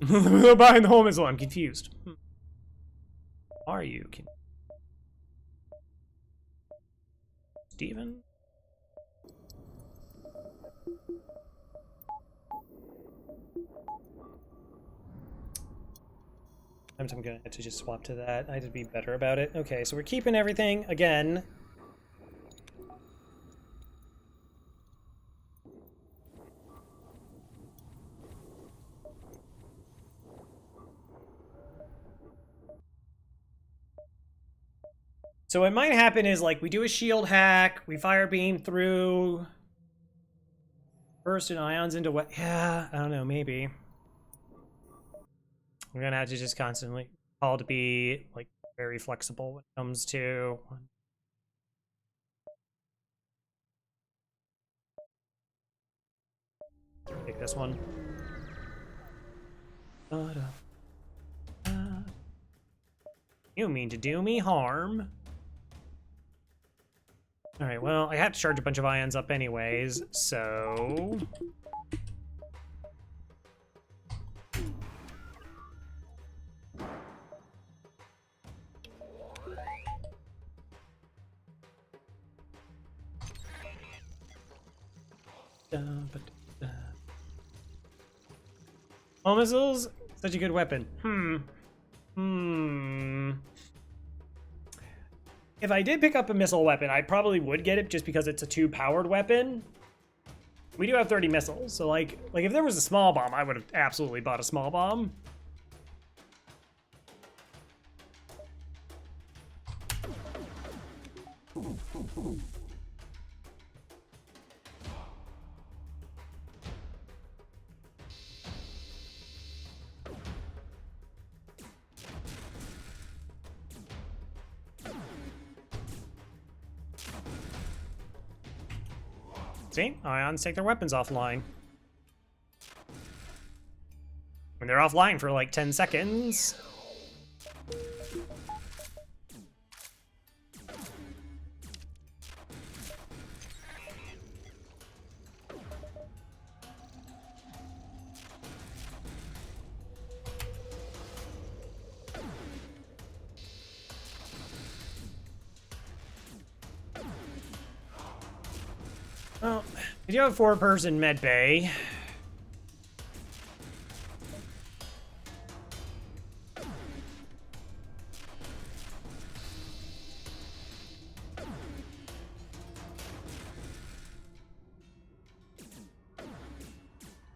They're buying the whole missile, I'm confused. Are you? Steven? I'm gonna have to just swap to that. I had to be better about it. Okay, so we're keeping everything again. So what might happen is, like, we do a shield hack, we fire beam through, burst and ions into what? Yeah, I don't know, maybe. We're gonna have to just constantly call to be, like, very flexible when it comes to. Take this one. You mean to do me harm? Alright, well, I have to charge a bunch of ions up anyways, so... All missiles? Such a good weapon. If I did pick up a missile weapon, I probably would get it just because it's a 2-powered weapon. We do have 30 missiles, so like if there was a small bomb, I would have absolutely bought a small bomb. See? Ions take their weapons offline. When they're offline for like 10 seconds. We do have a 4-person med bay.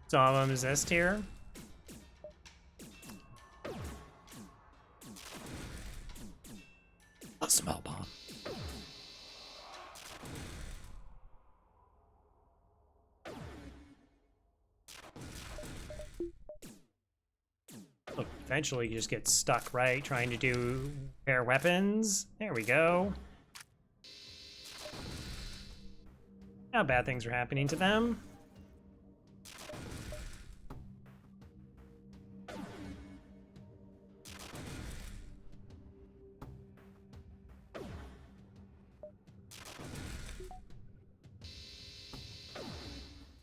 Some of them exist here. A smell bomb. Look, eventually you just get stuck, right? Trying to do repair weapons. There we go. Now bad things are happening to them.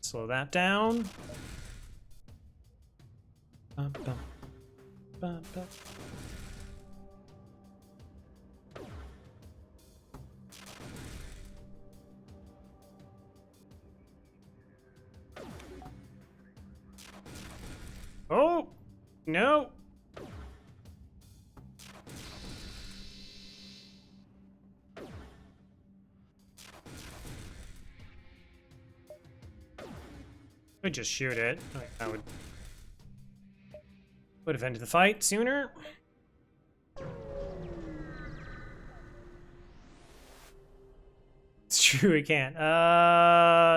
Slow that down. Oh, no. Could just shoot it. I would have ended the fight sooner. It's true, it can't.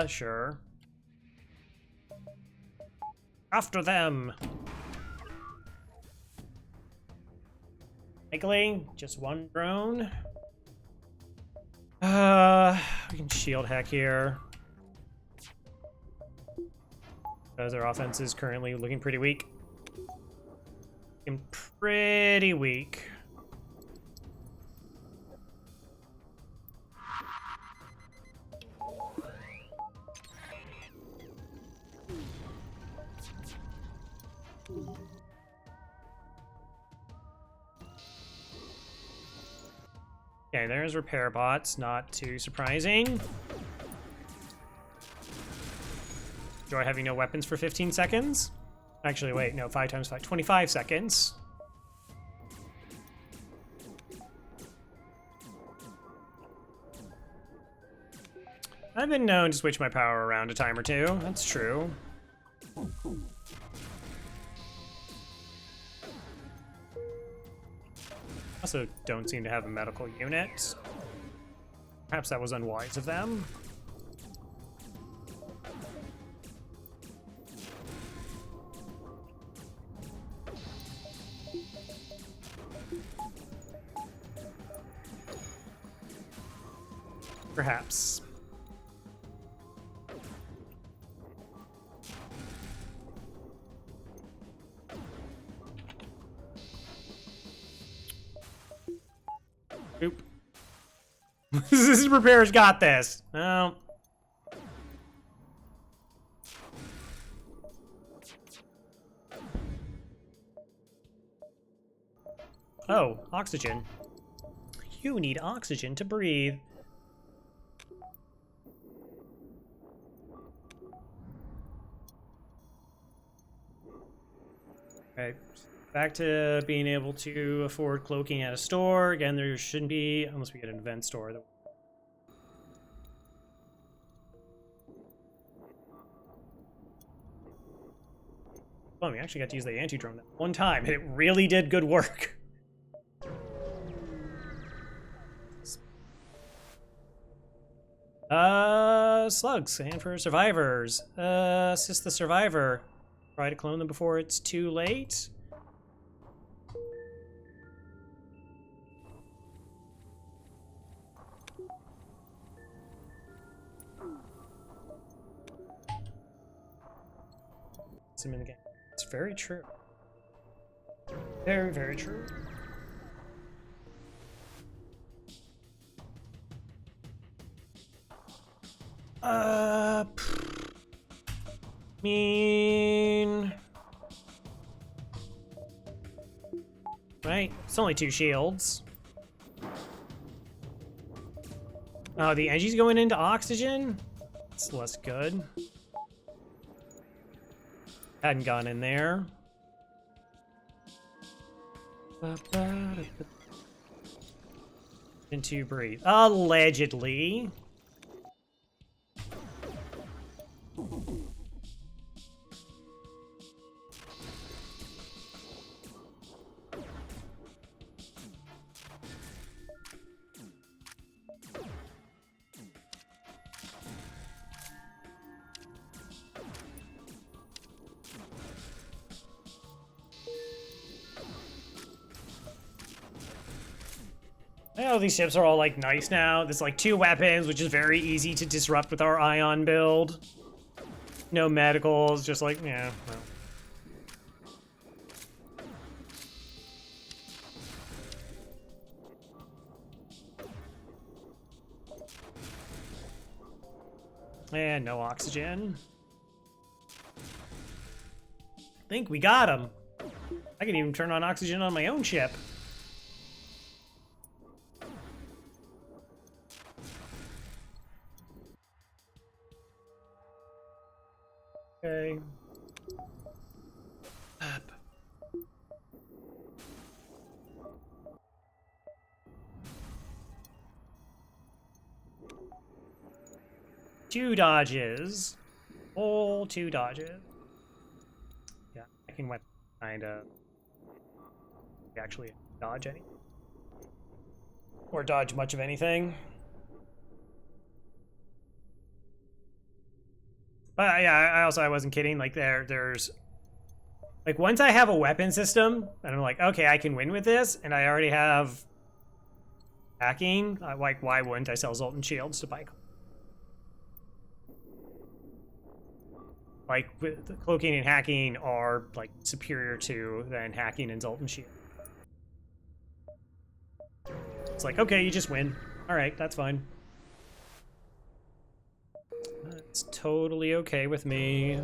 Sure. After them. Likely, just one drone. We can shield hack here. Because our offense is currently looking pretty weak. Looking pretty weak. Okay, there's repair bots, not too surprising. Enjoy having no weapons for 15 seconds. Actually, wait, no, 5 times 5, 25 seconds. I've been known to switch my power around a time or two, that's true. Also don't seem to have a medical unit. Perhaps that was unwise of them. Perhaps. Oop. This repair's got this. Oh. Oh, oxygen. You need oxygen to breathe. Okay, back to being able to afford cloaking at a store. Again, there shouldn't be, unless we get an event store. Oh, we actually got to use the anti-drone that one time, and it really did good work. Slugs, and for survivors. Assist the survivor. Try to clone them before it's too late. It's in the game. It's very true. Very, very true. Mean. Right? It's only 2 shields. Oh, the energy's going into oxygen? That's less good. Hadn't gone in there. Into breathe. Allegedly. I know these ships are all like nice now. There's like 2 weapons, which is very easy to disrupt with our ion build. No medicals, just like, yeah, well. And no oxygen. I think we got him. I can even turn on oxygen on my own ship. Okay. Up. Two dodges. All 2 dodges. Yeah, I can weapon kinda actually dodge any. Or dodge much of anything. But yeah, I wasn't kidding. Like there's like once I have a weapon system and I'm like, okay, I can win with this, and I already have hacking. Like, why wouldn't I sell Zoltan shields to buy? Like the cloaking and hacking are like superior to than hacking and Zoltan shield. It's like, okay, you just win. All right, that's fine. That's totally okay with me.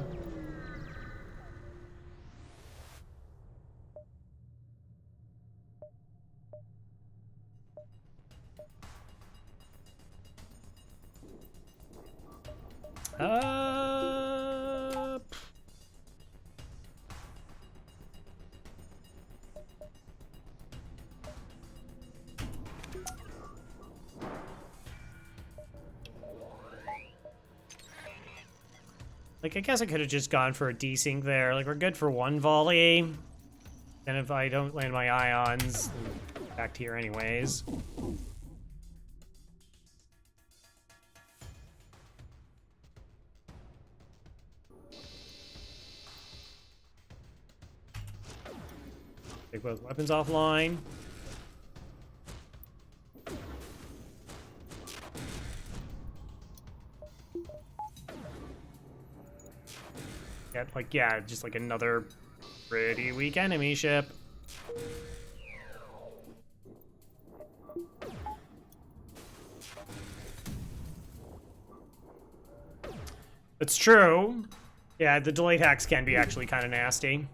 Like, I guess I could have just gone for a desync there. Like, we're good for 1 volley. And if I don't land my ions, I'm back to here anyways. Take both weapons offline. Like, yeah, just like another pretty weak enemy ship. It's true. Yeah, the delayed hacks can be actually kind of nasty.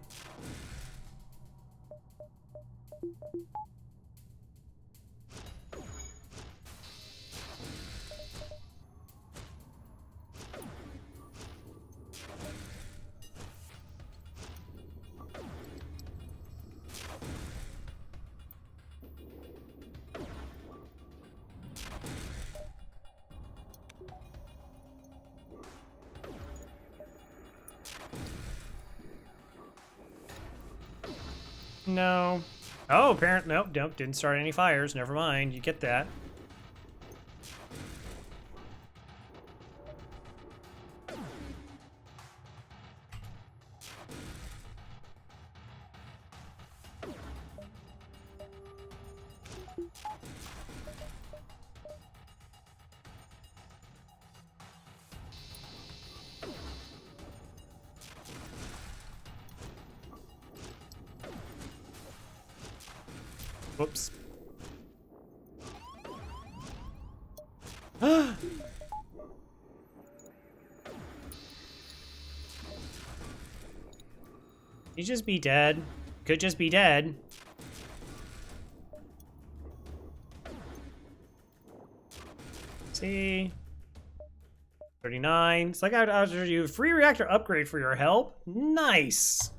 No. Oh, apparently, nope, didn't start any fires. Never mind, you get that. Whoops. You just be dead. Could just be dead. See? 39. It's like I'd offer you a free reactor upgrade for your help. Nice.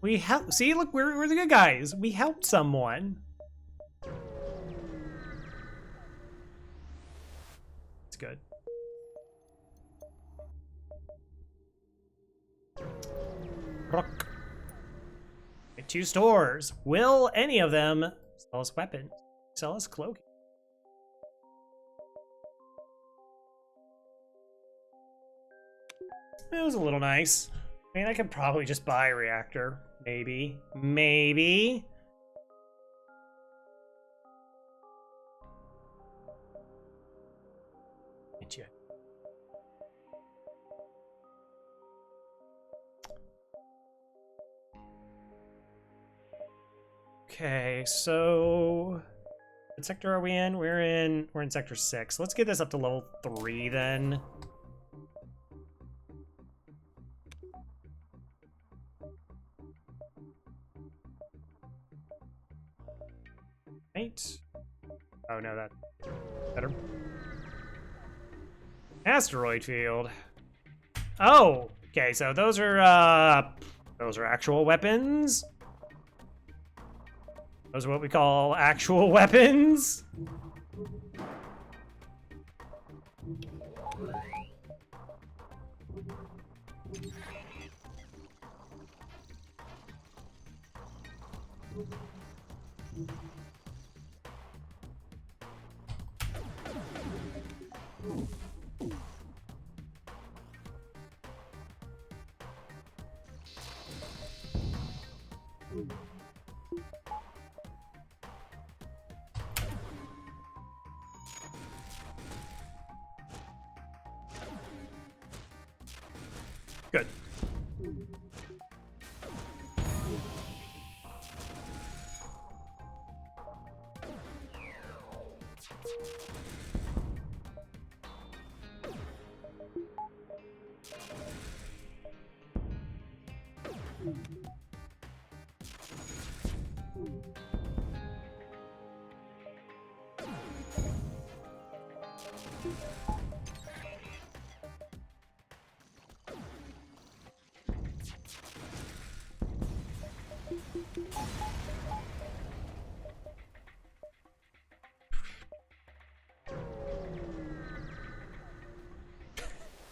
We help. See, look, we're the good guys. We helped someone. It's good. Rook. 2 stores. Will any of them sell us weapons? Sell us cloaking? It was a little nice. I mean, I could probably just buy a reactor. Maybe. Maybe. Can't you? Okay, so what sector are we in? We're in sector 6. Let's get this up to level 3 then. Right. Oh no, that's better. Asteroid field. Oh, okay, so those are actual weapons. Those are what we call actual weapons. Good.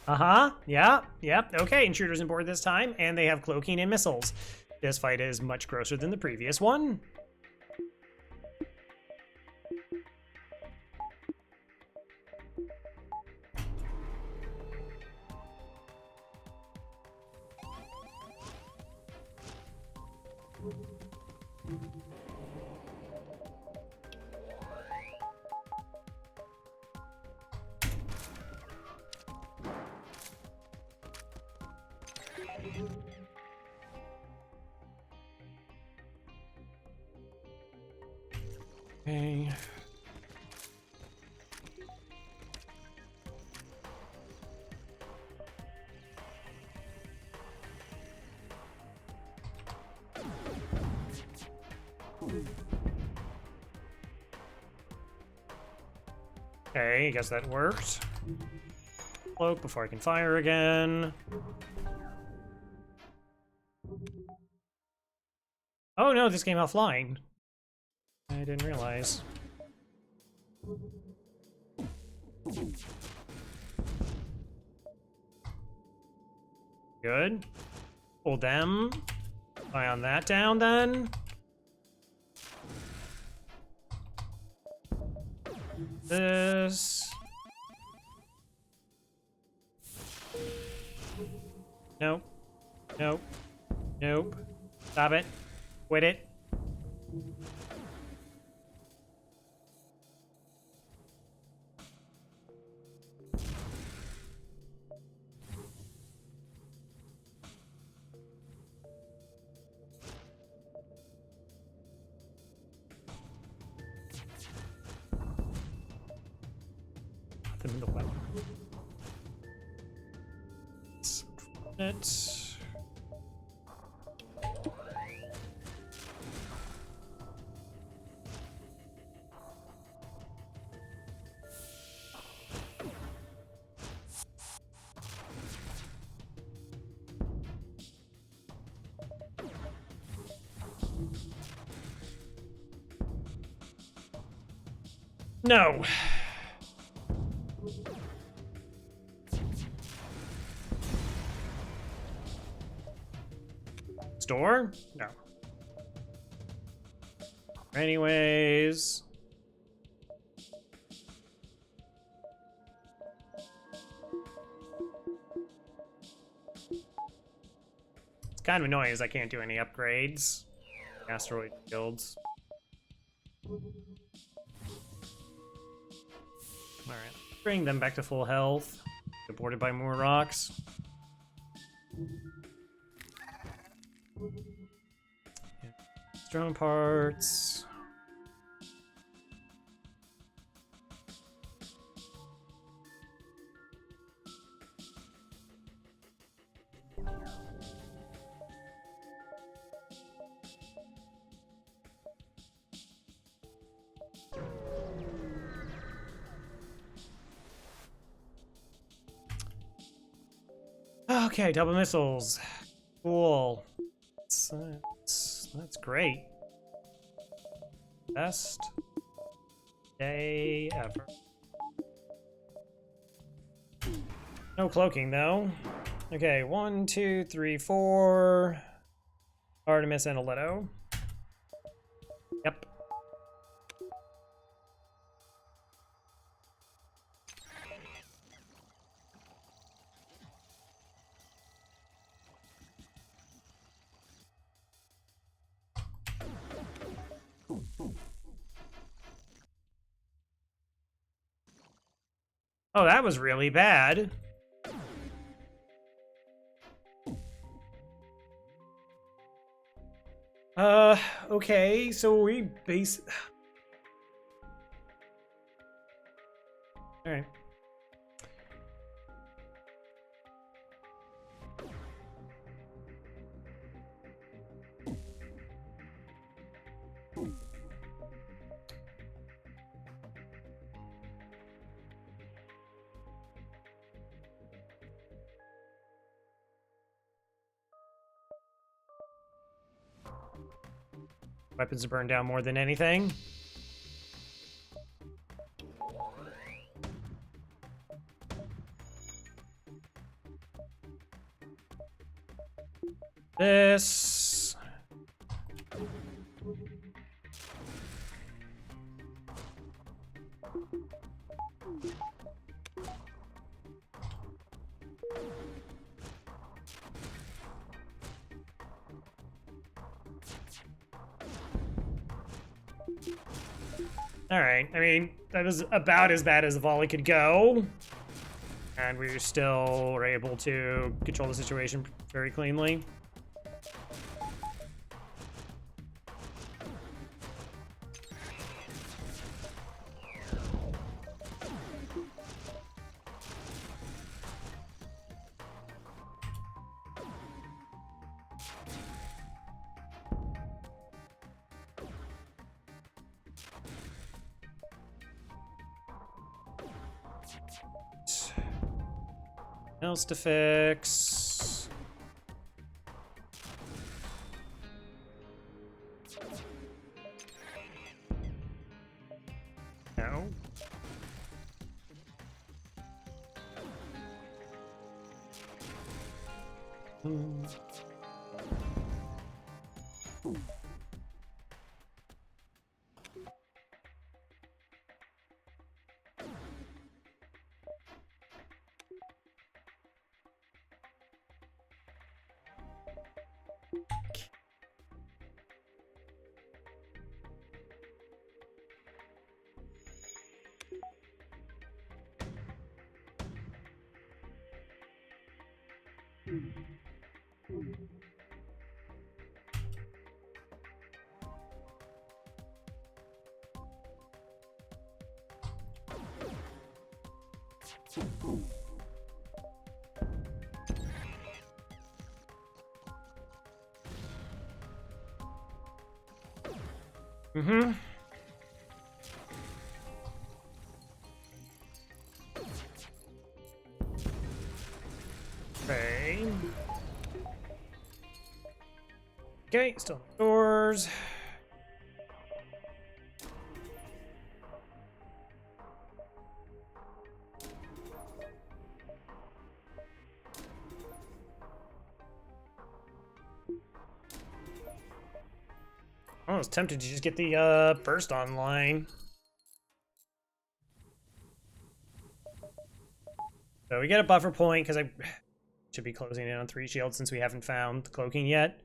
Uh-huh. Yeah. Yep. Okay, intruders on board this time, and they have cloaking and missiles. This fight is much grosser than the previous one. Okay. Okay, I guess that worked. Cloak before I can fire again. Oh no, this came offline. I didn't realize. Good. Pull them. Eye on that down then. This. Nope. Nope. Nope. Stop it. Quit it. Put them in the web. It. No. Store? No. Anyways. It's kind of annoying as I can't do any upgrades. Asteroid fields. Alright, bring them back to full health. Supported by more rocks. Drone parts. Okay, double missiles. Cool. That's great. Best day ever. No cloaking though. Okay, 1, 2, 3, 4. Artemis and a Leto. Yep. Oh, that was really bad. Okay, so we base... Alright. Weapons burn down more than anything. This. Alright, I mean, that was about as bad as the volley could go. And we still were able to control the situation very cleanly. Else to fix. No. Mm-hmm. Okay. Okay, still doors. was tempted to just get the burst online. So we get a buffer point because I should be closing in on 3 shields since we haven't found cloaking yet.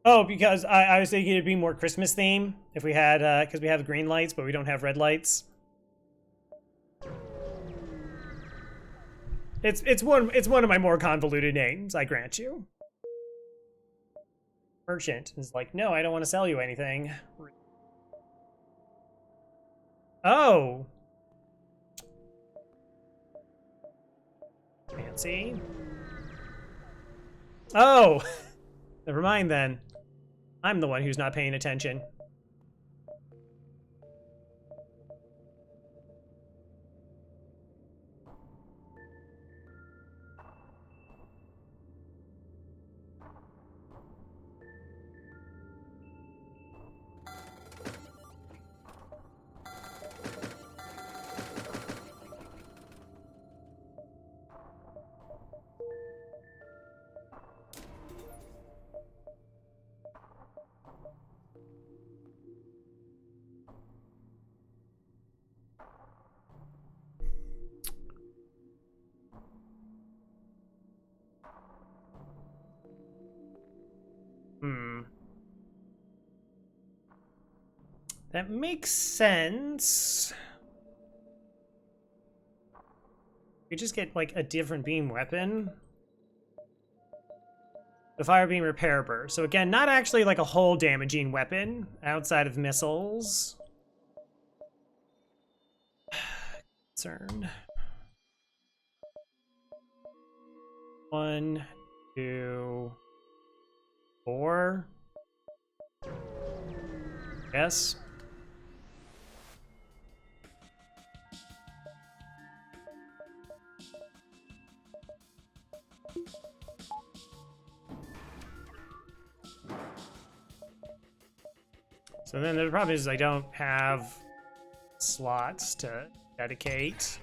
Oh, because I was thinking it'd be more Christmas theme if we had, because we have green lights, but we don't have red lights. It's one of my more convoluted names, I grant you. Merchant is like, no, I don't want to sell you anything. Oh. Fancy. Oh. Never mind then. I'm the one who's not paying attention. That makes sense. You just get, like, a different beam weapon. The fire beam repair burst. So again, not actually, like, a whole damaging weapon outside of missiles. Concern. 1, 2, 4. Yes. So then the problem is I don't have slots to dedicate.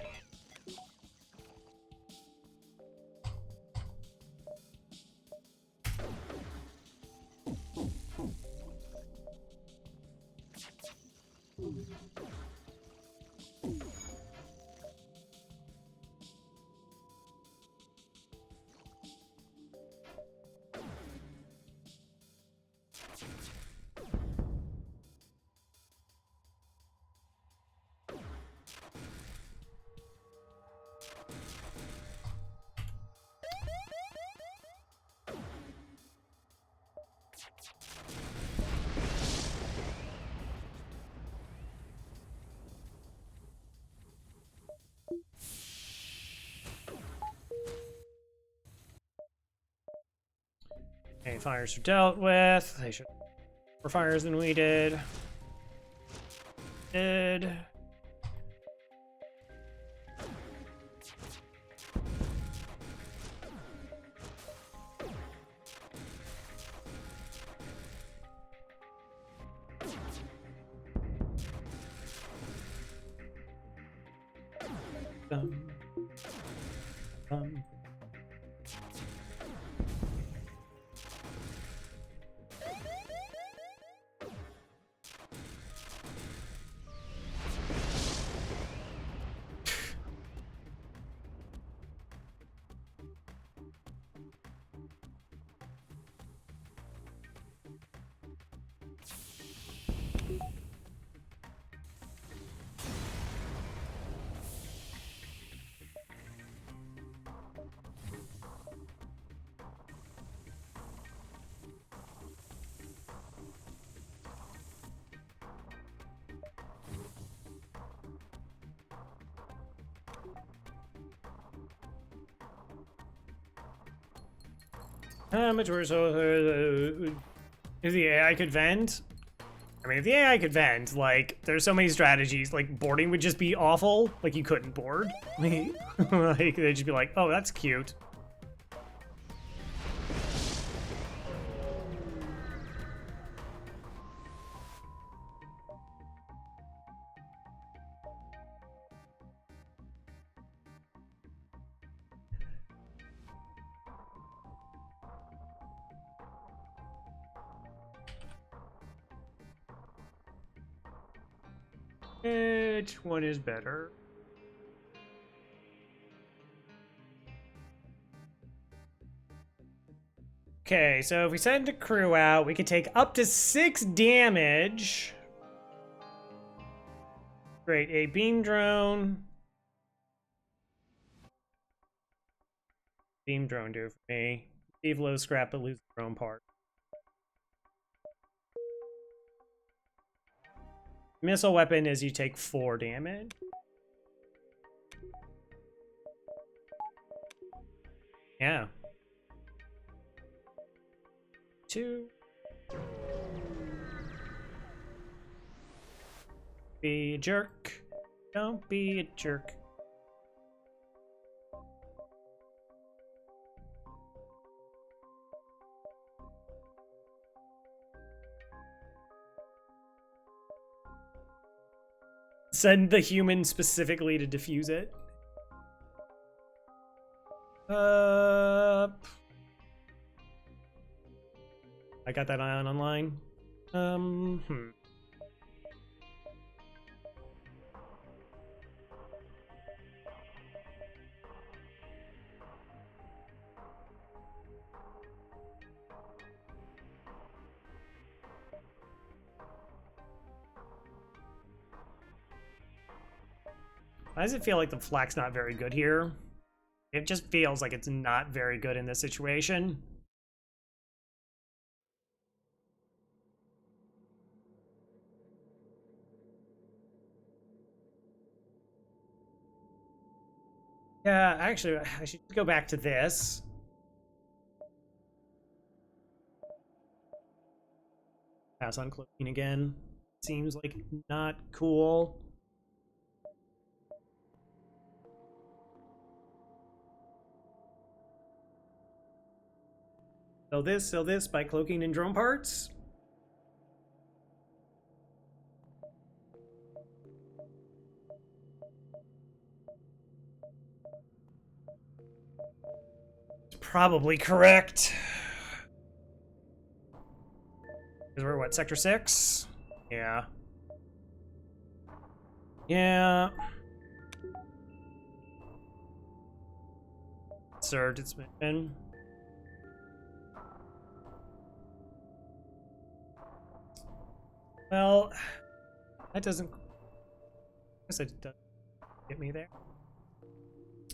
Okay, fires are dealt with. They should more fires than we did. Dum, dum. How much worse? If the AI could vent? I mean, if the AI could vent, like, there's so many strategies. Like, boarding would just be awful. Like, you couldn't board. Like, they'd just be like, oh, that's cute. Which one is better? Okay, so if we send a crew out, we can take up to 6 damage. Great, a beam drone. Beam drone do for me. Receive low scrap but lose drone part. Missile weapon is you take 4 damage. Yeah. 2. Be a jerk. Don't be a jerk. Send the human specifically to defuse it. I got that ion online. Why does it feel like the flak's not very good here? It just feels like it's not very good in this situation. Yeah, actually, I should go back to this. Pass on cloaking again. Seems like not cool. Sell this, buy cloaking and drone parts. It's probably correct. Because we're what, Sector 6? Yeah. Yeah. Served its mission. Well, that doesn't... I guess it doesn't get me there.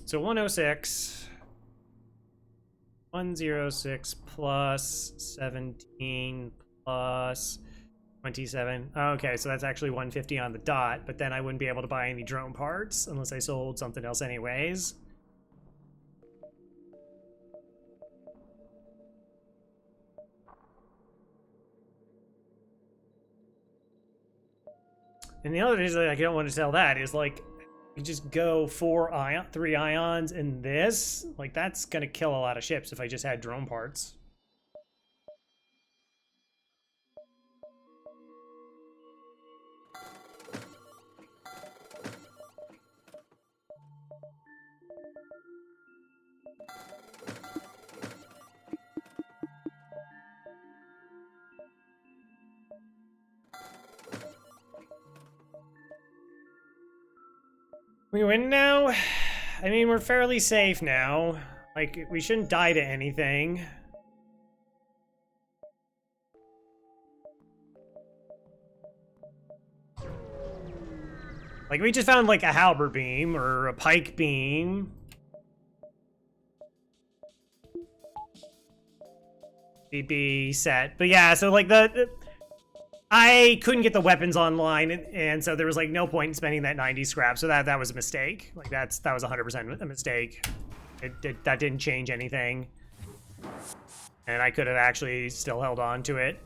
So 106. 106 plus 17 plus 27. Okay, so that's actually 150 on the dot, but then I wouldn't be able to buy any drone parts unless I sold something else anyways. And the other reason that I don't want to sell that is like, you just go 3 ions in this. Like, that's gonna kill a lot of ships if I just had drone parts. We win now? I mean, we're fairly safe now. Like, we shouldn't die to anything. Like, we just found, like, a halberd beam or a pike beam. BB set. But yeah, so, like, I couldn't get the weapons online, and so there was, like, no point in spending that 90 scrap, so that was a mistake. Like, that was 100% a mistake. That didn't change anything. And I could have actually still held on to it.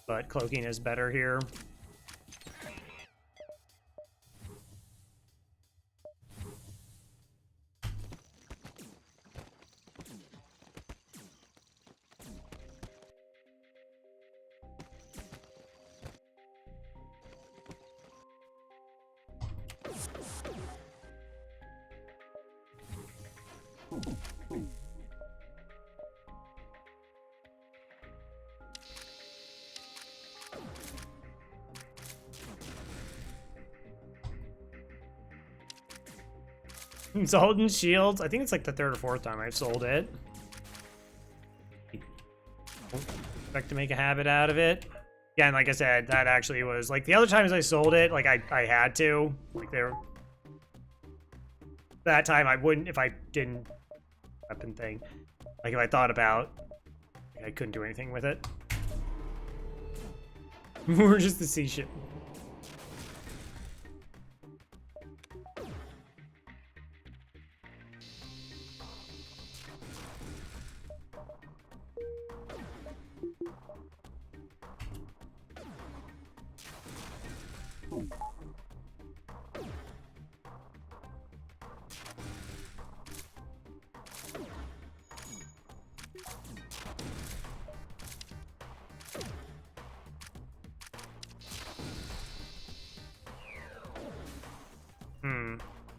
But cloaking is better here. Zoltan shields. I think it's like the 3rd or 4th time I've sold it. Don't expect to make a habit out of it. Yeah, and like I said, that actually was like the other times I sold it, like I had to. Like there, that time I wouldn't if I didn't weapon thing. Like if I thought about, I couldn't do anything with it. We're just the sea ship.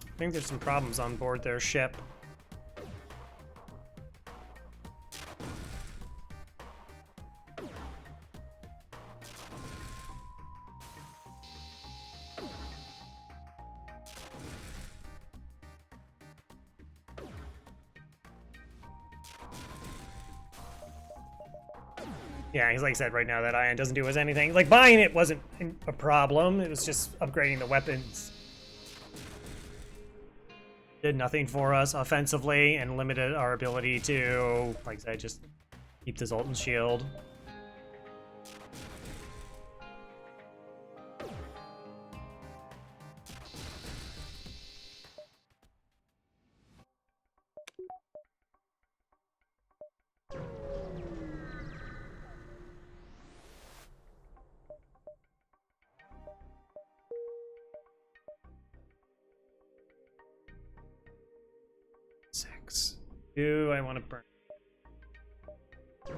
I think there's some problems on board their ship. Yeah, he's like I said, right now that ion doesn't do us anything. Like buying it wasn't a problem. It was just upgrading the weapons. Did nothing for us offensively and limited our ability to, like I said, just keep the Zoltan shield. Do I want to burn?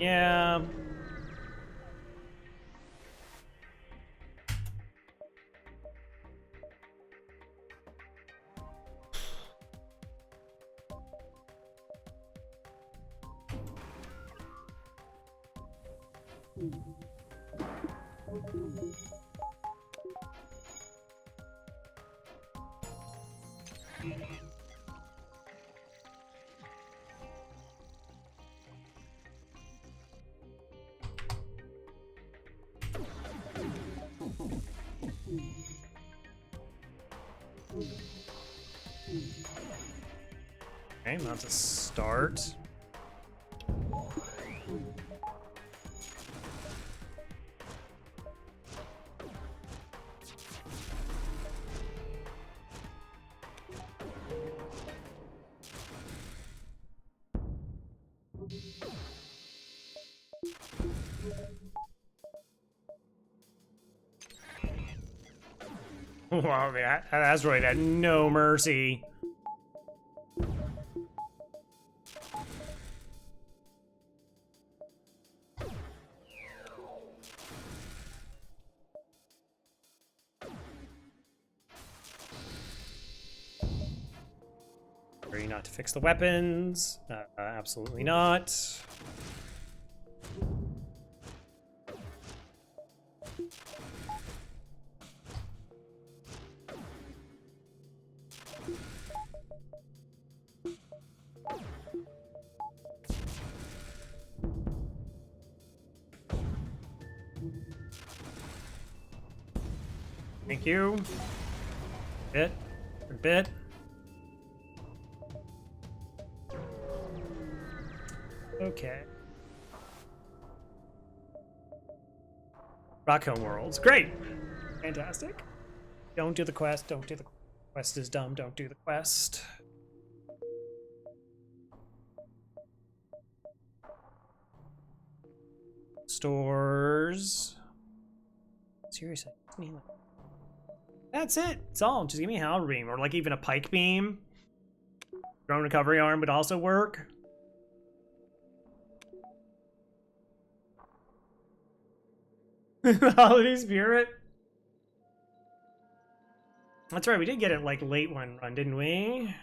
Yeah. Okay, that's a start. Wow, that asteroid had no mercy. Ready not to fix the weapons? Absolutely not. Thank you. Bit. Bit. Okay. Rockcomb Worlds. Great. Fantastic. Don't do the quest. Don't do the quest is dumb. Don't do the quest. Stores. Seriously. That's it. It's all. Just give me a Halberd Beam or like even a Pike Beam. Drone Recovery Arm would also work. Holiday Spirit. That's right, we did get it like late one run, didn't we?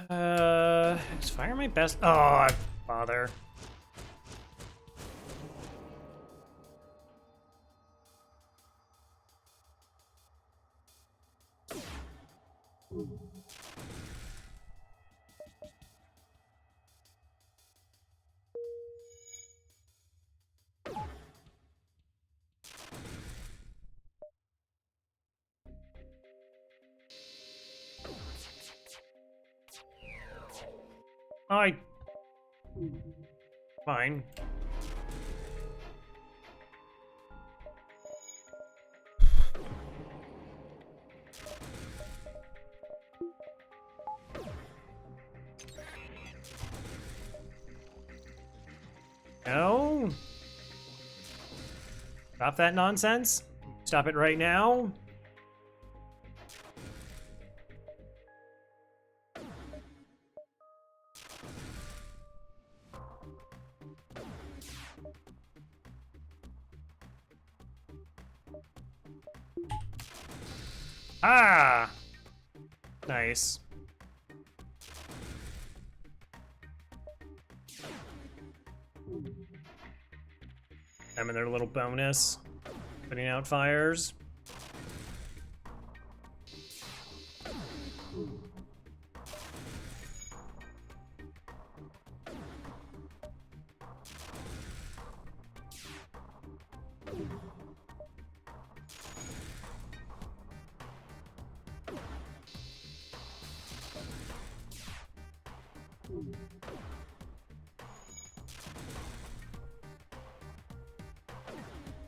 Is fire my best? Oh, bother. Fine. No. Stop that nonsense. Stop it right now. Ah! Nice. I'm in their little bonus. Putting out fires.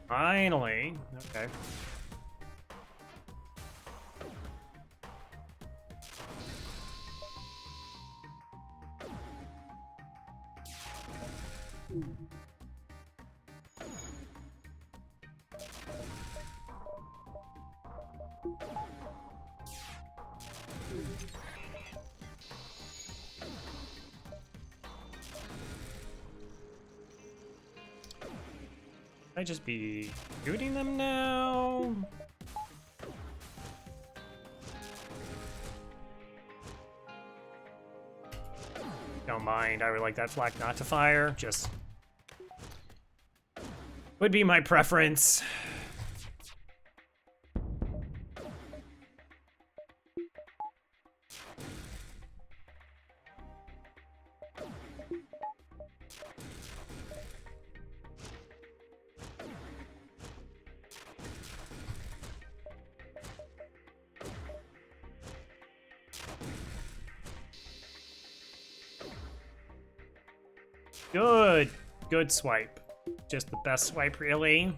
Finally. Okay. I just be shooting them now? Don't mind, I would like that flak not to fire, just would be my preference. Good swipe. Just the best swipe, really.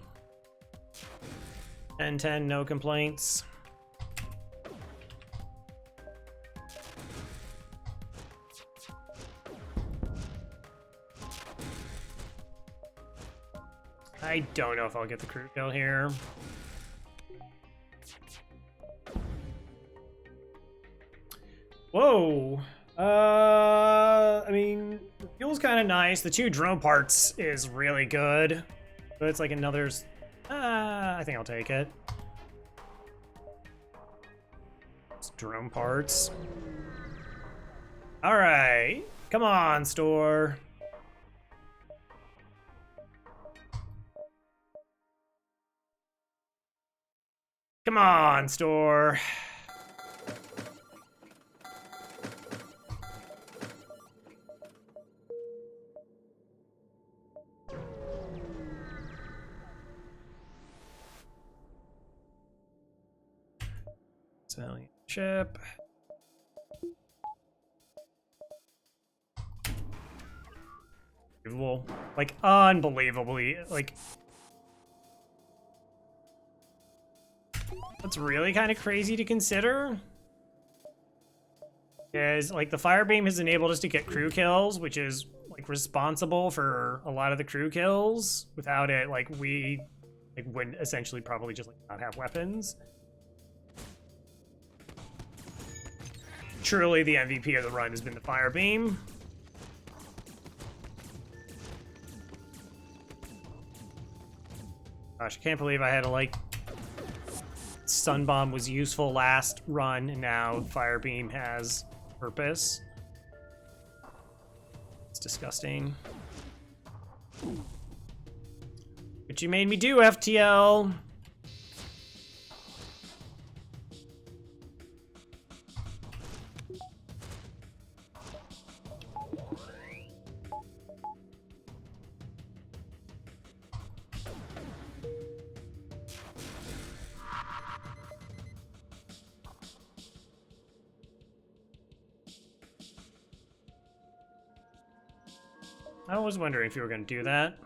10-10, no complaints. I don't know if I'll get the crew kill here. Whoa. I mean, the fuel's kind of nice. The 2 drone parts is really good. But it's like another's... I think I'll take it. It's drone parts. Alright. Come on, store. Come on, store. Italian ship. Unbelievable. Like, unbelievably, like... That's really kind of crazy to consider. Is, like, the fire beam has enabled us to get crew kills, which is, like, responsible for a lot of the crew kills. Without it, like, we would essentially probably just, like, not have weapons. Truly, the MVP of the run has been the fire beam. Gosh, I can't believe I had to, like... Sun bomb was useful last run, and now fire beam has purpose. disgusting. But you made me do, FTL. I was wondering if you were going to do that.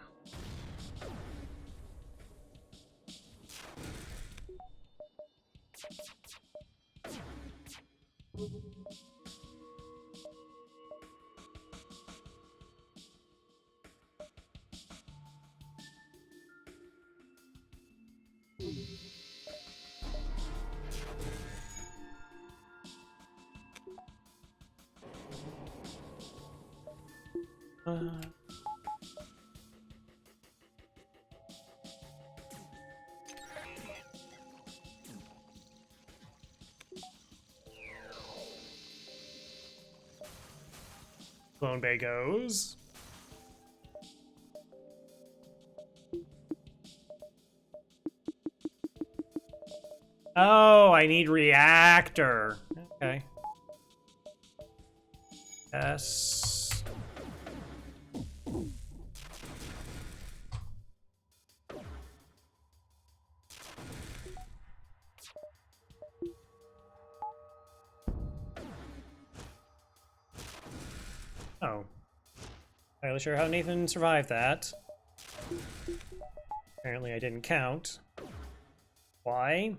Clone Bay goes. Oh, I need reactor. Okay. Yes. Oh. Not really sure how Nathan survived that. Apparently I didn't count. Why?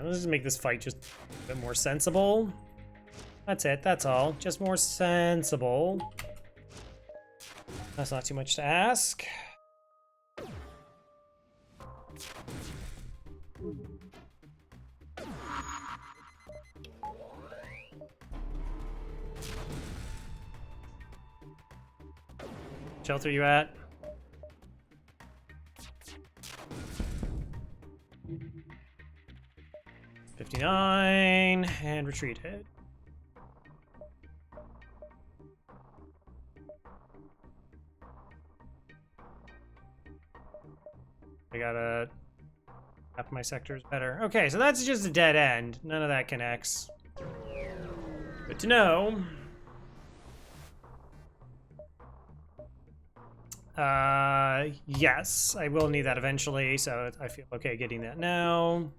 Let's just make this fight just a bit more sensible. That's it, that's all. Just more sensible. That's not too much to ask. Shelter you at? $59 and retreated. I gotta tap my sectors better. Okay, so that's just a dead end. None of that connects. Good to know. Yes, I will need that eventually, so I feel okay getting that now.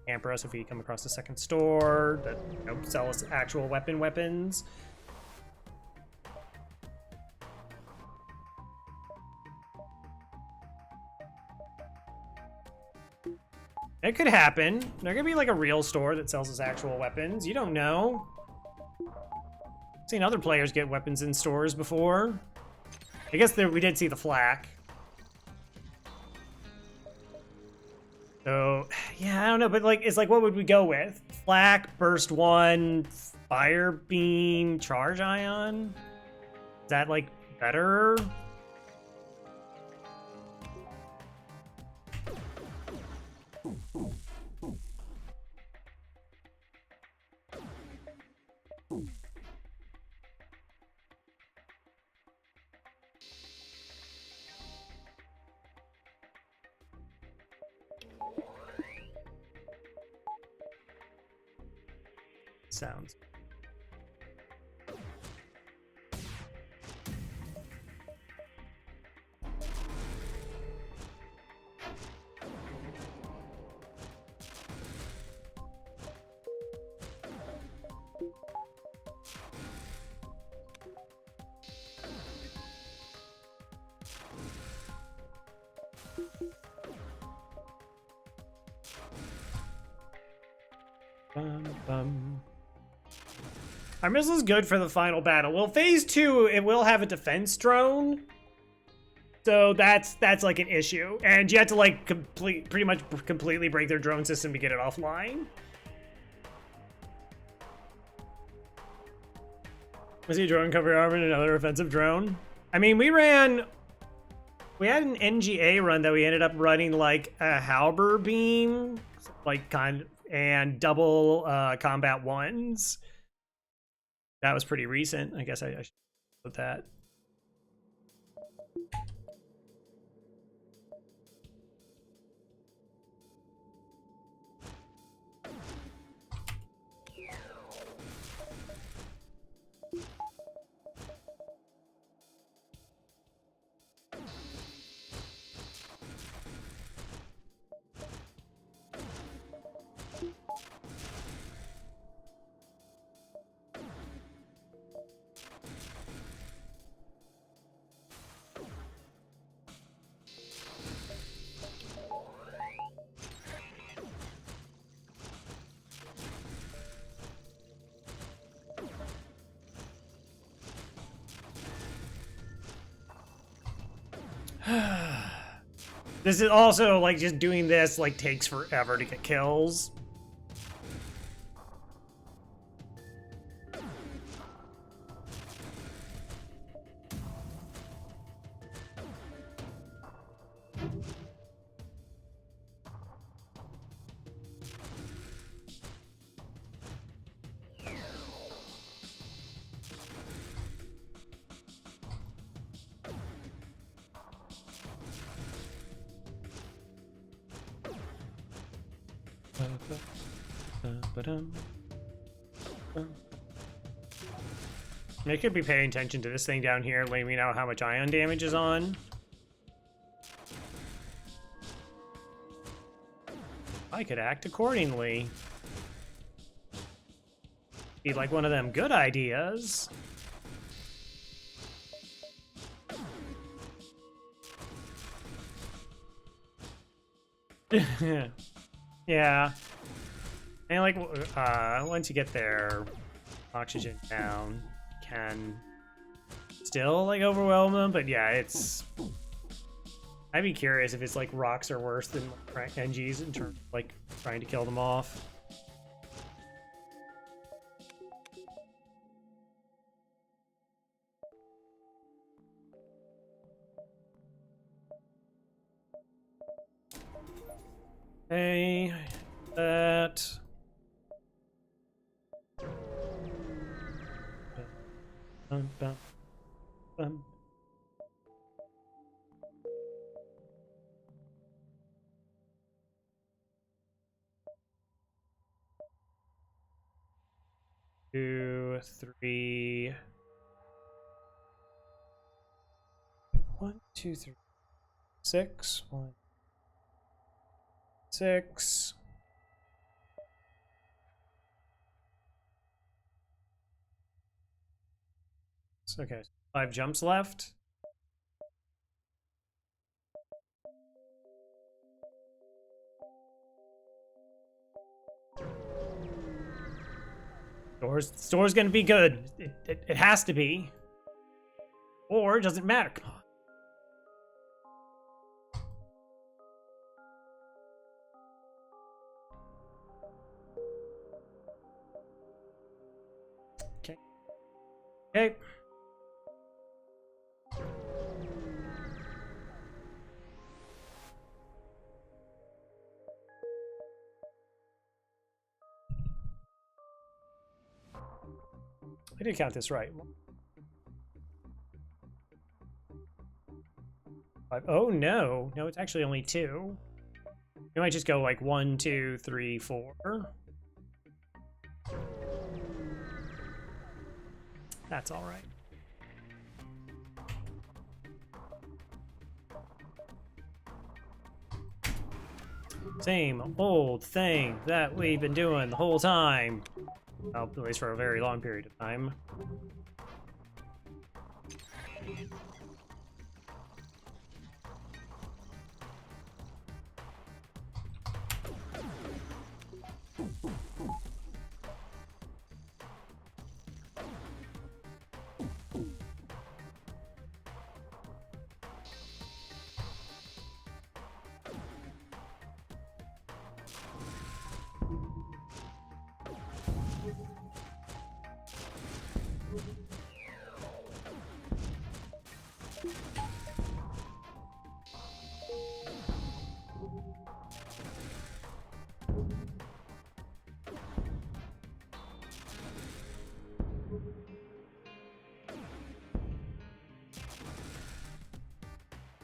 Hamper us if we come across a second store that, you know, sell us actual weapons. It could happen. There could be like a real store that sells us actual weapons. You don't know. I've seen other players get weapons in stores before. I guess we did see the flak. So, yeah, I don't know, but like, it's like, what would we go with? Flak, burst 1, fire beam, charge ion? Is that like better? Sounds. Bum, bum. Our missile's good for the final battle. Well, phase 2, it will have a defense drone. So that's like an issue. And you have to like pretty much completely break their drone system to get it offline. Was he a drone cover arm and another offensive drone? I mean, we had an NGA run that we ended up running like a halberd beam, like and double combat ones. That was pretty recent. I guess I should put that. This is also like just doing this like takes forever to get kills. I could be paying attention to this thing down here, letting me know how much ion damage is on. I could act accordingly. Be like one of them good ideas. Yeah. And like, once you get there, oxygen down can still like overwhelm them, but yeah, it's. I'd be curious if it's like rocks are worse than NGs in terms of like trying to kill them off. Hey, that. Bum, bum, bum. Two, three. 1, 2, 3, 6. 1, 6. Okay, 5 jumps left. Store's gonna be good. It has to be. Or it doesn't matter. Come on. Okay. Okay. I did count this right. 5. Oh no. No, it's actually only 2. You might just go like 1, 2, 3, 4. That's all right. Same old thing that we've been doing the whole time. Well, at least for a very long period of time.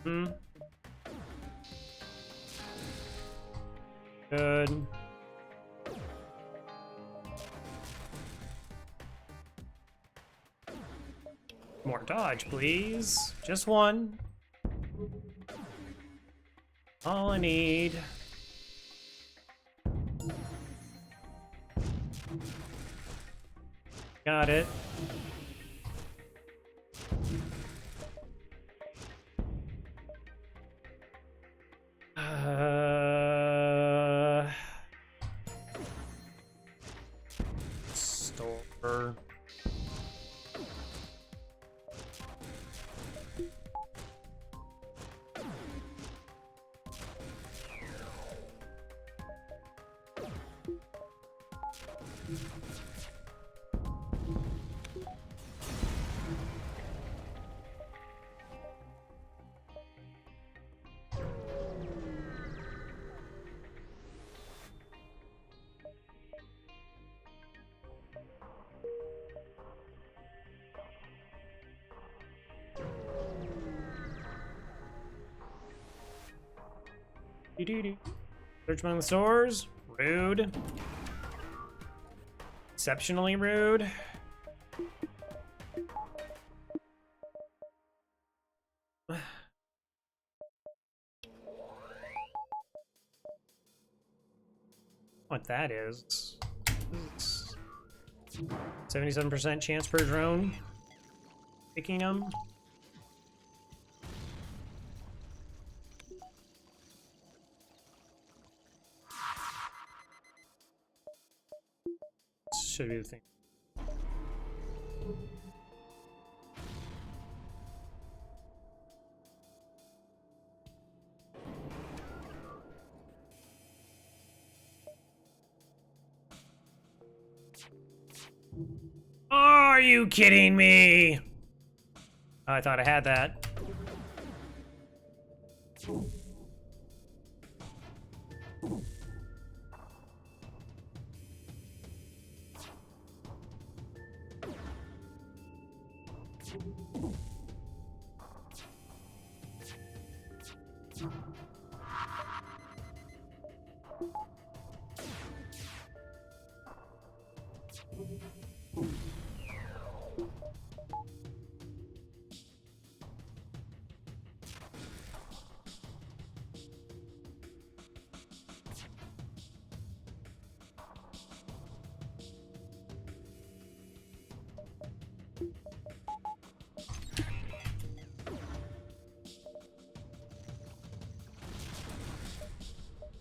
Hmm. Good. More dodge, please. Just one. All I need. Got it. Store. Search among the stores. Rude. Exceptionally rude. What that is. 77% chance per drone. Picking them. Should be the thing. Are you kidding me? Oh, I thought I had that.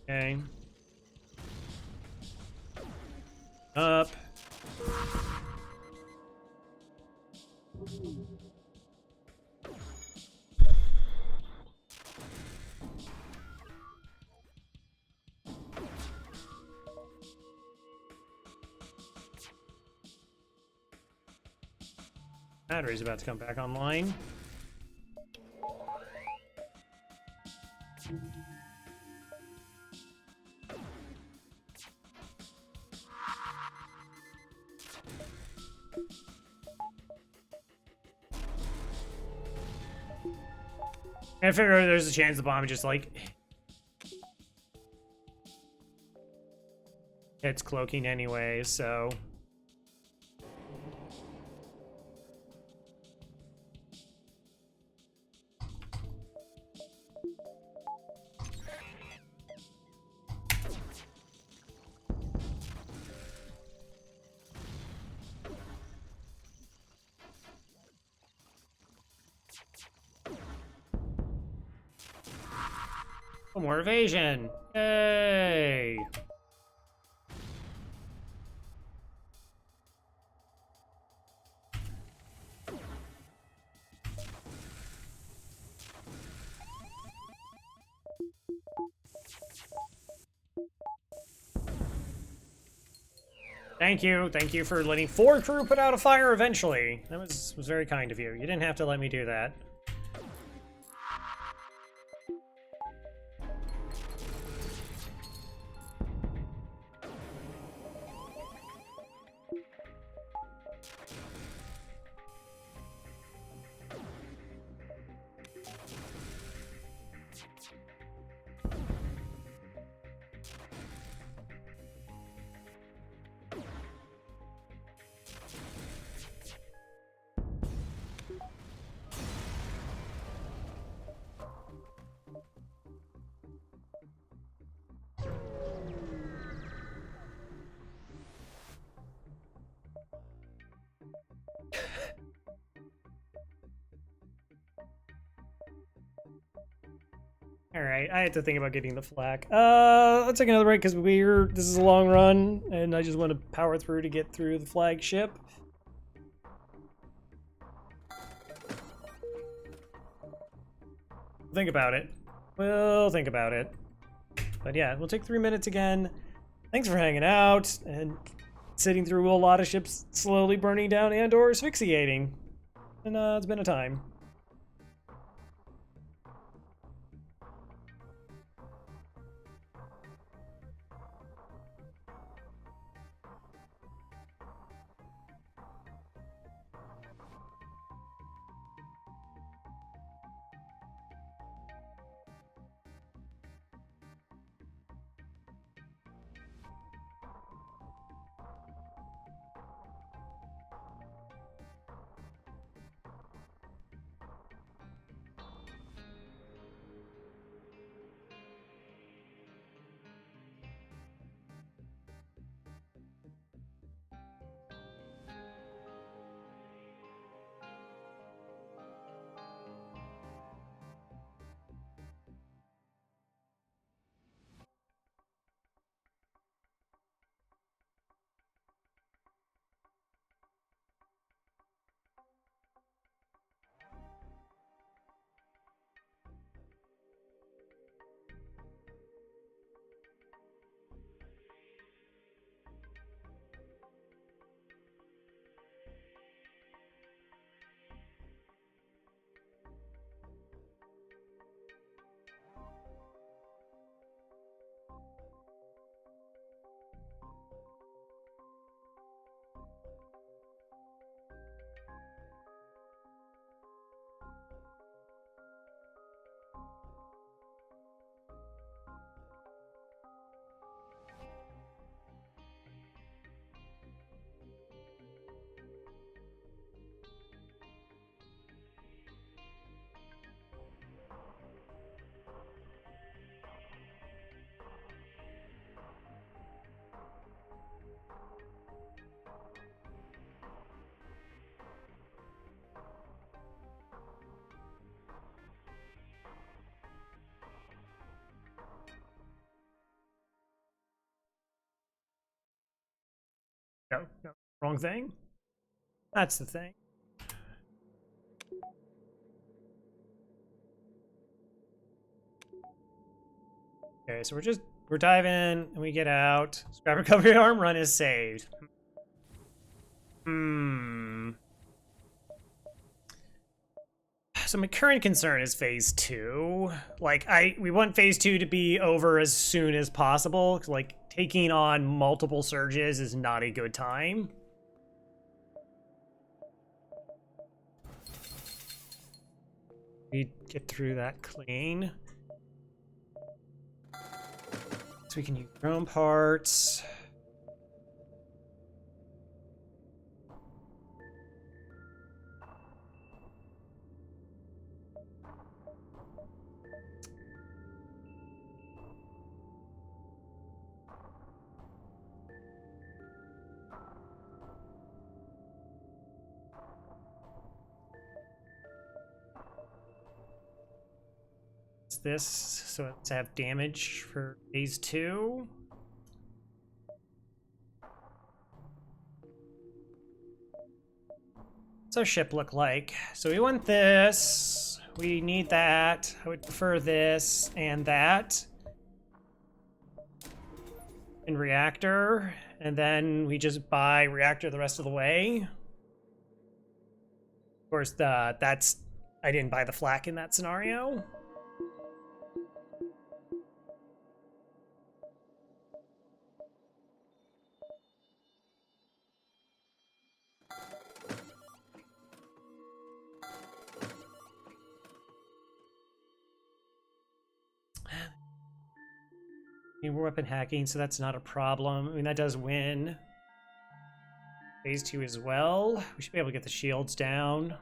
Okay. Up. Battery's about to come back online. I figure there's a chance the bomb just like hits cloaking anyway, so oh, more evasion. Yay! Thank you for letting 4 crew put out a fire eventually. That was very kind of you. You didn't have to let me do that. All right, I had to think about getting the flak. Let's take another break because this is a long run, and I just want to power through to get through the flagship. Think about it. We'll think about it. But yeah, we'll take 3 minutes again. Thanks for hanging out and sitting through a lot of ships slowly burning down and/or asphyxiating. And it's been a time. No, no, wrong thing. That's the thing. Okay, so we're diving in and we get out. Scrap recovery arm run is saved. So my current concern is phase 2. Like we want phase 2 to be over as soon as possible. Like taking on multiple surges is not a good time. We get through that clean. So we can use drone parts. This so let's have damage for phase 2. What's our ship look like? So we want this. We need that. I would prefer this and that. And reactor. And then we just buy reactor the rest of the way. Of course, I didn't buy the flak in that scenario. We're weapon hacking, so that's not a problem. I mean, that does win. Phase 2 as well. We should be able to get the shields down.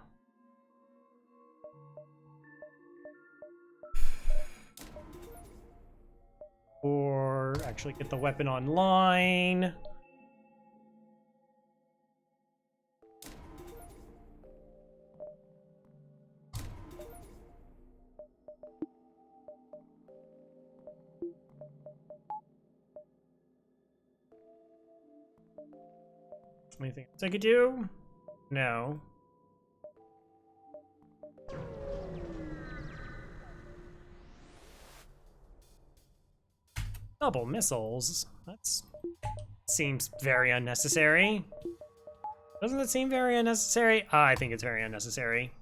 Or actually get the weapon online. Anything else I could do? No. Double missiles? That's... seems very unnecessary. Doesn't it seem very unnecessary? I think it's very unnecessary.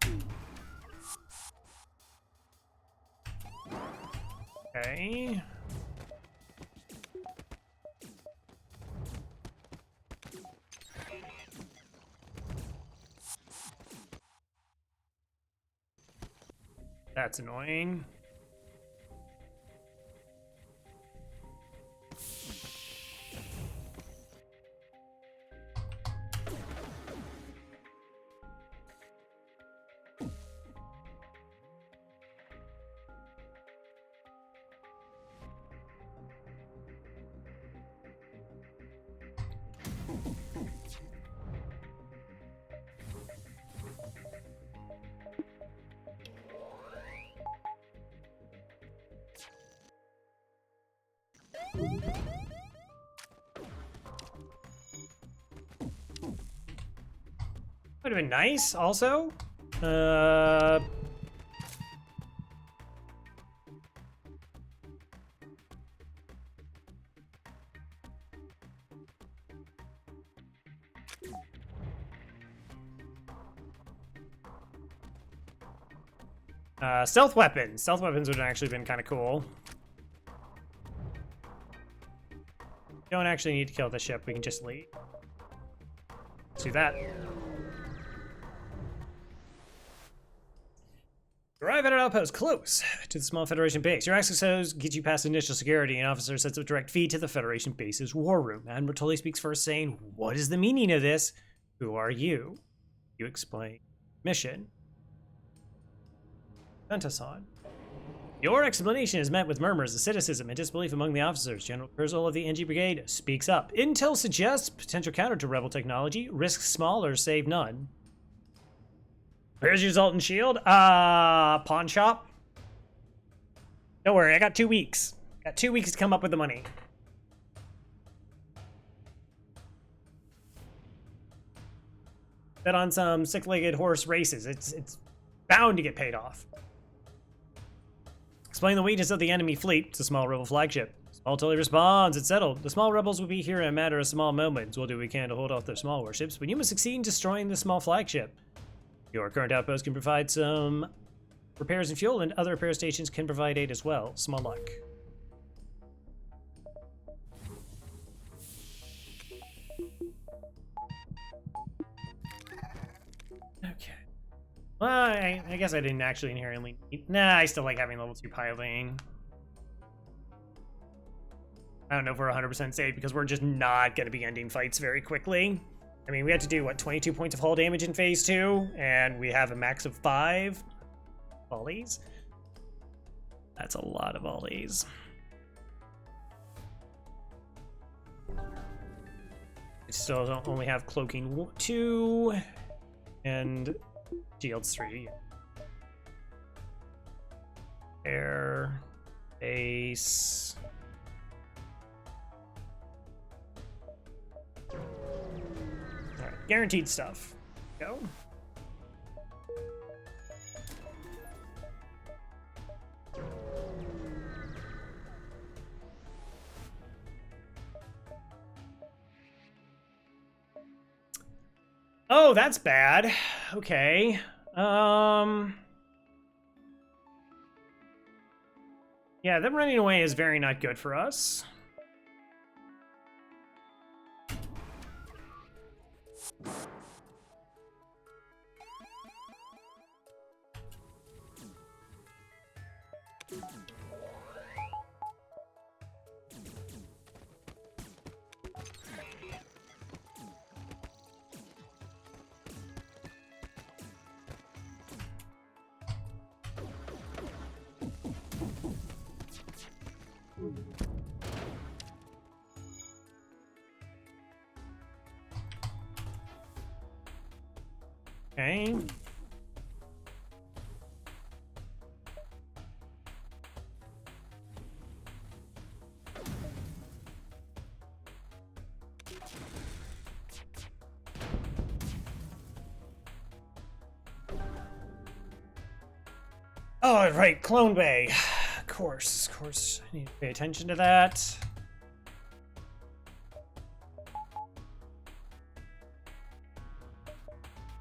Okay. That's annoying. Would have been nice, also. Stealth weapons. Stealth weapons would have actually been kind of cool. Don't actually need to kill the ship. We can just leave. Let's do that. Arrive at an outpost close to the small Federation base. Your access codes get you past initial security. An officer sets a direct feed to the Federation base's war room. Admiral Tully speaks first, saying, "What is the meaning of this? Who are you?" You explain. Mission. Ventasan. Your explanation is met with murmurs of cynicism and disbelief among the officers. General Kurzel of the NG Brigade speaks up. Intel suggests potential counter to rebel technology. Risk small or save none. Where's your Zoltan shield? Pawn shop. Don't worry, I got 2 weeks. Got 2 weeks to come up with the money. Bet on some six-legged horse races. It's bound to get paid off. Explain the weakness of the enemy fleet. It's a small rebel flagship. Small Tully responds. It's settled. The small rebels will be here in a matter of small moments. We'll do what we can to hold off their small warships, but you must succeed in destroying the small flagship. Your current outpost can provide some repairs and fuel, and other repair stations can provide aid as well. Small luck. Okay. Well, I guess I didn't actually inherently need... Nah, I still like having level 2 piloting. I don't know if we're 100% safe because we're just not going to be ending fights very quickly. I mean, we had to do, what, 22 points of hull damage in Phase 2, and we have a max of 5 volleys. That's a lot of volleys. We still don't only have cloaking 2 and shields 3. Air, base. Guaranteed stuff. Go. Oh, that's bad. Okay. Yeah, them running away is very not good for us. Okay. Oh, right, Clone Bay. Of course. I need to pay attention to that.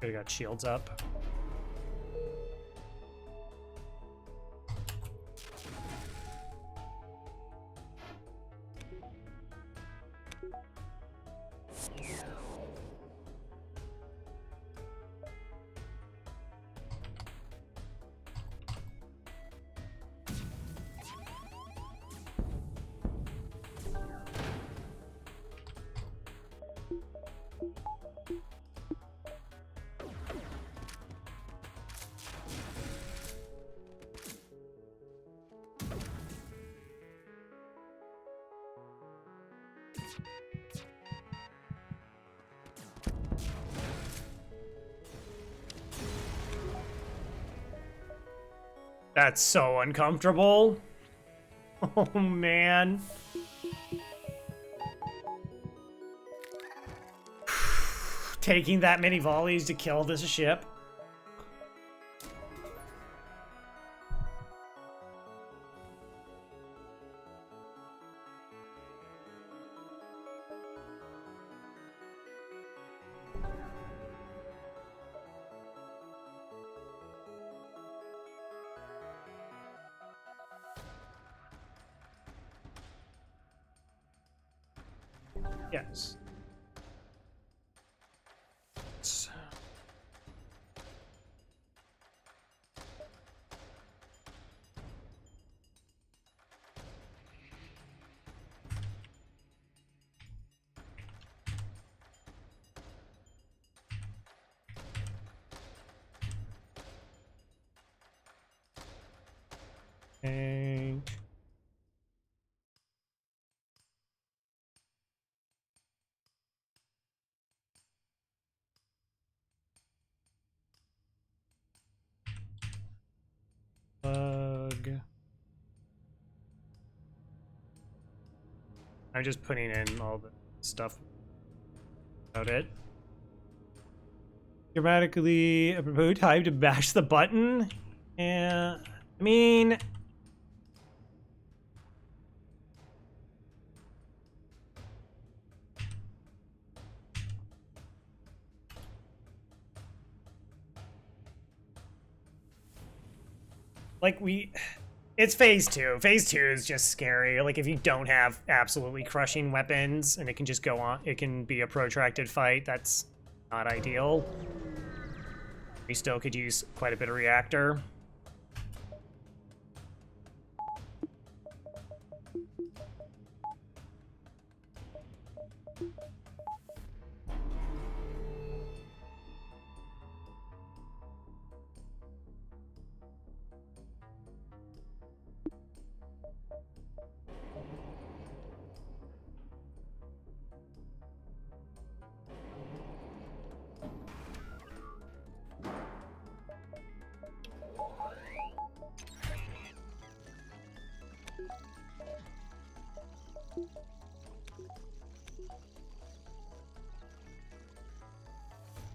Could've got shields up. That's so uncomfortable. Oh, man. Taking that many volleys to kill this ship. Yes. And bug. I'm just putting in all the stuff about it. Dramatically appropriate time to mash the button. Yeah, I mean, like it's phase 2. Phase 2 is just scary. Like if you don't have absolutely crushing weapons and it can just go on, it can be a protracted fight. That's not ideal. We still could use quite a bit of reactor.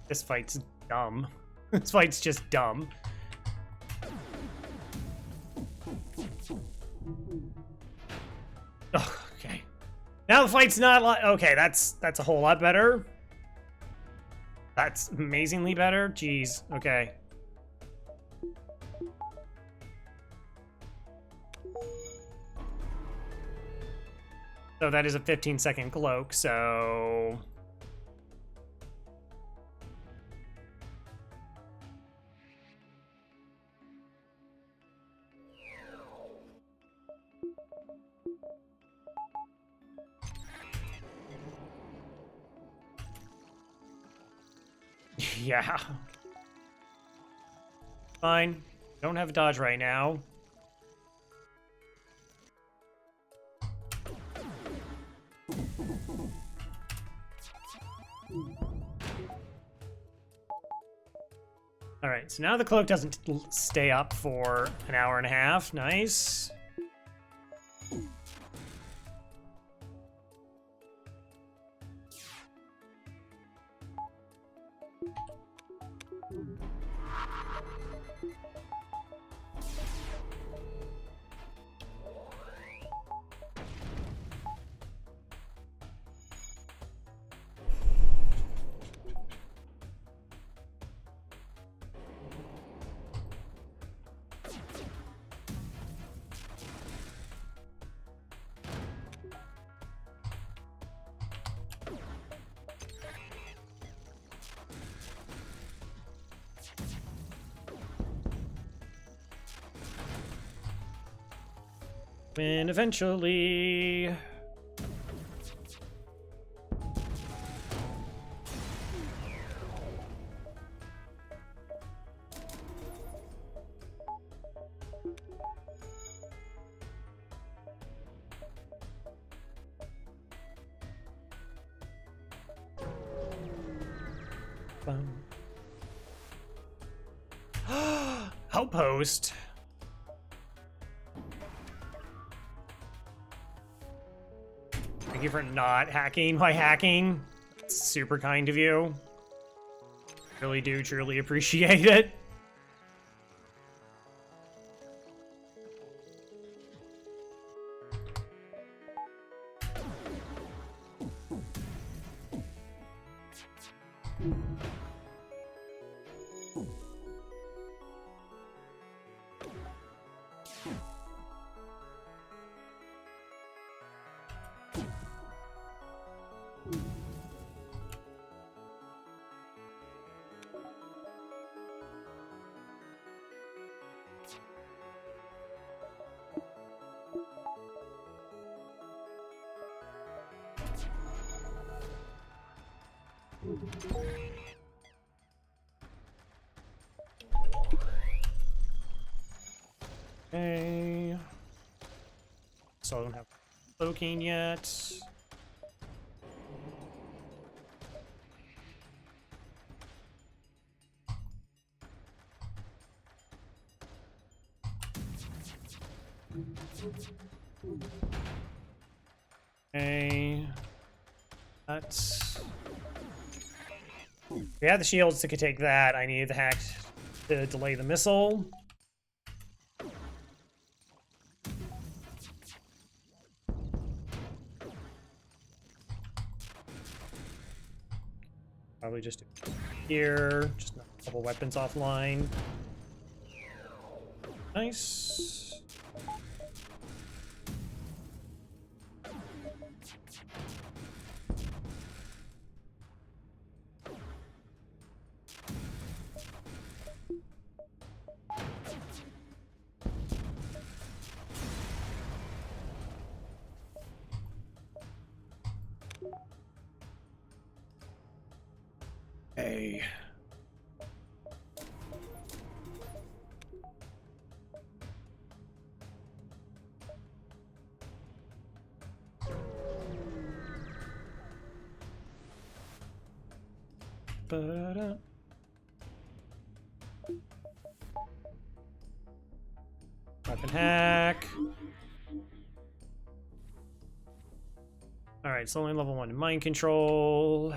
This fight's dumb. This fight's just dumb. Oh, okay. Now the fight's not like okay, that's a whole lot better. That's amazingly better. Jeez. Okay. So that is a 15-second cloak, so yeah. Fine. Don't have a dodge right now. All right, so now the cloak doesn't stay up for an hour and a half. Nice. Win eventually. Outpost. Thank you for not hacking my hacking. It's super kind of you. Really do truly appreciate it. Okay. So I don't have cloaking yet. Okay. That's... We have the shields that could take that. I needed the hack to delay the missile. Probably just do here. Just knock a couple weapons offline. Nice. Hey. Ba-da. Weapon hack. Alright, so only level 1 in mind control.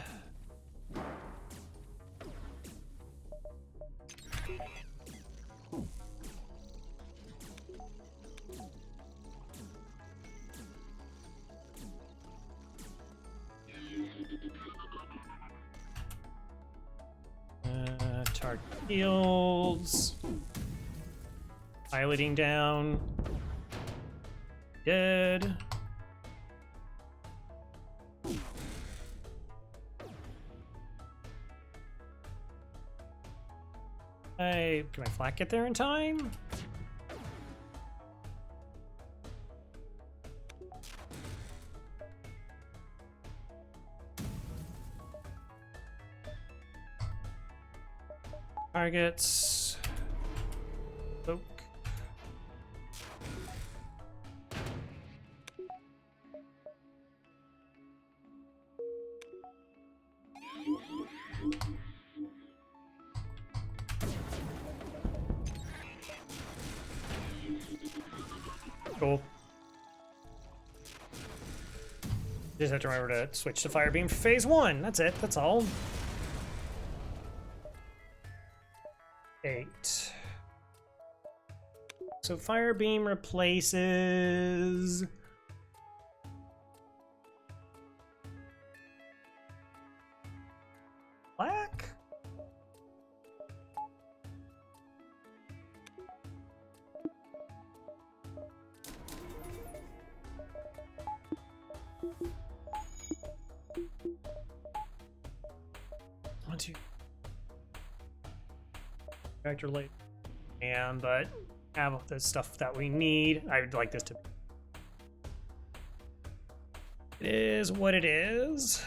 Target fields. Piloting down. Dead. Hey, can my flak get there in time? Targets. Oak. Cool. Just have to remember to switch to fire beam for phase 1. That's it. That's all. 8. So fire beam replaces black. One, two. Factor late. And but have the stuff that we need. I would like this to be It is what it is.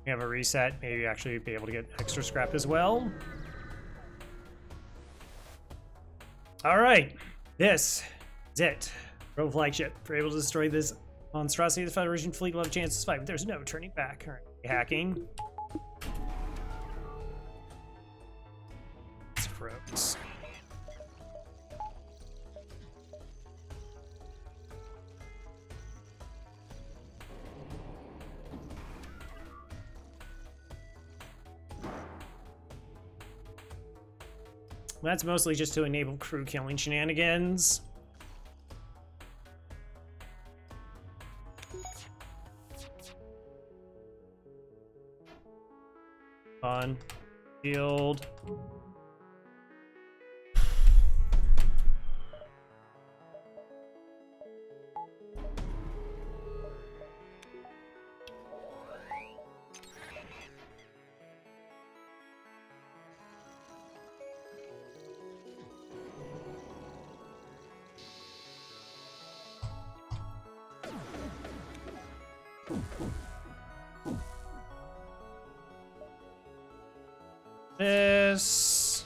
We have a reset, maybe actually be able to get extra scrap as well. All right, this is it. Rogue flagship. If we're able to destroy this monstrosity, the Federation fleet will have a chance to survive, but there's no turning back. Currently hacking. It's gross. That's mostly just to enable crew killing shenanigans. On field. This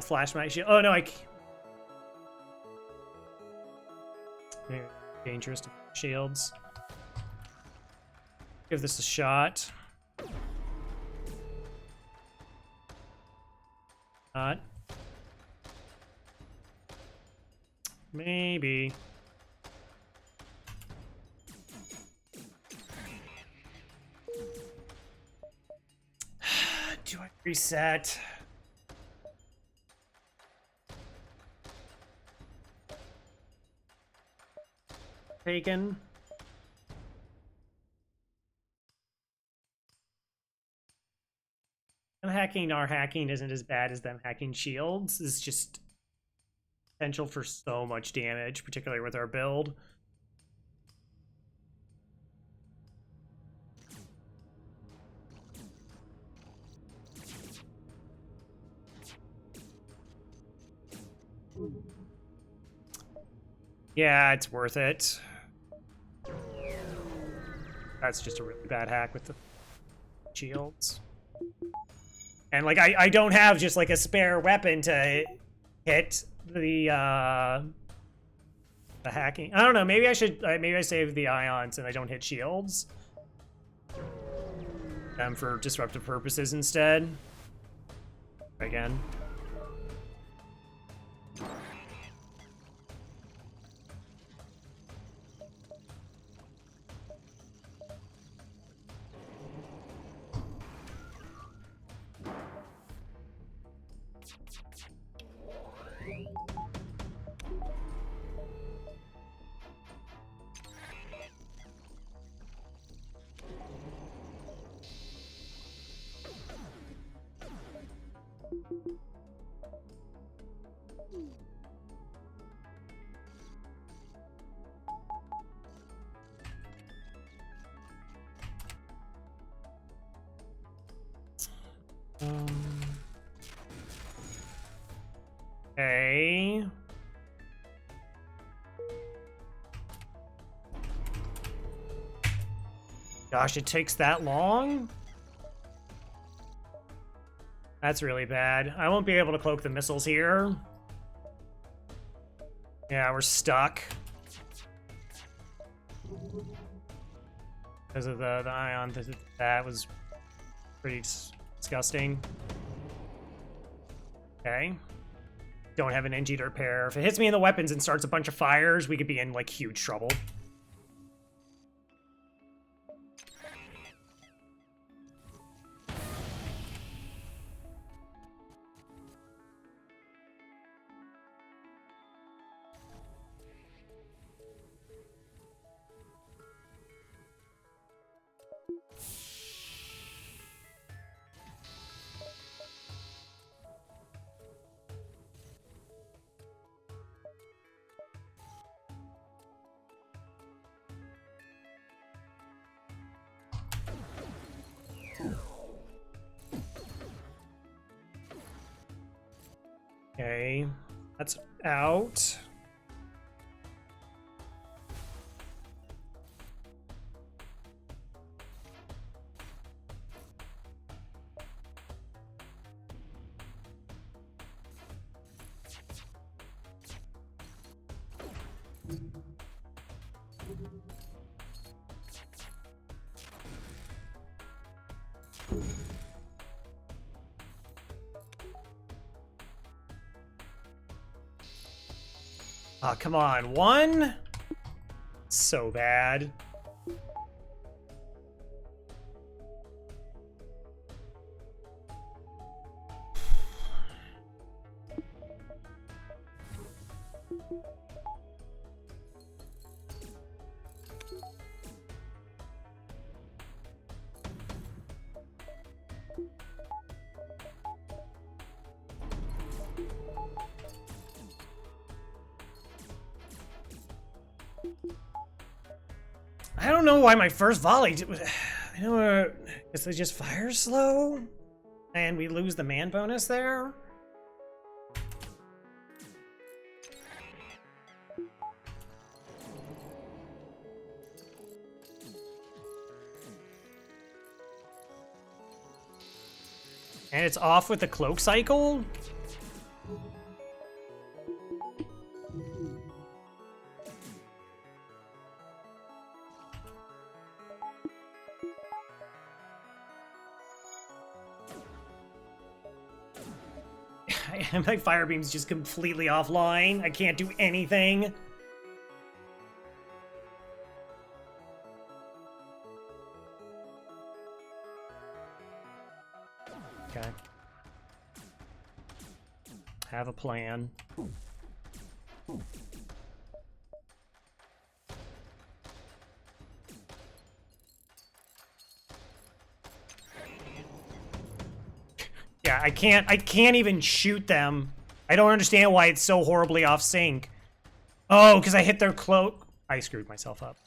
flash my shield. Oh no, I can't. Dangerous to shields. Give this a shot. Not. Maybe. Do I reset? Taken. And hacking our hacking isn't as bad as them hacking shields. It's just potential for so much damage, particularly with our build. Yeah, it's worth it. That's just a really bad hack with the shields. And like I don't have just like a spare weapon to hit the hacking. I don't know, maybe I should maybe I save the ions and I don't hit shields. For disruptive purposes instead. Again. Okay. Gosh, it takes that long? That's really bad. I won't be able to cloak the missiles here. Yeah, we're stuck. Because of the ion, that was pretty disgusting. Okay. Don't have an NG to repair. If it hits me in the weapons and starts a bunch of fires, we could be in like huge trouble. Okay, that's out. Oh, come on. One? So bad. I don't know why my first volley was. I know because they just fire slow, and we lose the man bonus there. And it's off with the cloak cycle. My fire beam's just completely offline. I can't do anything. Okay. Have a plan. Yeah, I can't even shoot them. I don't understand why it's so horribly off sync. Oh, because I hit their cloak. I screwed myself up.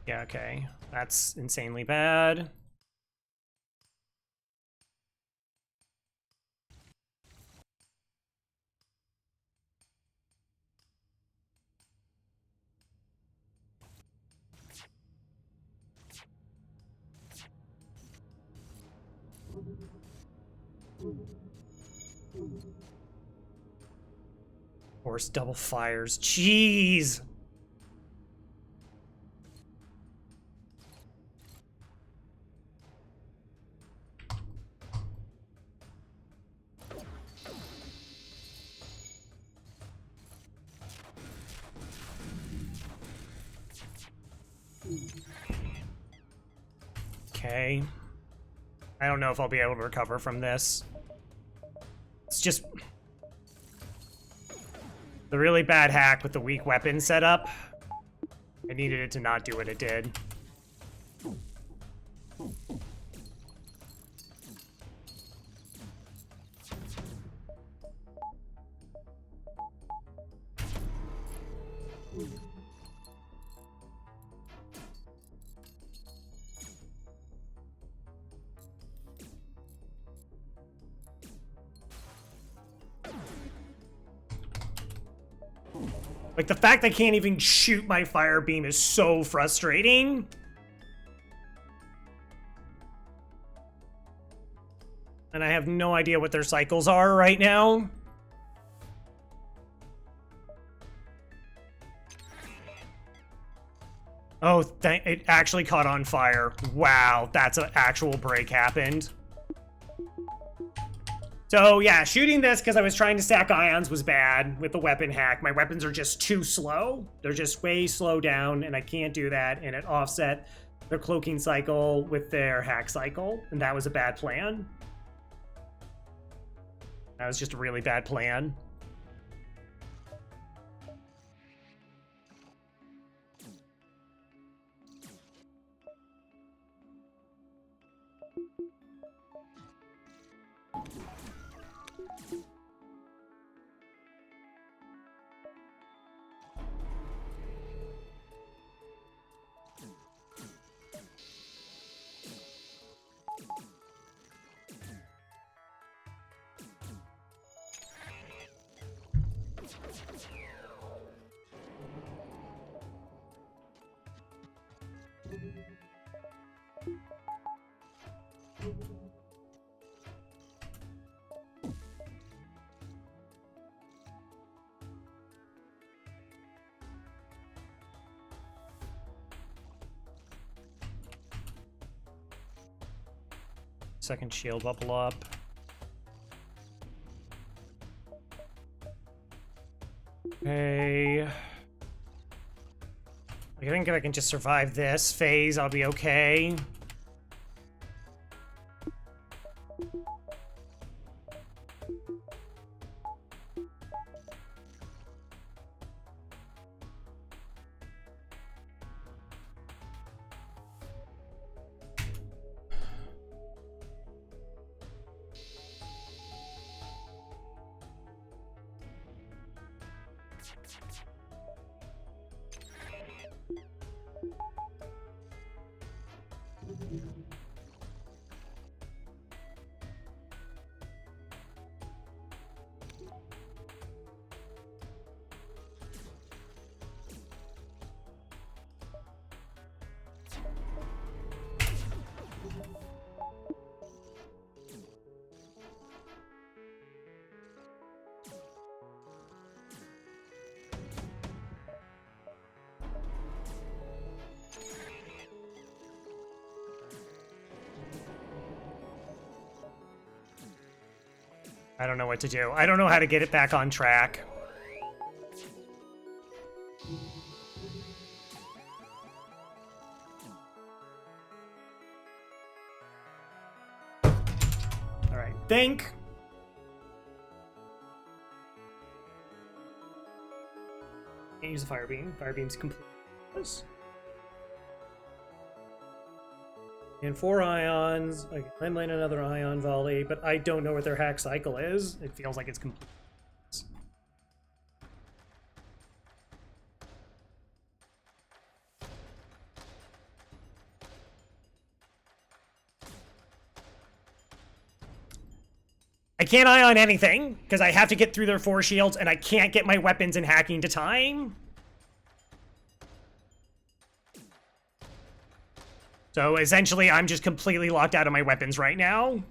Yeah, okay. That's insanely bad. Horse double fires. Jeez. Okay. I don't know if I'll be able to recover from this. It's just the really bad hack with the weak weapon setup. I needed it to not do what it did. Like, the fact I can't even shoot my fire beam is so frustrating. And I have no idea what their cycles are right now. Oh, it actually caught on fire. Wow, that's an actual break happened. So yeah, shooting this because I was trying to stack ions was bad with the weapon hack. My weapons are just too slow. They're just way slow down, and I can't do that, and it offset their cloaking cycle with their hack cycle, and that was a bad plan. That was just a really bad plan. Second shield bubble up. Okay. I think if I can just survive this phase, I'll be okay. I don't know what to do. I don't know how to get it back on track. All right, think. Can't use the fire beam. Fire beam's complete. And 4 ions. I might another ion volley, but I don't know what their hack cycle is. It feels like it's complete. I can't ion anything because I have to get through their 4 shields, and I can't get my weapons and hacking to time. So essentially, I'm just completely locked out of my weapons right now.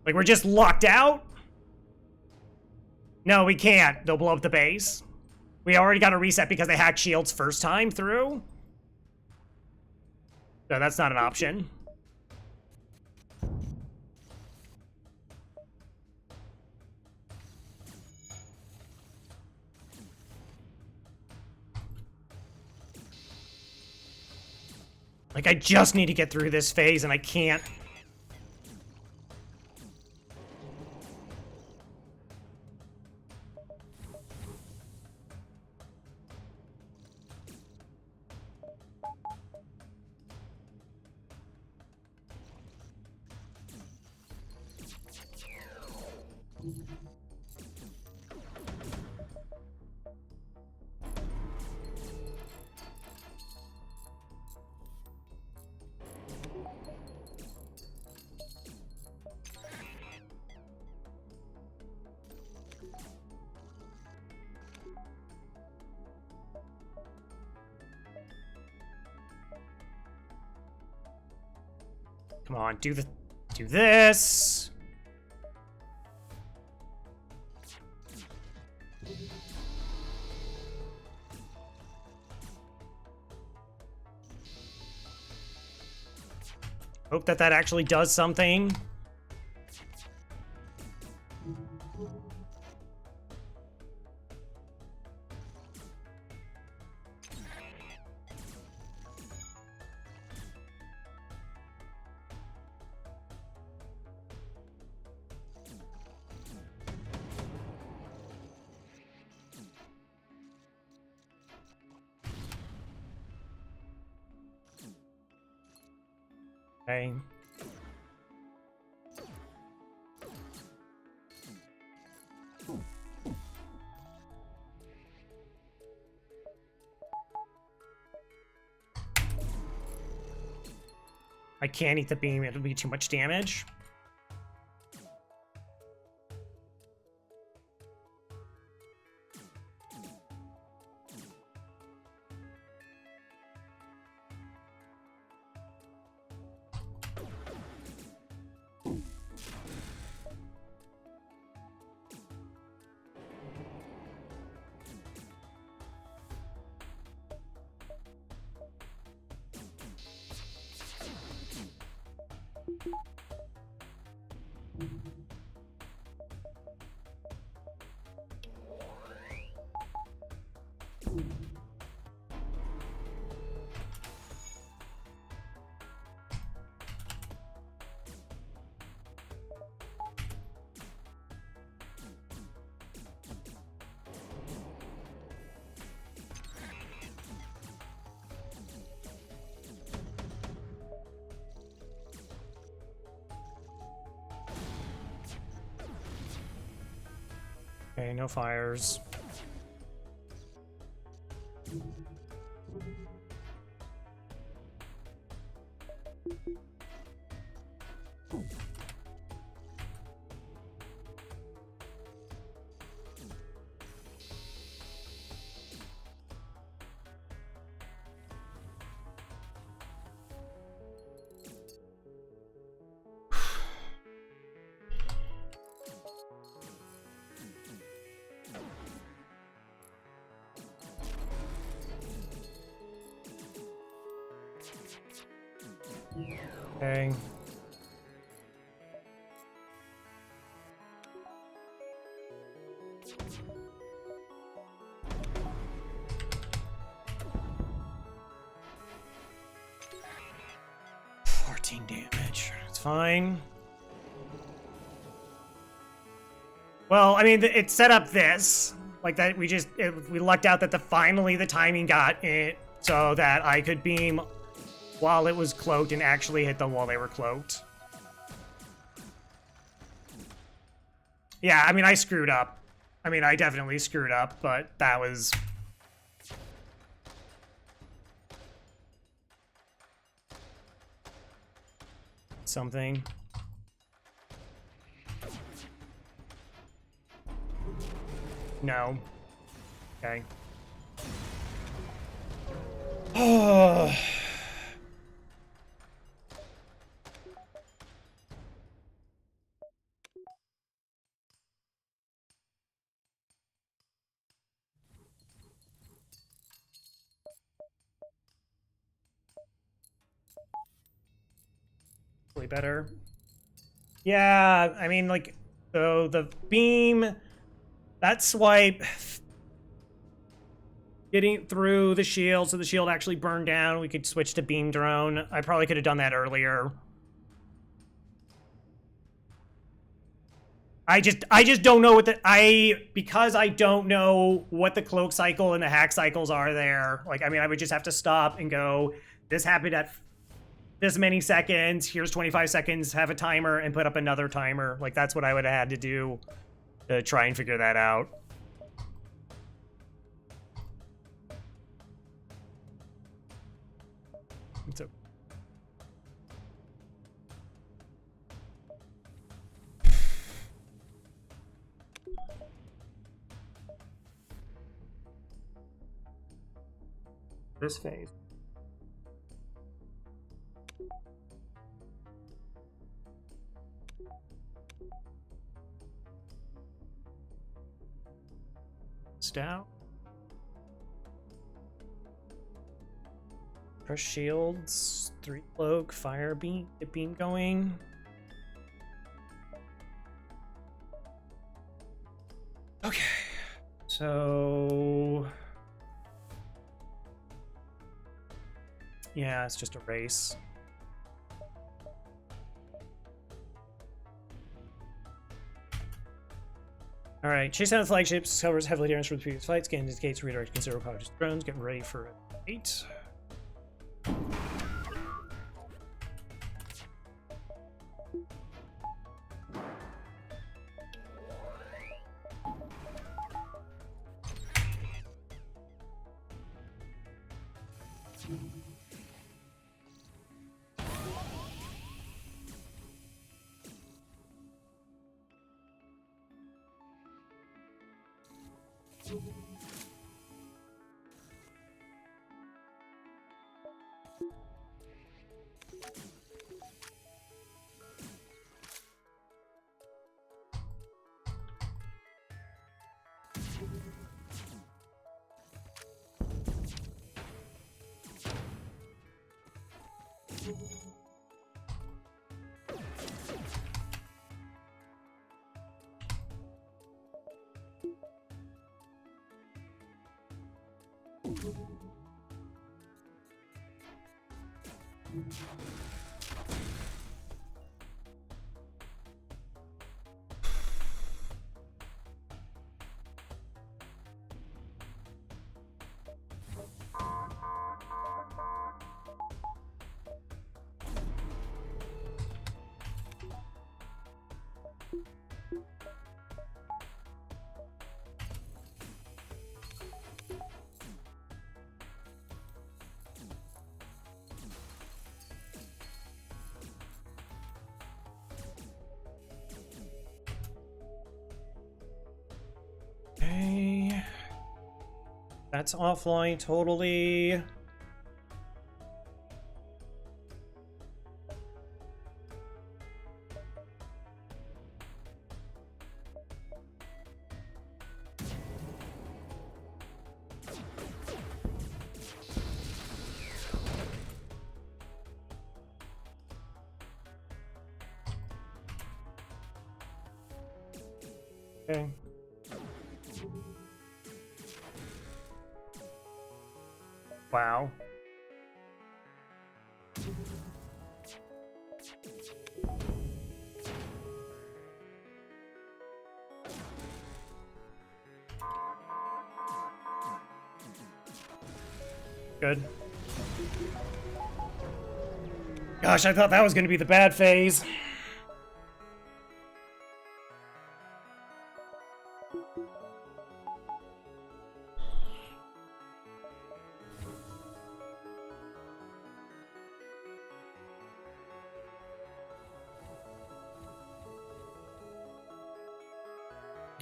Like, we're just locked out? No, we can't. They'll blow up the base. We already got a reset because they hacked shields first time through. So that's not an option. Like, I just need to get through this phase, and I can't. Come on, do this. Hope that actually does something. Okay, I can't eat the beam, it'll be too much damage. Okay, no fires. Okay. Damage. It's fine. Well, I mean, it set up this. Like that, we lucked out that finally the timing got it so that I could beam while it was cloaked and actually hit them while they were cloaked. Yeah, I mean, I screwed up. I mean, I definitely screwed up, but that was... something. No. Okay. Oh. Way better. Yeah, I mean, like, so the beam, that swipe, getting through the shield, so the shield actually burned down. We could switch to beam drone. I probably could have done that earlier. I just don't know what because I don't know what the cloak cycle and the hack cycles are there. Like, I mean, I would just have to stop and go, this happened at this many seconds, here's 25 seconds, have a timer, and put up another timer. Like, that's what I would have had to do to try and figure that out. So, this phase. Stout. Crush shields, 3 cloak, fire beam, get beam going. Okay, so yeah, it's just a race. All right, chase down the flagships, covers heavily damage from the previous fight, scan indicates redirect considerable power to drones, getting ready for 8. Okay. That's offline totally. Okay. Wow. Good. Gosh, I thought that was going to be the bad phase.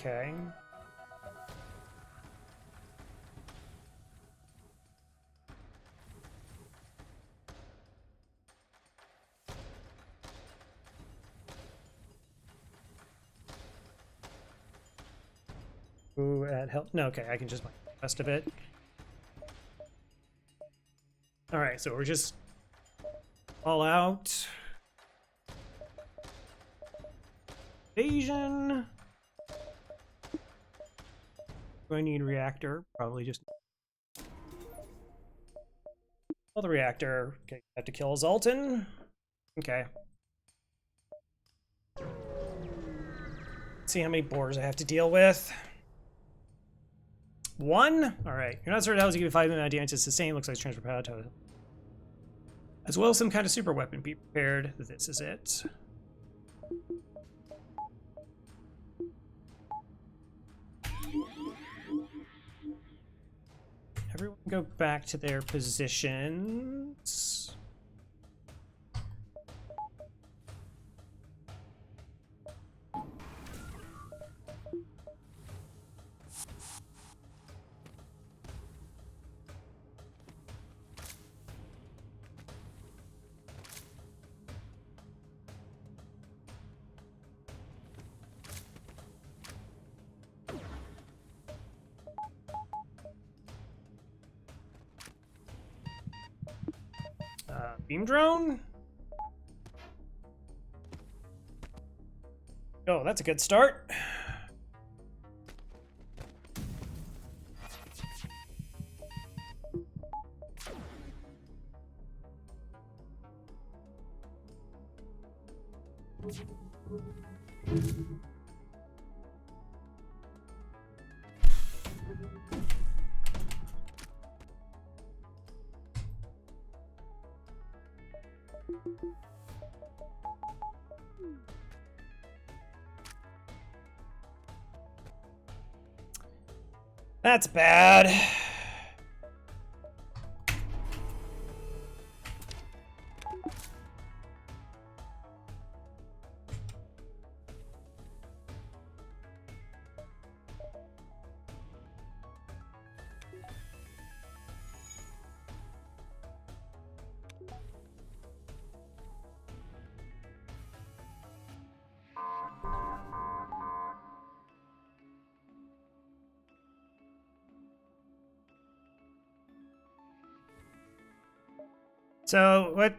Okay. Ooh, add help. No, okay, I can just mine the rest of it. Alright, so we're just all out. Invasion. Do I need reactor? Probably just. Well, the reactor. Okay, have to kill Zoltan. Okay. Let's see how many boars I have to deal with. 1? Alright. You're not certain how to give 5 minute idea to sustain. Looks like transfer power to. As well as some kind of super weapon. Be prepared. This is it. Everyone go back to their positions. Beam drone? Oh, that's a good start. That's bad. So what?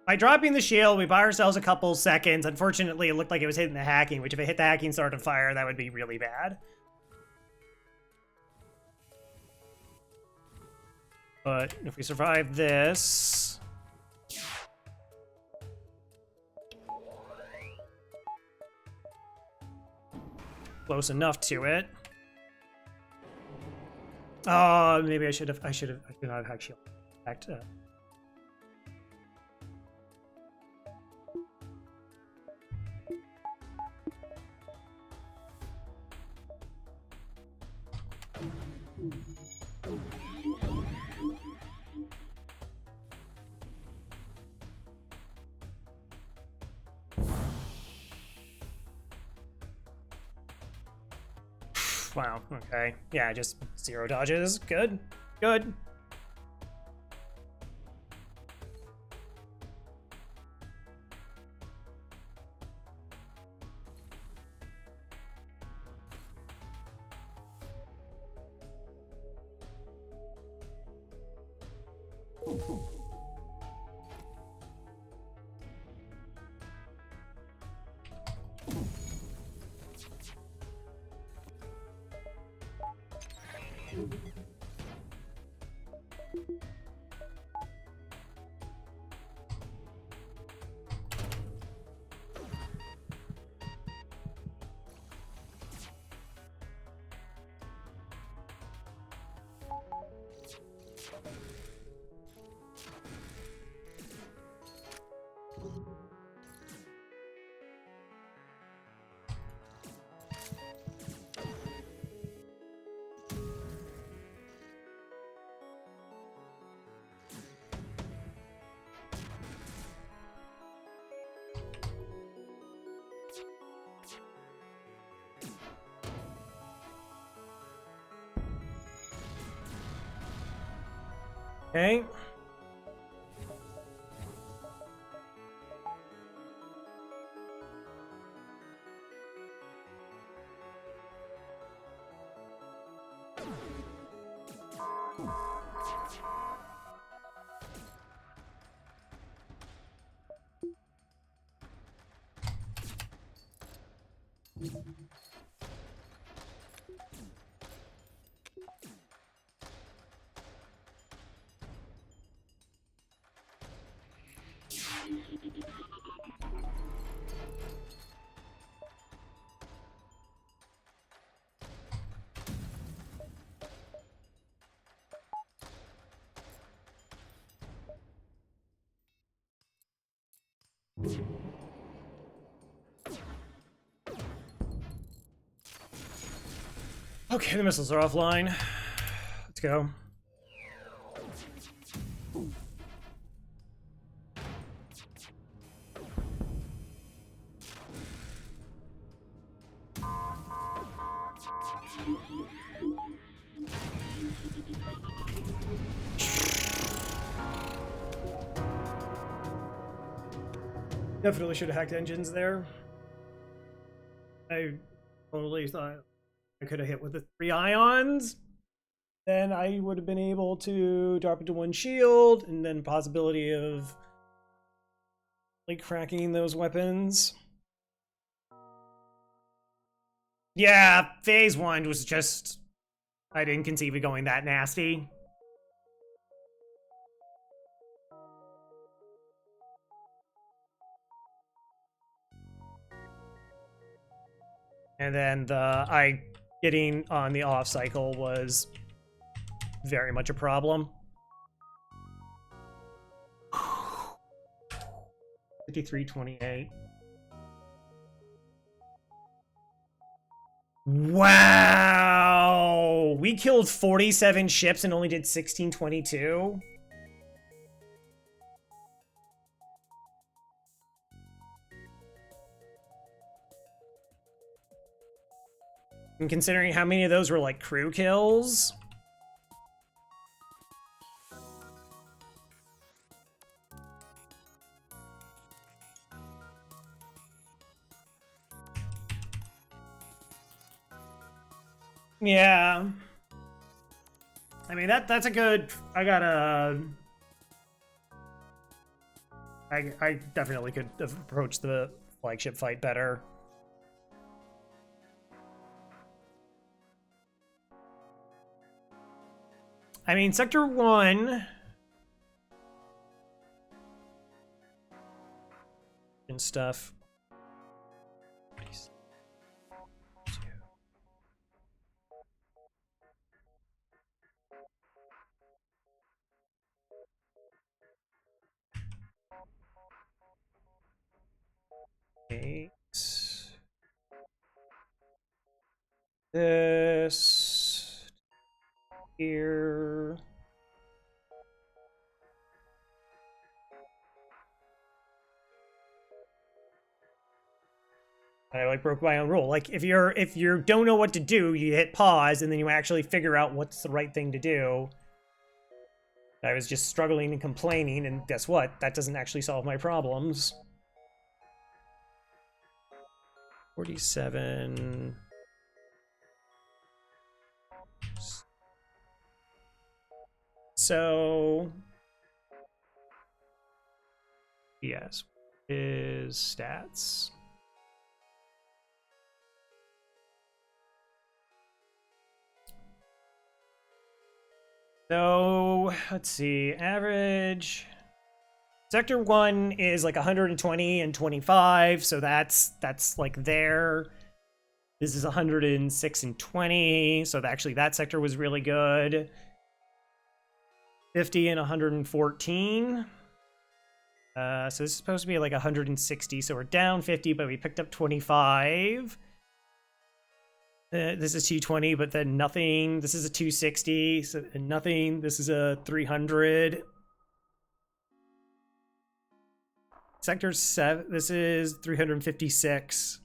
By dropping the shield, we buy ourselves a couple seconds. Unfortunately, it looked like it was hitting the hacking, which if it hit the hacking start on fire, that would be really bad. But if we survive this... close enough to it. Oh, maybe I should not have hacked shield. Wow, okay. Yeah, just 0 dodges. Good. Good. Okay. Okay, the missiles are offline. Let's go. Definitely should have hacked engines there. I totally thought I could have hit with the 3 ions. Then I would have been able to drop it to 1 shield, and then possibility of like cracking those weapons. Yeah, phase 1 was just... I didn't conceive of going that nasty. And then the getting on the off cycle was very much a problem. 5328. Wow! We killed 47 ships and only did 1622. And considering how many of those were like crew kills. Yeah. I mean, that's a good... I got a I definitely could approach the flagship fight better. I mean, Sector 1 and stuff. Eight. This here. I like broke my own rule. Like if you don't know what to do, you hit pause and then you actually figure out what's the right thing to do. I was just struggling and complaining, and guess what? That doesn't actually solve my problems. 47. So yes, is stats. So let's see, average. Sector 1 is like 120 and 25, so that's like there. This is 106 and 20, so actually that sector was really good. 50 and 114. So this is supposed to be like 160, so we're down 50, but we picked up 25. This is 220, but then nothing. This is a 260, so nothing. This is a 300. Sector 7, this is 356.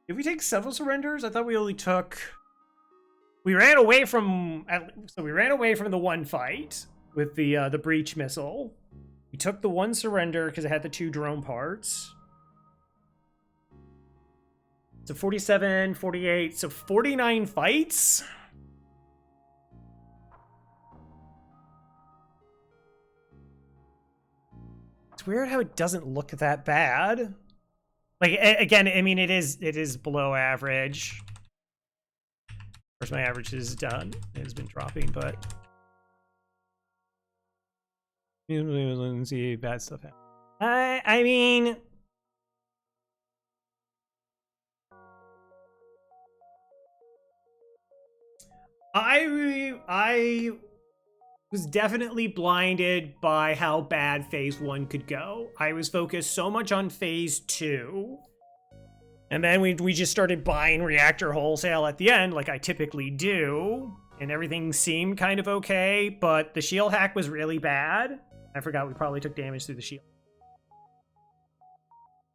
Did we take several surrenders? I thought we only took... We ran away from... So we ran away from the one fight with the breach missile. We took the one surrender because it had the 2 drone parts. So 47, 48, so 49 fights? It's weird how it doesn't look that bad. Like, again, I mean, it is below average. Of course, my average is done. It has been dropping, but... Let's see, bad stuff happen. I mean... I was definitely blinded by how bad Phase 1 could go. I was focused so much on Phase 2. And then we just started buying reactor wholesale at the end, like I typically do. And everything seemed kind of okay, but the shield hack was really bad. I forgot we probably took damage through the shield.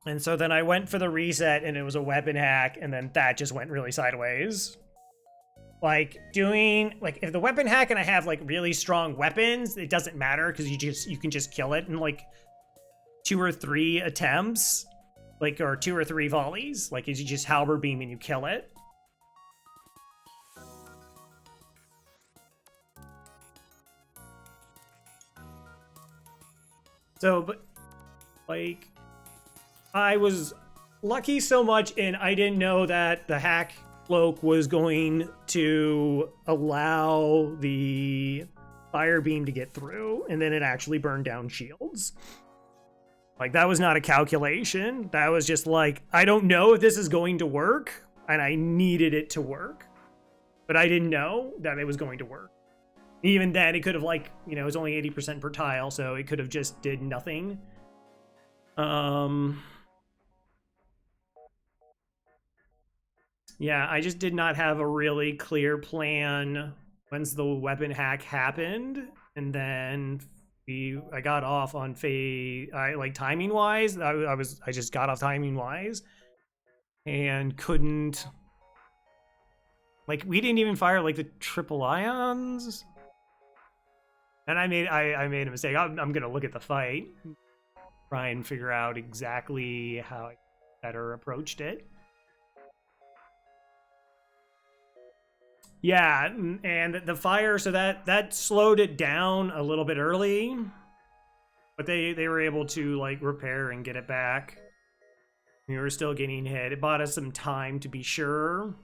And so then I went for the reset, and it was a weapon hack, and then that just went really sideways. Like, if the weapon hack and I have, like, really strong weapons, it doesn't matter, because you can just kill it in, like, 2 or 3 attempts. Like, or 2 or 3 volleys. Like, you just halberd beam and you kill it. So, but, like, I was lucky so much, and I didn't know that the hack cloak was going to allow the fire beam to get through, and then it actually burned down shields. Like, that was not a calculation. That was just like, I don't know if this is going to work, and I needed it to work. But I didn't know that it was going to work. Even then, it could have, like, you know, it was only 80% per tile, so it could have just did nothing. Yeah, I just did not have a really clear plan once the weapon hack happened, and then I got off on timing wise. I just got off timing wise, and couldn't. Like, we didn't even fire like the triple ions, and I made a mistake. I'm gonna look at the fight, try and figure out exactly how I better approached it. Yeah, and the fire, so that slowed it down a little bit early, but they were able to like repair and get it back. We were still getting hit. It bought us some time to be sure.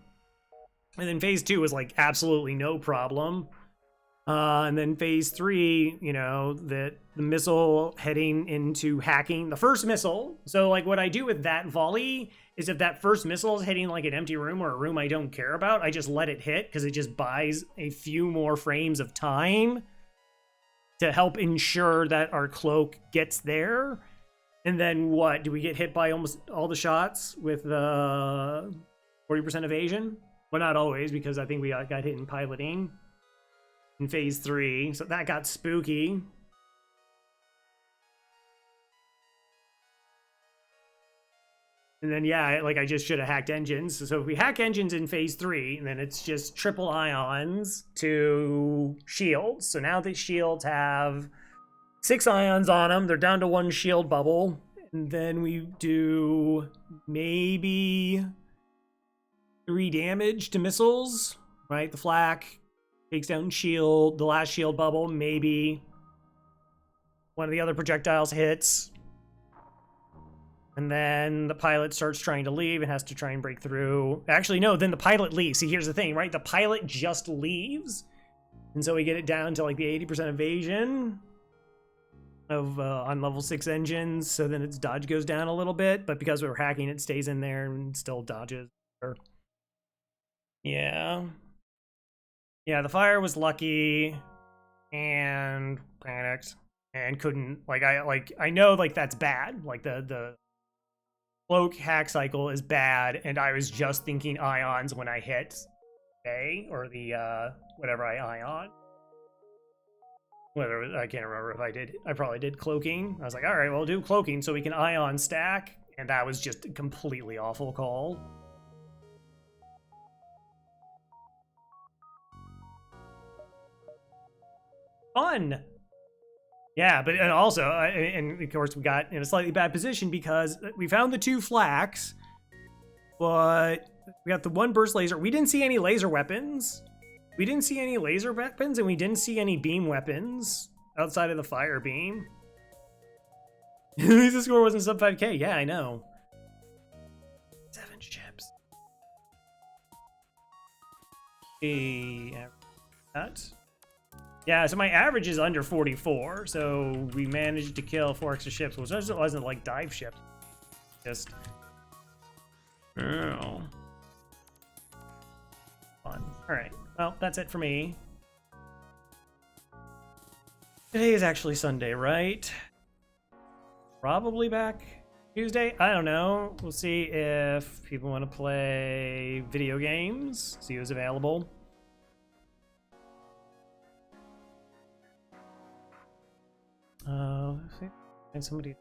And then phase 2 was like absolutely no problem. And then phase 3, you know, the missile heading into hacking the first missile. So like what I do with that volley is if that first missile is hitting like an empty room or a room I don't care about, I just let it hit because it just buys a few more frames of time to help ensure that our cloak gets there. And then what? Do we get hit by almost all the shots with 40% evasion? Well, not always, because I think we got hit in piloting in phase 3, so that got spooky. And then, yeah, like I just should have hacked engines. So if we hack engines in phase 3, then it's just triple ions to shields. So now the shields have 6 ions on them. They're down to 1 shield bubble. And then we do maybe 3 damage to missiles, right? The flak takes down shield, the last shield bubble, maybe one of the other projectiles hits. And then the pilot starts trying to leave and has to try and break through. Actually, no, then the pilot leaves. See, here's the thing, right? The pilot just leaves. And so we get it down to like the 80% evasion of on level 6 engines. So then its dodge goes down a little bit, but because we're hacking, it stays in there and still dodges. Yeah. Yeah, the fire was lucky and panicked and couldn't I know like that's bad. Like the cloak hack cycle is bad, and I was just thinking ions when I hit A or the whatever I ion. Whether I can't remember if I did. I probably did cloaking. I was like, all right, well, I'll do cloaking so we can ion stack, and that was just a completely awful call. Fun. Yeah, but and also, and of course, we got in a slightly bad position because we found the 2 flaks, but we got the 1 burst laser. We didn't see any laser weapons. We didn't see any laser weapons, and we didn't see any beam weapons outside of the fire beam. At least the score wasn't sub 5K. Yeah, I know. 7 ships. That. Yeah, so my average is under 44, so we managed to kill 4 extra ships, which wasn't like dive ships. Just... oh. Fun. Alright, well, that's it for me. Today is actually Sunday, right? Probably back Tuesday? I don't know. We'll see if people want to play video games, see who's available. Find somebody.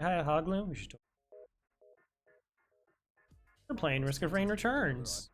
Hi, Hogloom. We should. We're playing Risk of Rain Returns.